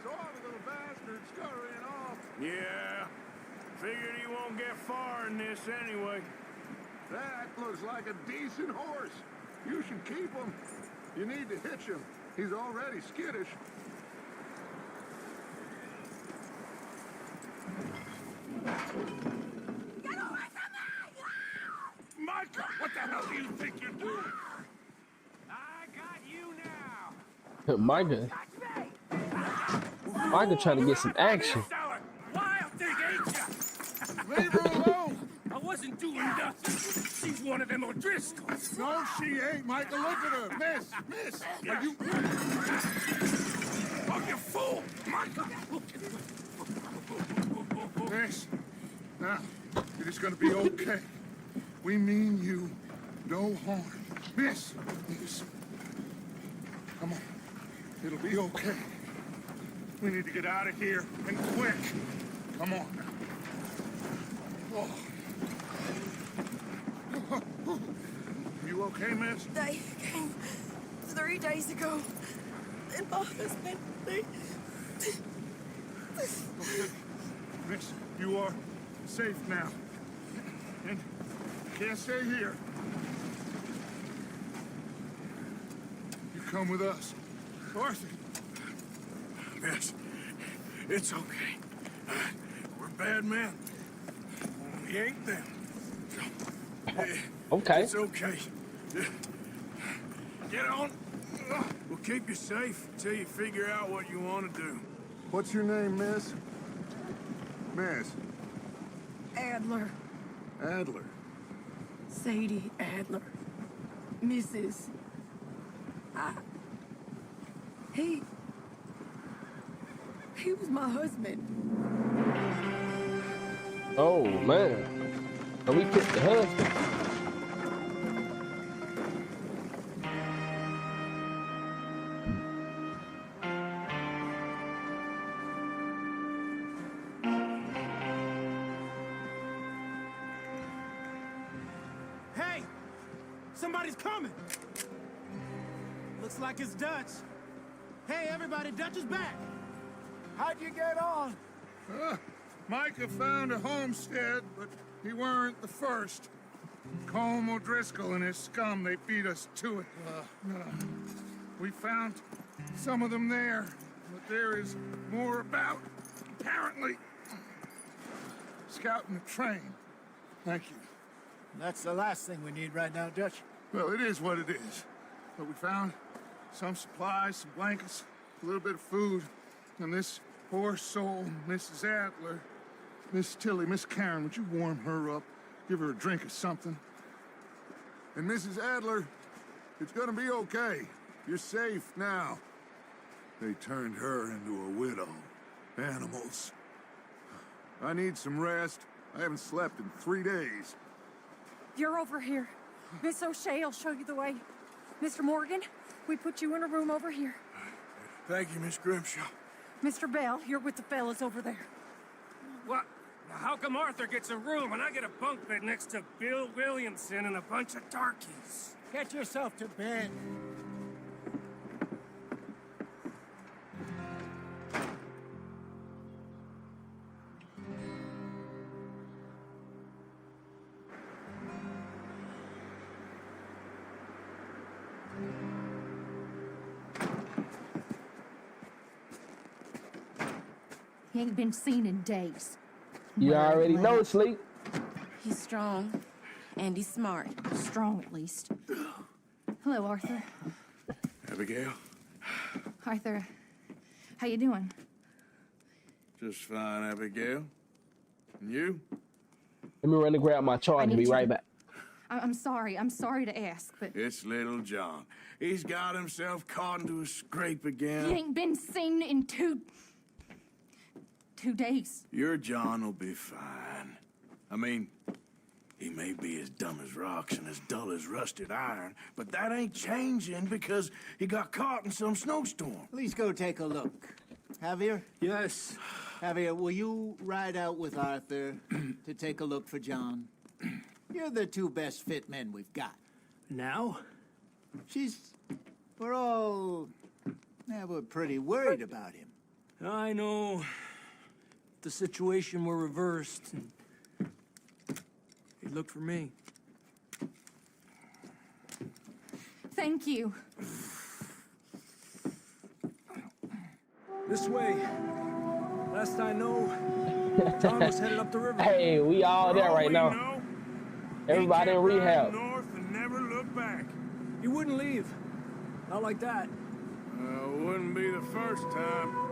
Saw the little bastard scurrying off. Yeah. Figured he won't get far in this anyway. That looks like a decent horse. You should keep him. You need to hitch him. He's already skittish. Get away from me! Micah, what the hell do you think you're doing? I got you now. Micah trying to get some action. Wild thing, ain't ya? Leave her alone. I wasn't doing nothing. She's one of them O'Driscolls. No, she ain't, Michael. Look at her. Miss. Are you... Oh, you fool! Micah! Miss. Now, it is going to be okay. We mean you no harm. Miss. Come on. It'll be okay. We need to get out of here, and quick. Come on now. Oh. You okay, miss? They came 3 days ago. And my husband, they... Miss, you are safe now. And can't stay here. You come with us. Arthur. Miss, it's okay. We're bad men. We ain't them. Okay. It's okay. Get on. We'll keep you safe until you figure out what you want to do. What's your name, miss? Miss. Adler. Adler. Sadie Adler. Mrs. He was my husband. Oh man. So we kissed the husband. Hey! Somebody's coming! Looks like it's Dutch. Hey, everybody, Dutch is back! How'd you get on? Micah found a homestead, but he weren't the first. Colm O'Driscoll and his scum, they beat us to it. We found some of them there, but there is more about. Apparently, scouting the train. Thank you. That's the last thing we need right now, Dutch. Well, it is what it is. But we found some supplies, some blankets, a little bit of food, and this poor soul, Mrs. Adler, Miss Tilly, Miss Karen, would you warm her up? Give her a drink or something? And Mrs. Adler, it's gonna be okay. You're safe now. They turned her into a widow. Animals. I need some rest. I haven't slept in 3 days. You're over here. Miss O'Shea will show you the way. Mr. Morgan, we put you in a room over here. Thank you, Miss Grimshaw. Mr. Bell, you're with the fellas over there. What? How come Arthur gets a room and I get a bunk bed next to Bill Williamson and a bunch of darkies? Get yourself to bed. He ain't been seen in days. You already know, Sleep. He's strong, and he's smart. Strong, at least. Hello, Arthur. Abigail? Arthur, how you doing? Just fine, Abigail. And you? Let me run and grab my charger and be right back. I'm sorry to ask, but... It's little John. He's got himself caught into a scrape again. He ain't been seen in 2 days. Your John will be fine. I mean, he may be as dumb as rocks and as dull as rusted iron, but that ain't changing because he got caught in some snowstorm. Please go take a look. Javier? Yes. Javier, will you ride out with Arthur to take a look for John? You're the 2 best fit men we've got. Now? We're pretty worried about him. I know. If the situation were reversed, he'd look for me. Thank you. This way. Last I know, John was headed up the river. Hey, we all there right now. Everybody in rehab. North and never look back. He wouldn't leave. Not like that. Wouldn't be the first time.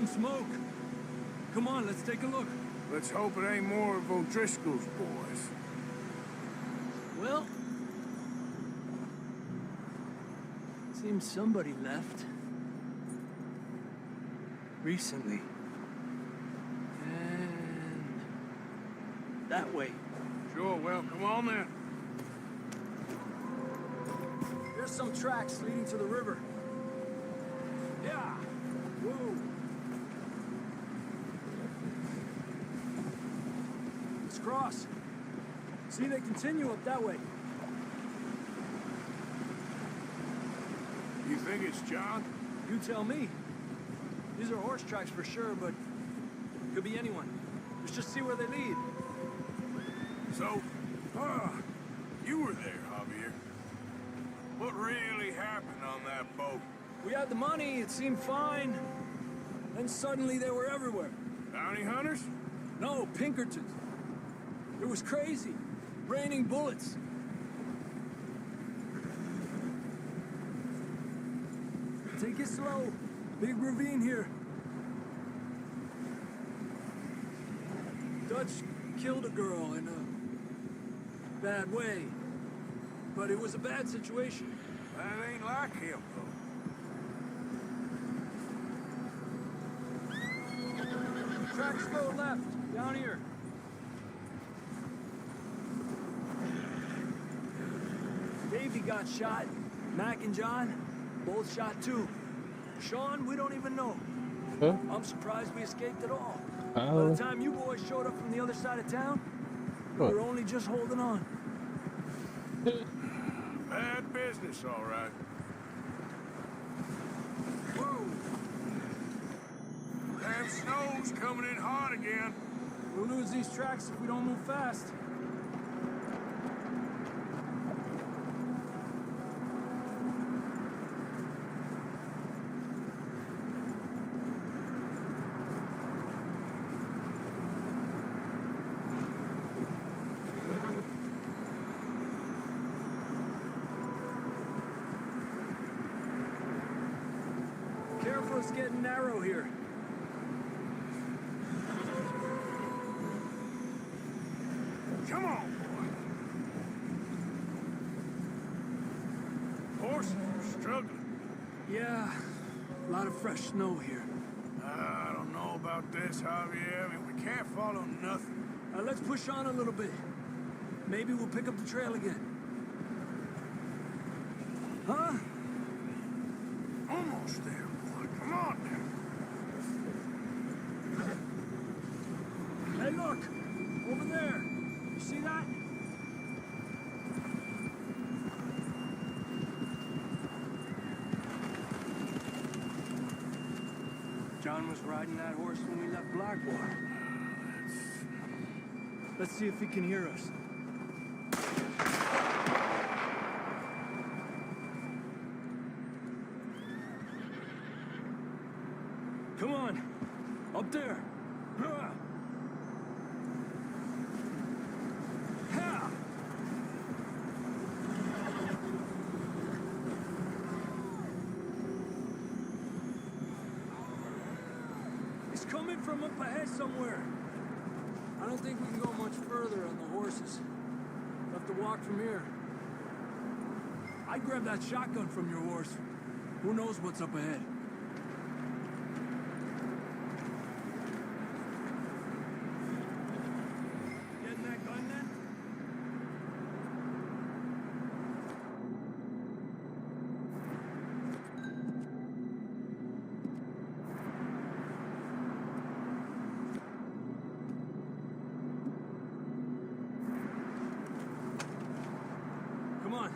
Smoke. Come on, let's take a look. Let's hope it ain't more of O'Driscoll's boys. Well, seems somebody left. Recently. And that way. Sure, well, come on then. There's some tracks leading to the river. Yeah. Whoa. Let's cross. See, they continue up that way. You think it's John? You tell me. These are horse tracks for sure, but could be anyone. Let's just see where they lead. So, you were there, Javier. What really happened on that boat? We had the money, it seemed fine. Then suddenly they were everywhere. Bounty hunters? No, Pinkertons. It was crazy. Raining bullets. Take it slow. Big ravine here. Dutch killed a girl in a bad way. But it was a bad situation. That ain't like him, though. Tracks go left, down here. Davey got shot. Mac and John, both shot too. Sean, we don't even know. Huh? I'm surprised we escaped at all. By Oh. the time you boys showed up from the other side of town, we were only just holding on. Bad business, all right. Whoa! Damn snow's coming in hard again. We'll lose these tracks if we don't move fast. Careful, it's getting narrow here. Come on, boy. Horses are struggling. Yeah, a lot of fresh snow here. I don't know about this, Javier. I mean, we can't follow nothing. Let's push on a little bit. Maybe we'll pick up the trail again. Huh? Almost there, boy. Come on now. Hey, look! Over there! You see that? John was riding that horse when we left Blackwater. Let's see if he can hear us. Come on! Up there! It's coming from up ahead somewhere. I don't think we can go much further on the horses. We'll have to walk from here. I'd grab that shotgun from your horse. Who knows what's up ahead? Getting that gun then? Come on.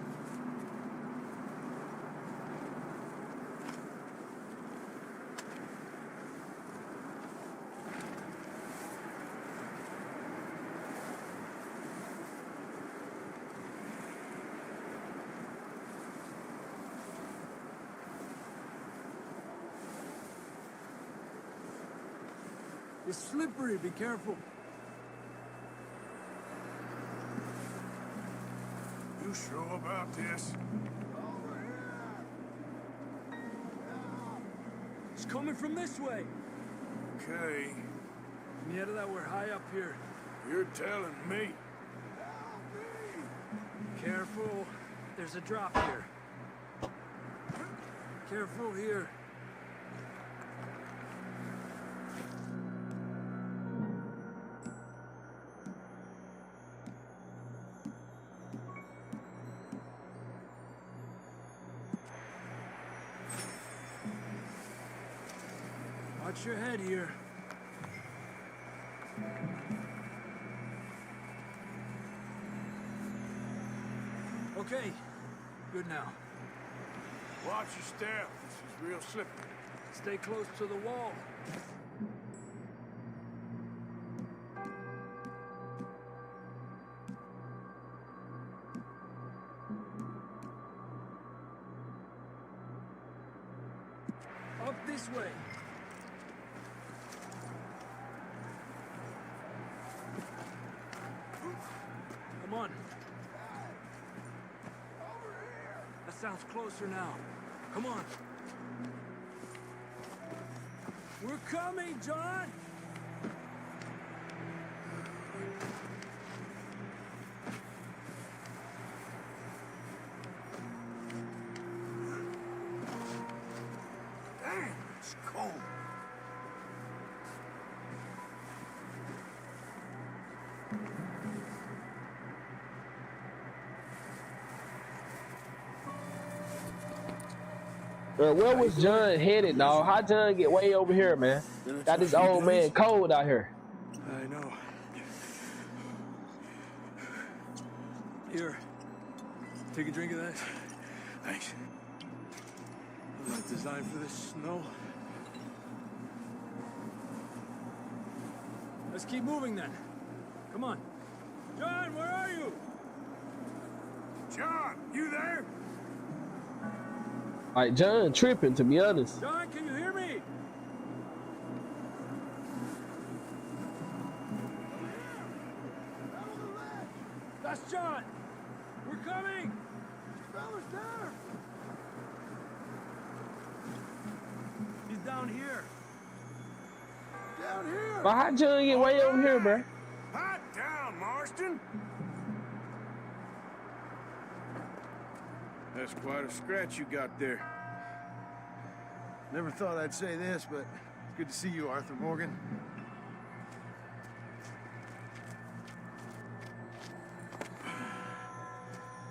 It's slippery, be careful. You sure about this? It's coming from this way. Okay. Near that, we're high up here. You're telling me. Careful. There's a drop here. Careful here. Watch your head here. Okay, good now. Watch your step. This is real slippery. Stay close to the wall. Up this way. Come on. That sounds closer now. Come on. We're coming, John! Damn, it's cold. Bro, where was John headed, dog? How John get way over here, man? Got this old man cold out here. I know. Here, take a drink of that. Thanks. I'm not designed for this snow. Let's keep moving then. Come on. John, where are you? John, you there? Like, John tripping, to be honest. John, can you hear me? That's John. We're coming. Fella's there. He's down here. Down here. But how John get way over here, bro? Hot down, Marston. That's quite a scratch you got there. Never thought I'd say this, but it's good to see you, Arthur Morgan.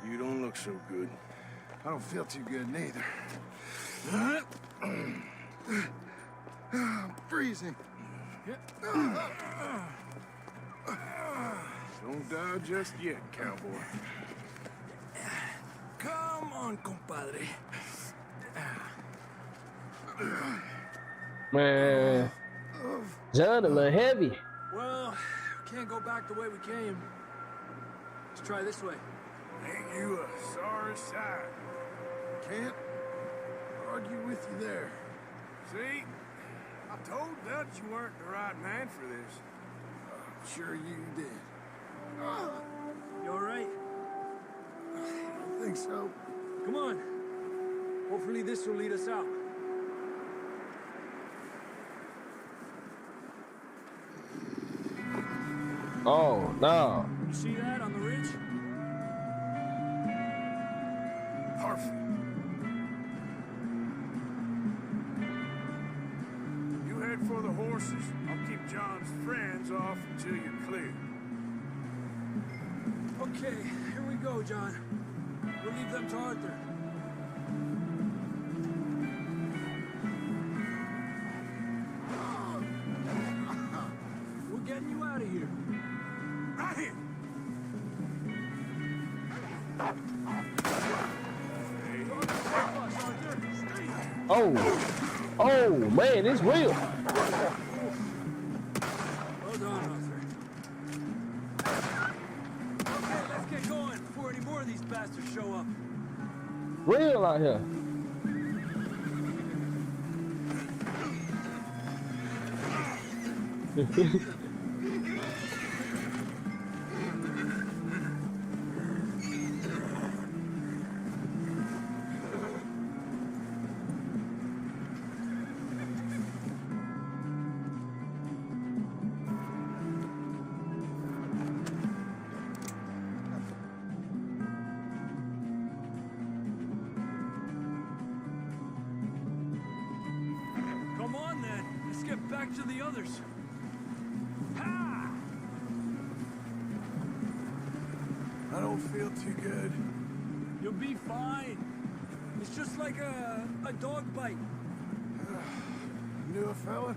You don't look so good. I don't feel too good, neither. I'm freezing. Don't die just yet, cowboy. Come on, compadre. Man, John a little heavy. Well, we can't go back the way we came. Let's try this way. Ain't you a sorry sight? Can't argue with you there. See? I told Dutch you weren't the right man for this. Sure you did. You all right? I think so. Come on. Hopefully this will lead us out. Oh, no. You see that on the ridge? Perfect. You head for the horses. I'll keep John's friends off until you're clear. Okay, here we go, John. We'll leave them to Arthur. We're getting you out of here. Right here. Oh, man, it's real. Well done, Arthur. Okay, let's get going before any more of these bastards show up. Real out here. Come on, then. Let's get back to the others. Ha! I don't feel too good. You'll be fine. It's just like a dog bite. Knew a fella?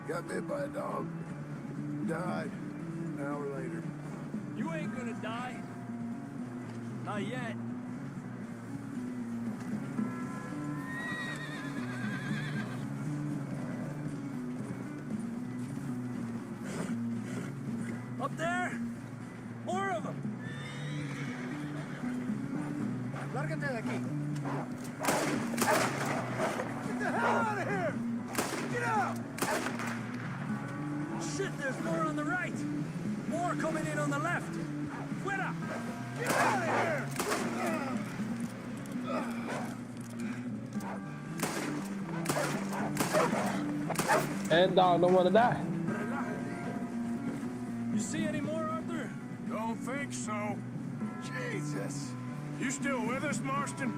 Got bit by a dog. Died an hour later. You ain't gonna die. Not yet. Up there? More of them. Lárgate de aquí. Get the hell out of here! Get out! Shit, there's more on the right. More coming in on the left. Fuera! Get out of here! And dog don't want to die. You see any more, Arthur? Don't think so. Jesus! You still with us, Marston?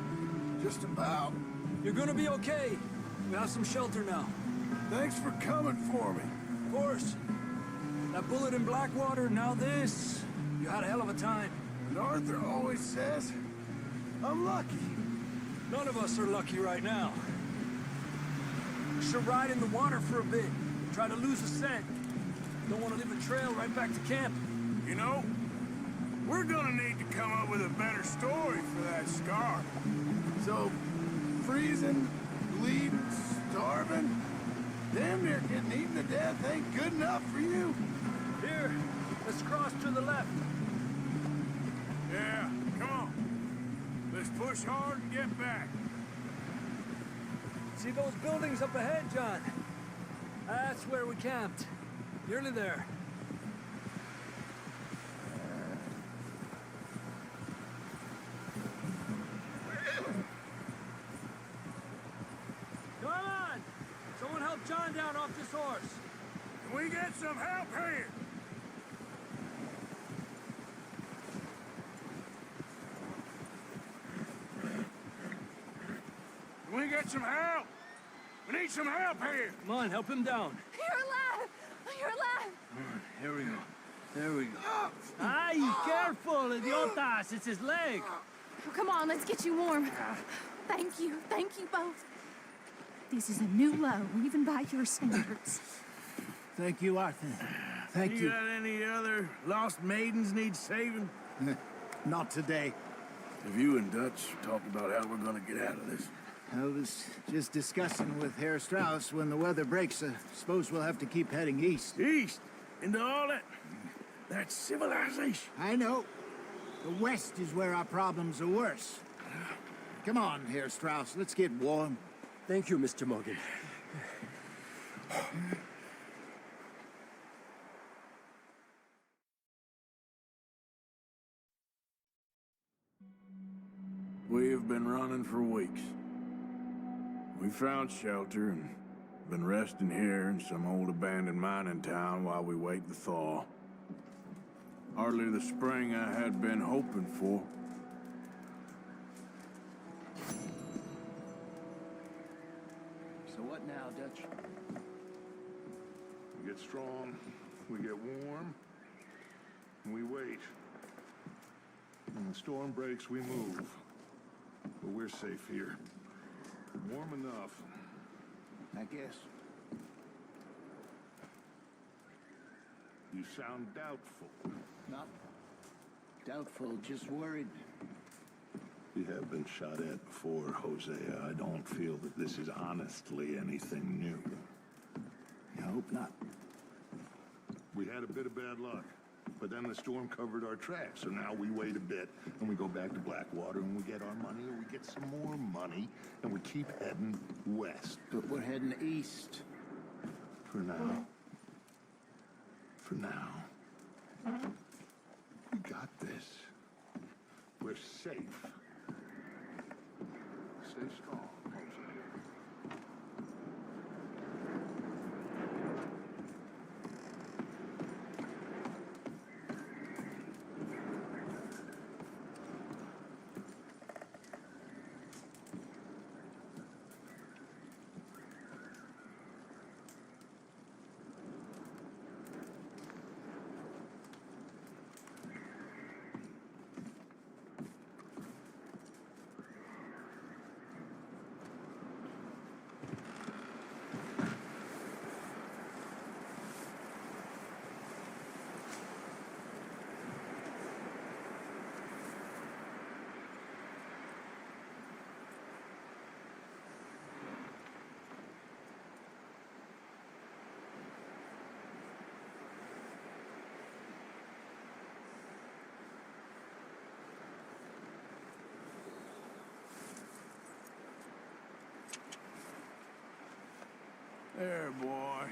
Just about. You're gonna be okay. We have some shelter now. Thanks for coming for me. Of course. That bullet in Blackwater, now this. You had a hell of a time. And Arthur always says, I'm lucky. None of us are lucky right now. We should ride in the water for a bit. Try to lose a scent. Don't want to leave a trail right back to camp. You know, we're gonna need to come up with a better story for that scar. So, freezing, bleeding, starving, damn near getting eaten to death ain't good enough for you? Here, let's cross to the left. Yeah, come on. Let's push hard and get back. See those buildings up ahead, John? That's where we camped. Nearly there. Come on! Someone help John down off this horse. Can we get some help here? Can we get some help? We need some help here. Come on, help him down. You're alive! You're alive! Here we go. There we go. Ay, careful, idiotas! It's his leg. Come on, let's get you warm. Thank you both. This is a new low, even by your standards. Thank you, Arthur. Thank you. You got any other lost maidens need saving? Not today. Have you and Dutch talked about how we're gonna get out of this? I was just discussing with Herr Strauss when the weather breaks. I suppose we'll have to keep heading east. East? Into all that civilization? I know. The west is where our problems are worse. Come on, Herr Strauss. Let's get warm. Thank you, Mr. Morgan. We have been running for weeks. We found shelter and been resting here in some old abandoned mining town while we wait the thaw. Hardly the spring I had been hoping for. So what now, Dutch? We get strong, we get warm, and we wait. When the storm breaks, we move. But we're safe here. Warm enough. I guess. You sound doubtful. Not doubtful, just worried. We have been shot at before, Hosea. I don't feel that this is honestly anything new. I hope not. We had a bit of bad luck, but then the storm covered our tracks, so now we wait a bit, and we go back to Blackwater, and we get our money, or we get some more money, and we keep heading west. But we're heading east. For now. For now. We got this. We're safe. Stay strong, Hosea. There, boy.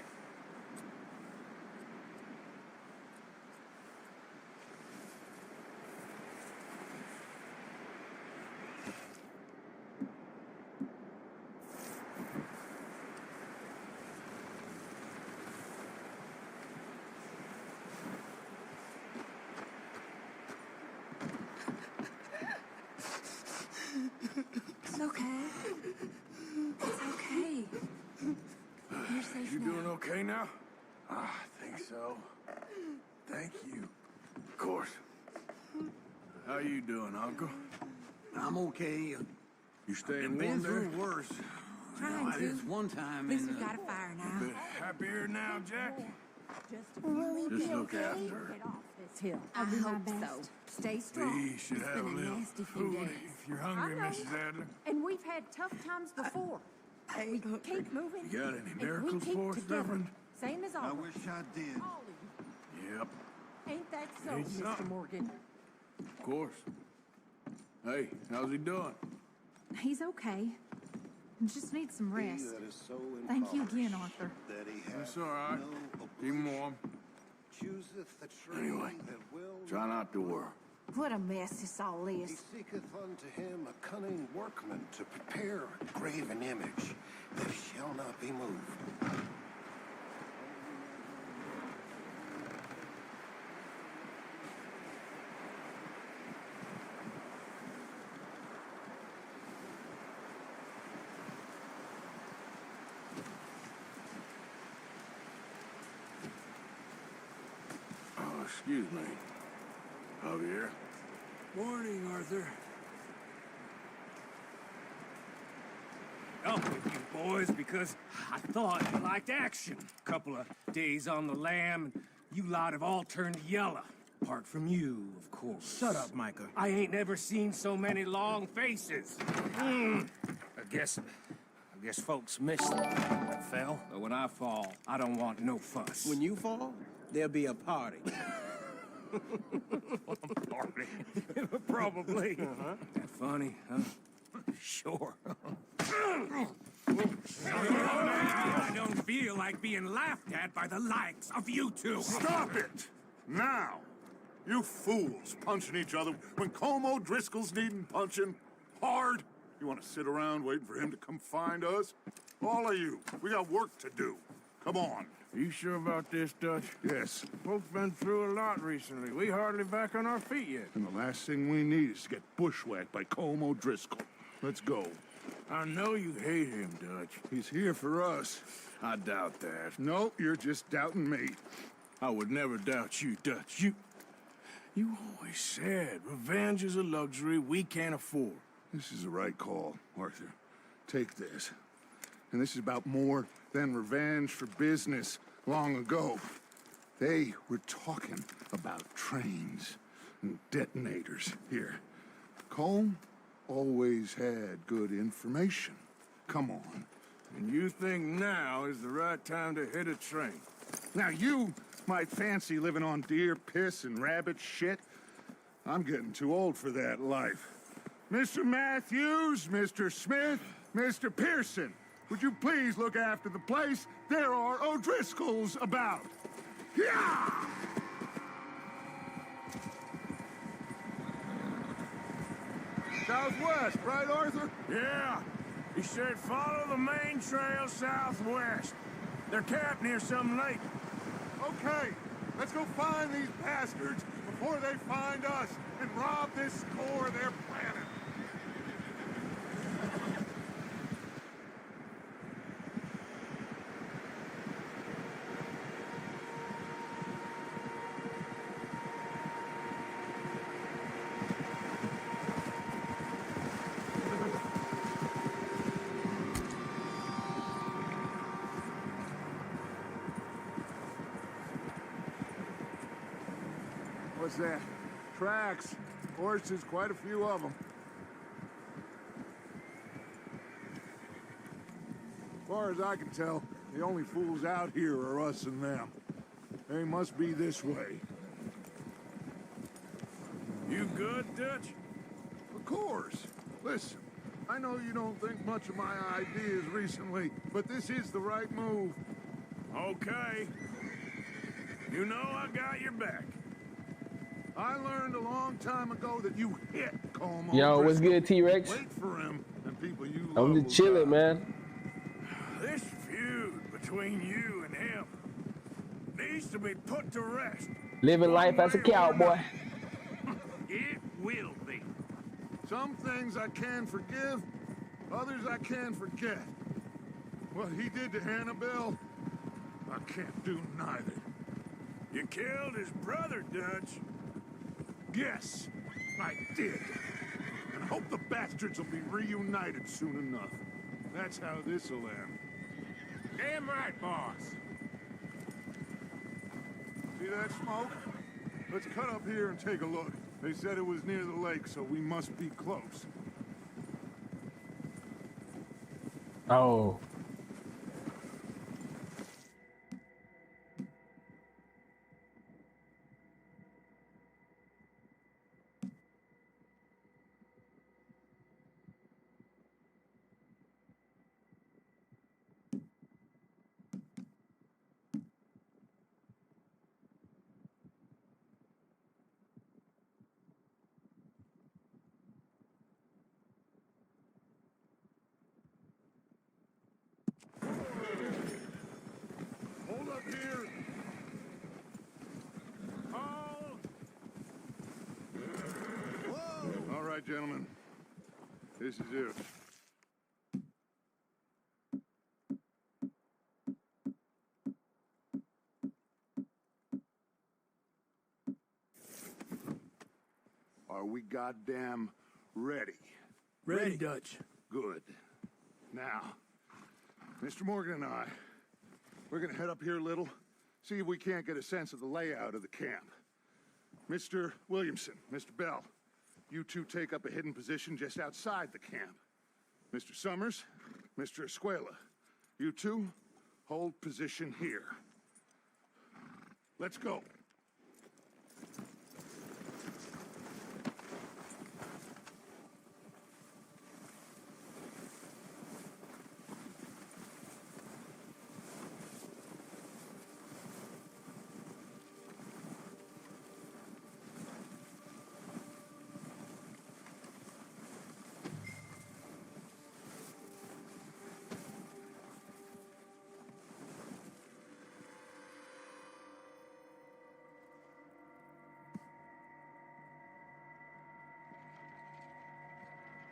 It's okay. It's okay. You're safe You now. doing okay now? I think so. Thank you. Of course. How you doing, Uncle? I'm okay. You staying I've warm been there? through worse. Trying to. This one time At least in we got a fire now. Bit happier now, Jack? Just look after her. Get off this hill. I'll I do my hope best. so. Stay strong. We should have a been a little nasty few food days. if you're hungry, I know. Mrs. Adler. And we've had tough times before. We keep moving. You got any and we miracles keep for us, together. Reverend? Same as I always. wish I did. All of you. Yep, Ain't that so, Ain't Mr. something. Morgan? of course. Hey, how's he doing? He's okay. Just needs some rest. That is so Thank you again, impoverished Arthur. That he It's hath all right. no Keep him warm. chooseth the tree Anyway, that will try not to worry. What a mess this all He is. seeketh unto him a cunning workman to prepare a graven image that shall not be moved. Oh, excuse me. Javier? Morning, Arthur. Up with you boys because I thought you liked action. Couple of days on the lam, and you lot have all turned yellow. Apart from you, of course. Shut up, Micah. I ain't never seen so many long faces. I guess folks miss what fell. But when I fall, I don't want no fuss. When you fall, there'll be a party. Party. Probably. That funny, huh? Sure. I don't feel like being laughed at by the likes of you two. Stop it! Now! You fools punching each other when Como Driscoll's needing punching hard. You want to sit around waiting for him to come find us? All of you, we got work to do. Come on. Are you sure about this, Dutch? Yes. Folks been through a lot recently. We hardly back on our feet yet. And the last thing we need is to get bushwhacked by Como Driscoll. Let's go. I know you hate him, Dutch. He's here for us. I doubt that. No, you're just doubting me. I would never doubt you, Dutch. You always said revenge is a luxury we can't afford. This is the right call, Arthur. Take this. And this is about more than revenge for business long ago. They were talking about trains and detonators here. Colm always had good information. Come on. And you think now is the right time to hit a train? Now you might fancy living on deer piss and rabbit shit. I'm getting too old for that life. Mr. Matthews, Mr. Smith, Mr. Pearson, would you please look after the place? There are O'Driscolls about. Yeah! Southwest, right, Arthur? Yeah. He said follow the main trail southwest. They're camped near some lake. Okay, let's go find these bastards before they find us and rob this store they're planning. What's that? Tracks. Horses, quite a few of them. As far as I can tell, the only fools out here are us and them. They must be this way. You good, Dutch? Of course. Listen, I know you don't think much of my ideas recently, but this is the right move. Okay. You know I got your back. I learned a long time ago that you hit Como. Yo, what's Driscoll. good, T-Rex? Wait for him, and people you love I'm will just chilling, die. man. This feud between you and him needs to be put to rest. Living life as a cowboy. It will be. Some things I can forgive, others I can forget. What he did to Annabelle, I can't do neither. You killed his brother, Dutch. Yes, I did. And Hope the bastards will be reunited soon enough. That's how this'll end. Damn right, boss. See that smoke? Let's cut up here and take a look. They said it was near the lake, so we must be close. Oh. Hold up here. Hold! Whoa! All right, gentlemen. This is it. Are we goddamn ready? Ready, Dutch. Good. Now, Mr. Morgan and I, we're gonna head up here a little, see if we can't get a sense of the layout of the camp. Mr. Williamson, Mr. Bell, you two take up a hidden position just outside the camp. Mr. Summers, Mr. Escuela, you two hold position here. Let's go.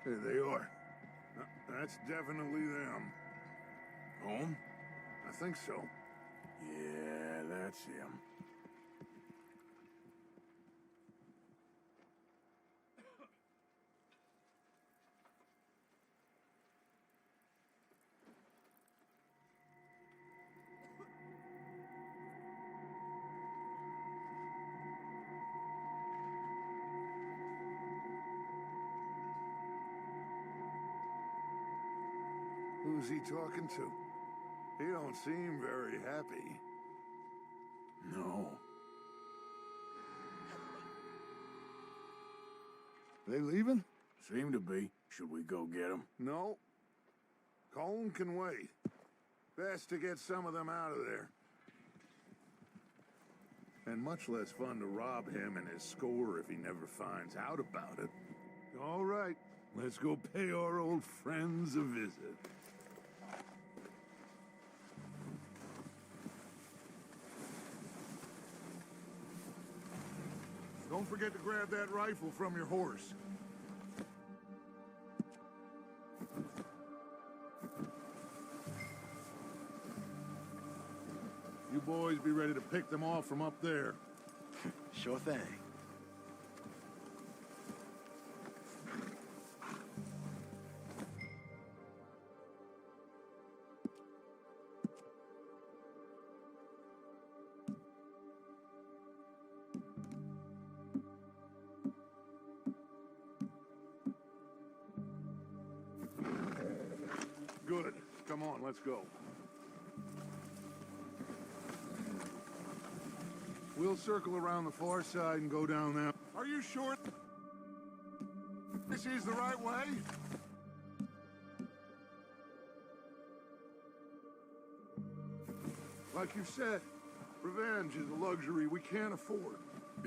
There they are. That's definitely them. Home? I think so. Yeah, that's him. Who's he talking to? He don't seem very happy. No. They leaving? Seem to be. Should we go get them? No. Colm can wait. Best to get some of them out of there. And much less fun to rob him and his score if he never finds out about it. All right, let's go pay our old friends a visit. Don't forget to grab that rifle from your horse. You boys be ready to pick them off from up there. Sure thing. Good. Come on, let's go. We'll circle around the far side and go down that. Are you sure this is the right way? Like you said, revenge is a luxury we can't afford.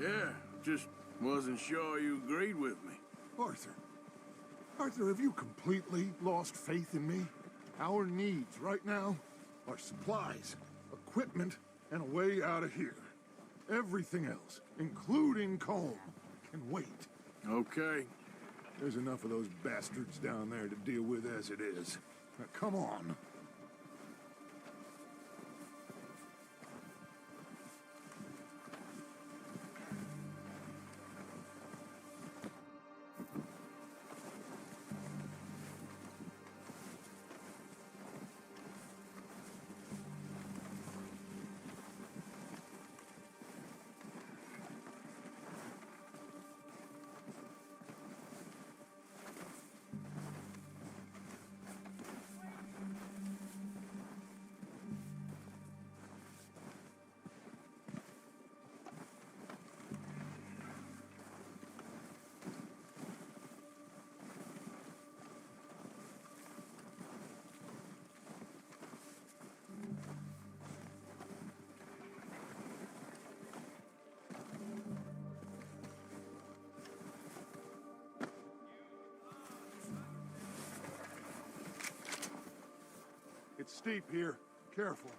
Yeah, just wasn't sure you agreed with me. Arthur. Arthur, have you completely lost faith in me? Our needs right now are supplies, equipment, and a way out of here. Everything else, including Colm, can wait. Okay. There's enough of those bastards down there to deal with as it is. Now, come on. It's steep here. Careful.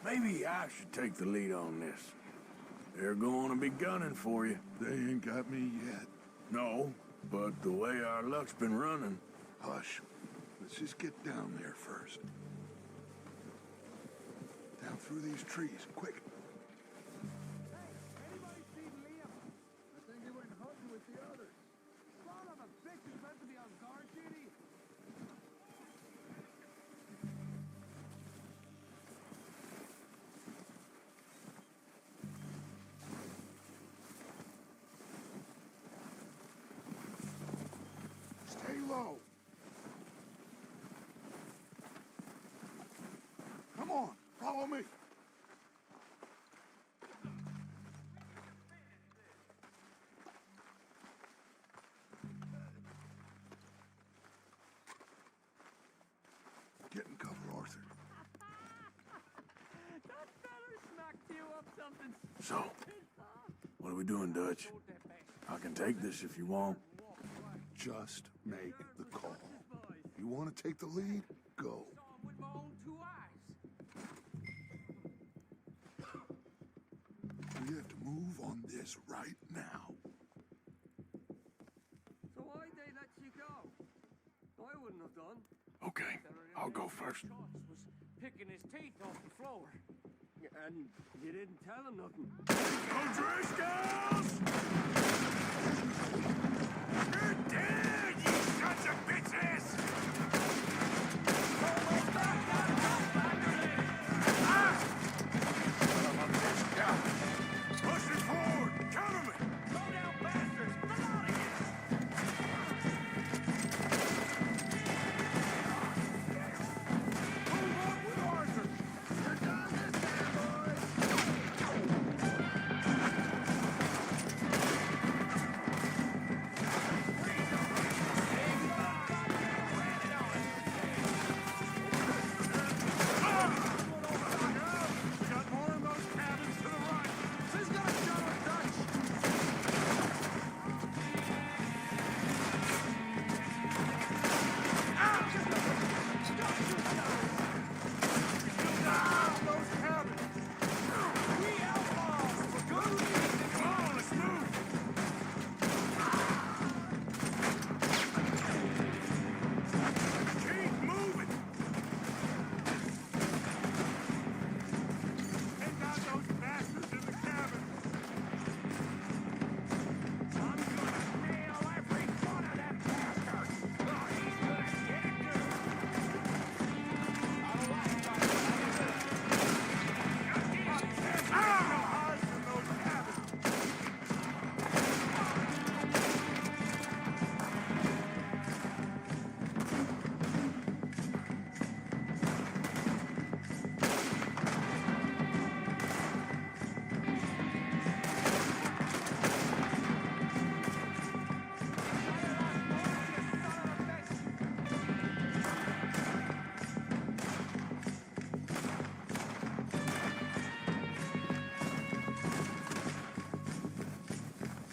Maybe I should take the lead on this. They're going to be gunning for you. They ain't got me yet. No, but the way our luck's been running... Hush. Let's just get down there first. Down through these trees, quick. Anybody seen Liam? I think he went hunting with the others. Son of a bitch, he's meant to be on guard duty. Stay low. Come on, follow me. Get in cover, Arthur. That feller smacked you up something. So, what are we doing, Dutch? I can take this if you want. Just make the call. You want to take the lead? Go. With my own 2 eyes. We have to move on this right now. So why'd they let you go? I wouldn't have done. Okay, I'll go first. Was picking his teeth off the floor. And you didn't tell him nothing. O'Driscolls! You're dead, you sons of bitches! Pushing forward! Cover me! Slow down, bastards! Come on again! Move up with Arthur. You're done this time, boys. Got more in those cabins to the right! Who's gonna shut our Dutch? Those cabins! We outlaws! We're good! Come on, let's move! Keep moving! Take out those bastards in the cabin! I'm gonna nail every one of them bastards! Oh, he's gonna get it too! I don't like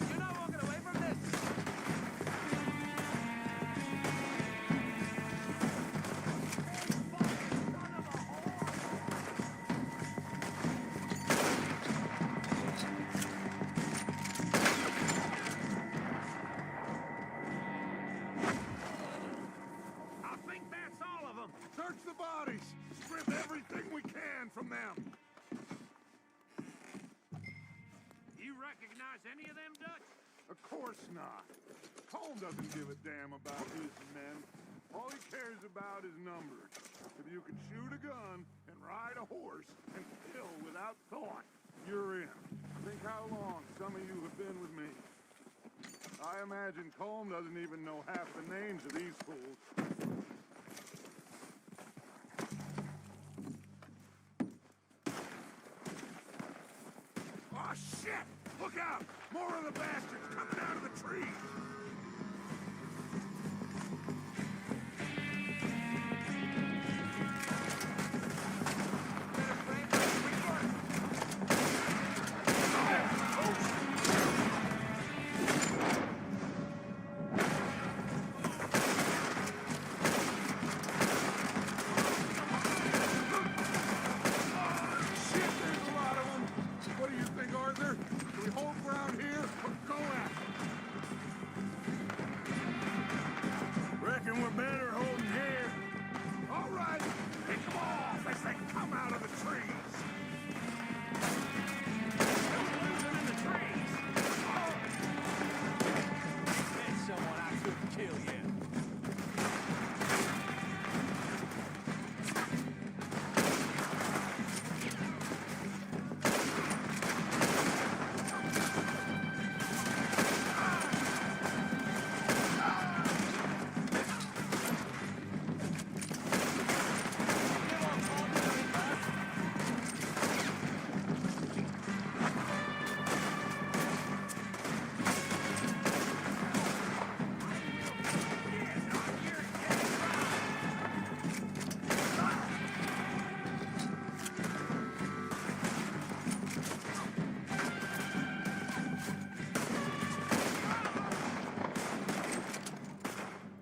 You're not walking away from this! I think that's all of them! Search the bodies. Strip everything we can from them. You recognize any of them, Dutch? Of course not. Colm doesn't give a damn about his men. All he cares about is numbers. If you can shoot a gun and ride a horse and kill without thought, you're in. Think how long some of you have been with me. I imagine Colm doesn't even know half the names of these fools. Oh, shit! Look out! More of the bastards coming out of the trees! Reckon we're better holding here. All right, pick them off as they come out of the trees. Don't lose them in the trees. Oh. There's someone I couldn't kill yet.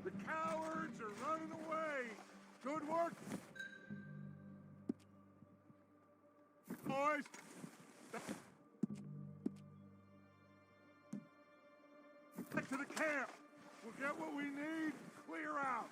The cowards are running away. Good work, boys. Back to the camp. We'll get what we need. Clear out.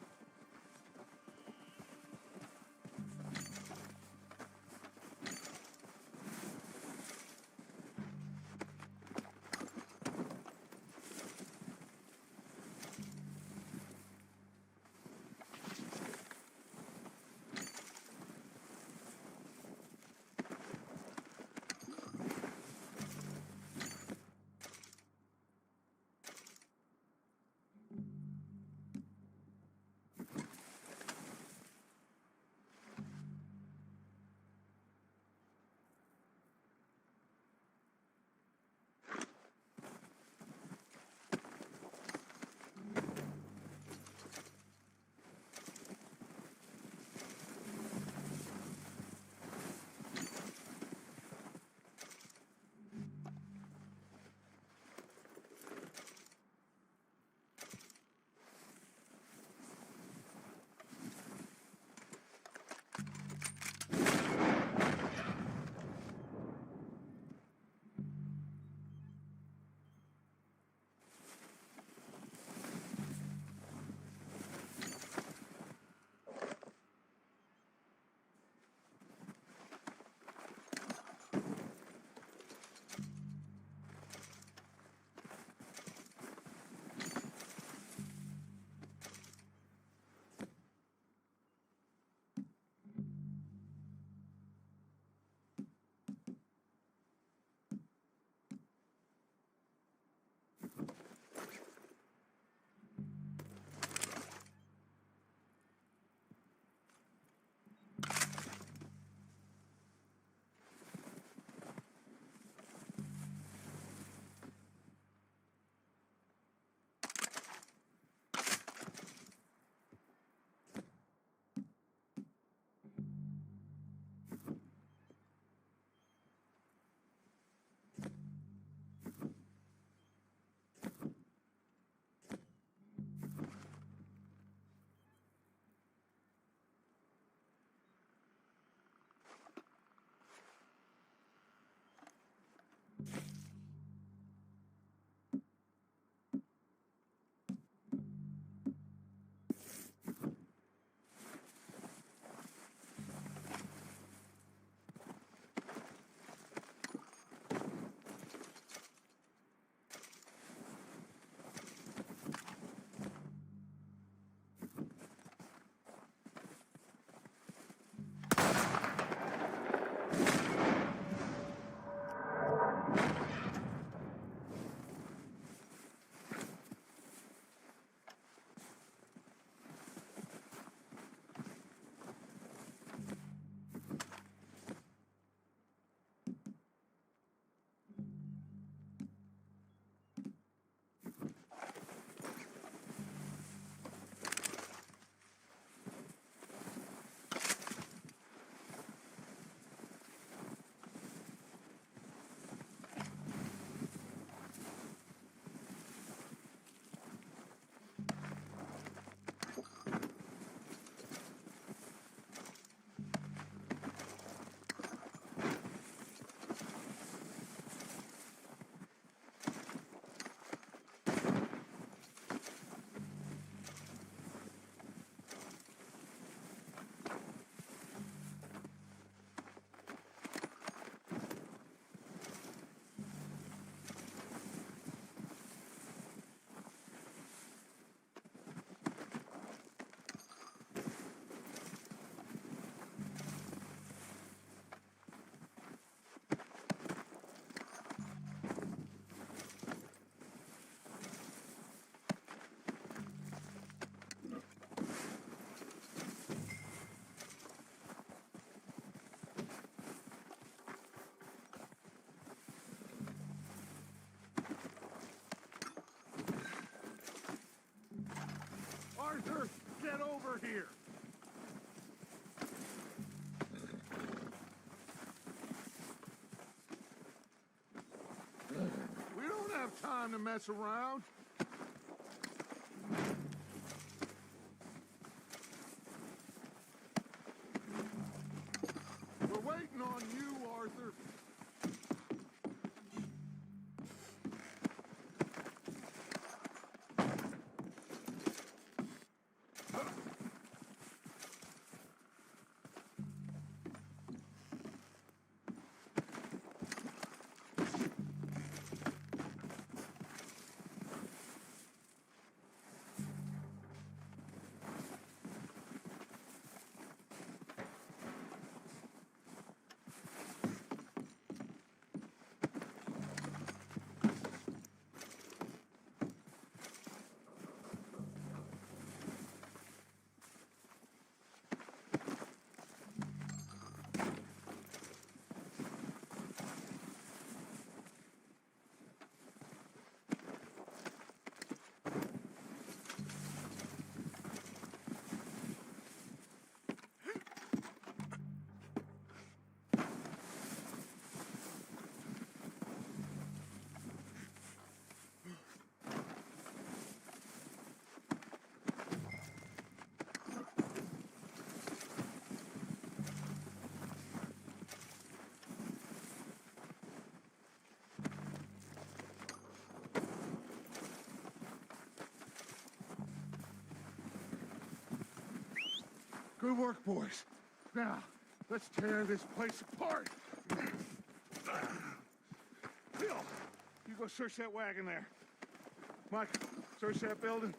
over here. We don't have time to mess around. We're waiting on you, Arthur. Good work, boys. Now, let's tear this place apart. Bill, you go search that wagon there. Mike, search that building.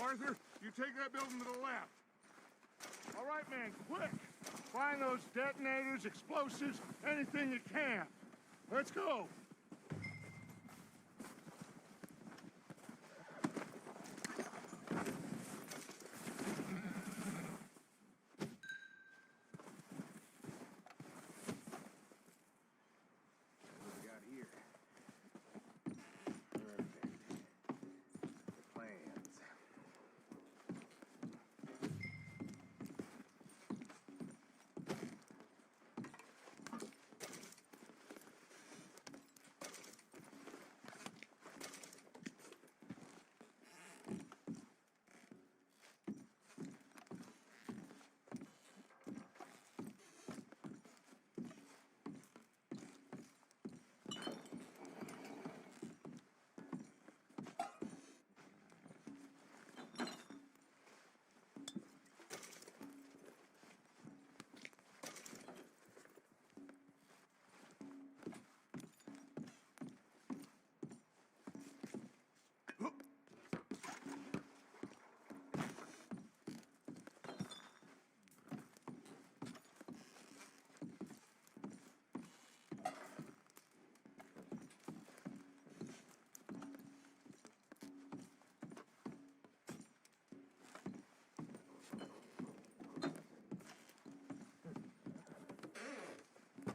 Arthur, you take that building to the left. All right, man, quick. Find those detonators, explosives, anything you can. Let's go.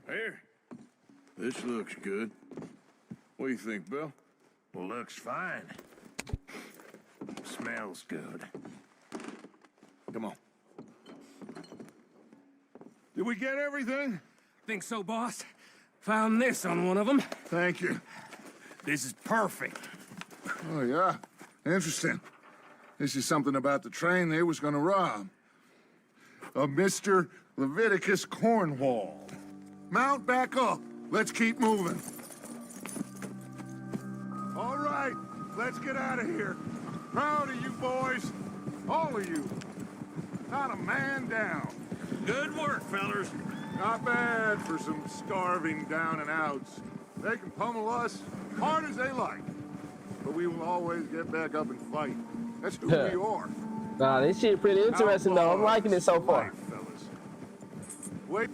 Here. This looks good. What do you think, Bill? Looks fine. Smells good. Come on. Did we get everything? Think so, boss. Found this on one of them. Thank you. This is perfect. Oh, yeah? Interesting. This is something about the train they was gonna rob. Of Mr. Leviticus Cornwall. Mount back up. Let's keep moving. All right, let's get out of here. Proud of you boys. All of you. Not a man down. Good work, fellers. Not bad for some starving down and outs. They can pummel us hard as they like. But we will always get back up and fight. That's who we are. Nah, this shit pretty interesting though. I'm liking it so far. Fellas. Wait.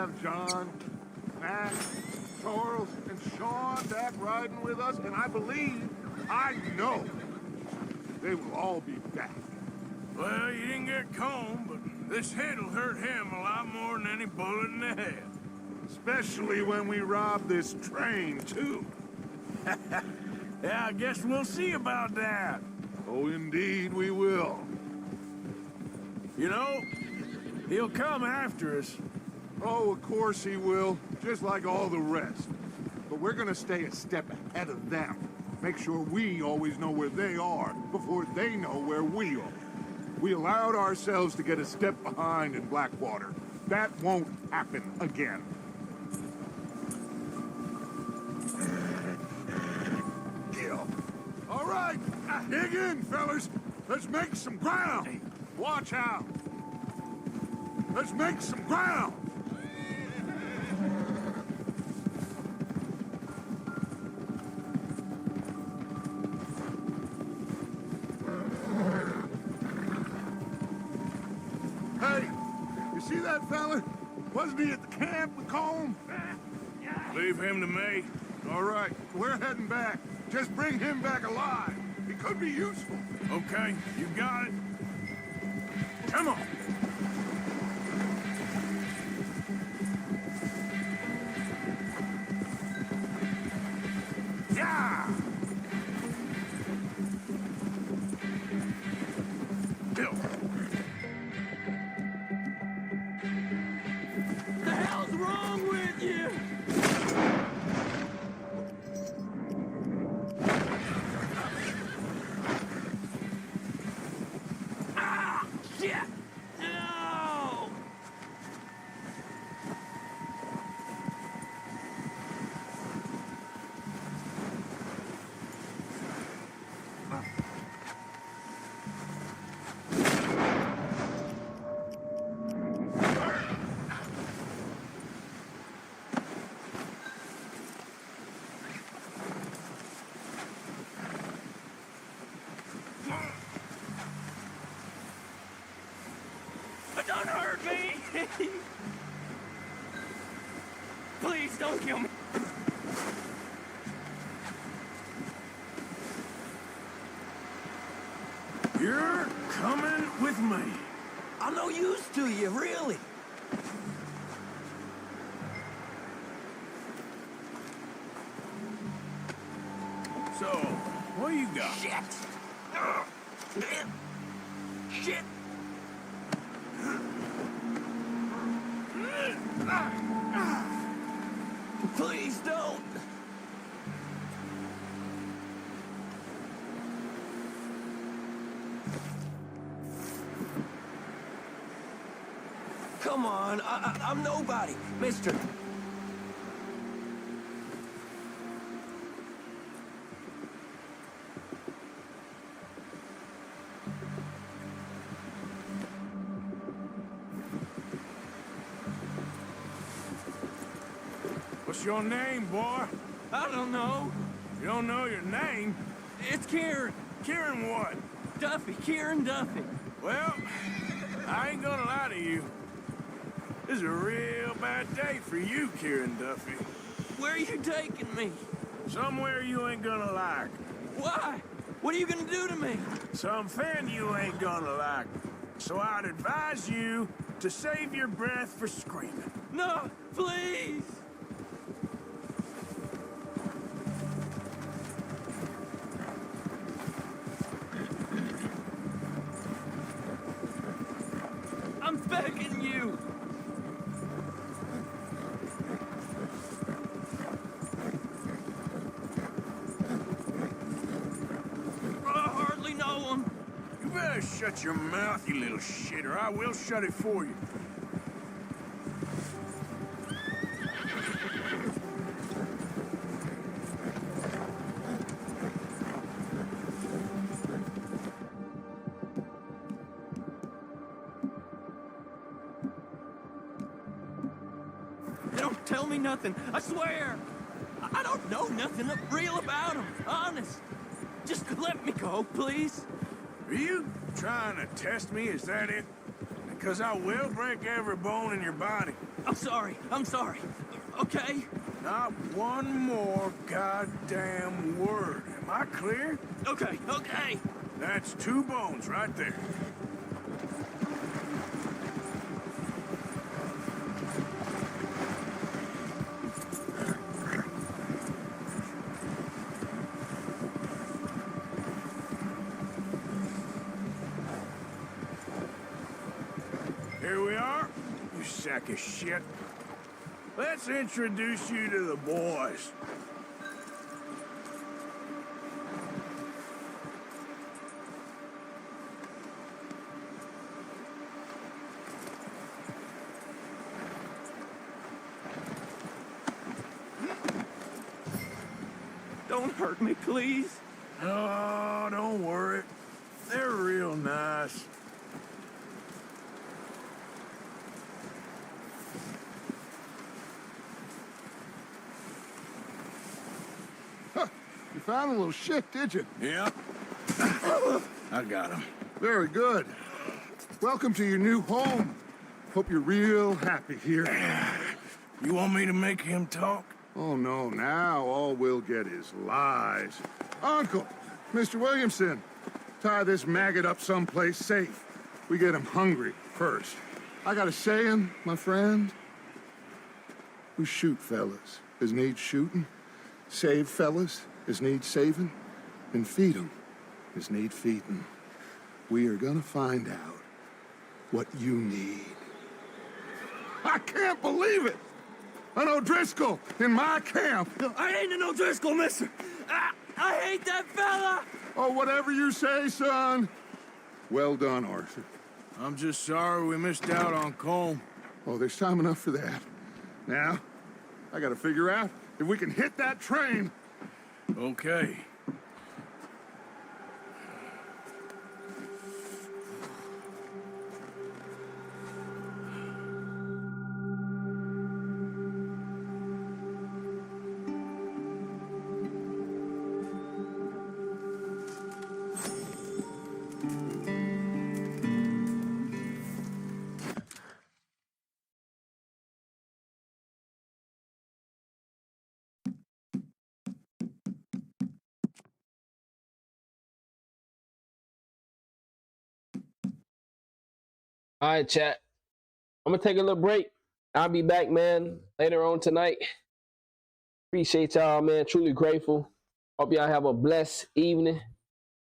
have John, Matt, Charles, and Sean back riding with us, and I know, they will all be back. Well, you didn't get Combe, but this hit'll hurt him a lot more than any bullet in the head. Especially when we rob this train, too. Yeah, I guess we'll see about that. Oh, indeed we will. You know, he'll come after us. Oh, of course he will, just like all the rest. But we're gonna stay a step ahead of them. Make sure we always know where they are before they know where we are. We allowed ourselves to get a step behind in Blackwater. That won't happen again. All right, dig in, fellas. Let's make some ground. Watch out. Let's make some ground. Hey, you see that fella? Wasn't he at the camp with Combe? Leave him to me. All right, we're heading back. Just bring him back alive. He could be useful. Okay, you got it. Come on. Yeah! Bill. The hell's wrong with you? Ah! Shit! No! Don't hurt me! Please don't kill me. You're coming with me. I'm no use to you, really. So, what do you got? Shit! Shit! Please don't! Come on, I'm nobody, mister. What's your name, boy? I don't know. You don't know your name? It's Kieran. Kieran what? Duffy, Kieran Duffy. Well, I ain't gonna lie to you. This is a real bad day for you, Kieran Duffy. Where are you taking me? Somewhere you ain't gonna like. Why? What are you gonna do to me? Something you ain't gonna like. So I'd advise you to save your breath for screaming. No, please! I'm begging you! I hardly know him. You better shut your mouth, you little shit, or I will shut it for you. Don't tell me nothing, I swear! I don't know nothing real about him, honest. Just let me go, please. Are you trying to test me, is that it? Because I will break every bone in your body. I'm sorry. I'm sorry. Okay? Not one more goddamn word. Am I clear? Okay, okay. That's 2 bones right there. Here we are, you sack of shit. Let's introduce you to the boys. Don't hurt me, please. Oh, don't worry. They're real nice. Huh. You found a little shit, did you? Yeah. I got him. Very good. Welcome to your new home. Hope you're real happy here. You want me to make him talk? Oh, no, now all we'll get is lies. Uncle, Mr. Williamson, tie this maggot up someplace safe. We get him hungry first. I got a saying, my friend. We shoot fellas as need shooting, save fellas as need saving, and feed 'em as need feeding. We are gonna find out what you need. I can't believe it! An O'Driscoll in my camp! I ain't an O'Driscoll, mister! I hate that fella! Oh, whatever you say, son. Well done, Arthur. I'm just sorry we missed out on Colm. Oh, there's time enough for that. Now, I gotta figure out if we can hit that train. Okay. All right, chat. I'm gonna take a little break. I'll be back, man, later on tonight. Appreciate y'all, man. Truly grateful. Hope y'all have a blessed evening.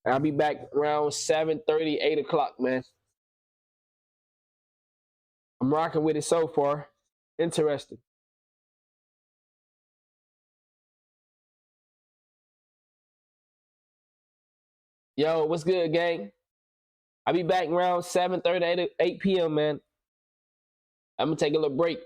I'll be back around 7:30, 8 o'clock, man. I'm rocking with it so far. Interesting. Yo, what's good, gang? I'll be back around 7:30, 8 p.m., man. I'm gonna take a little break.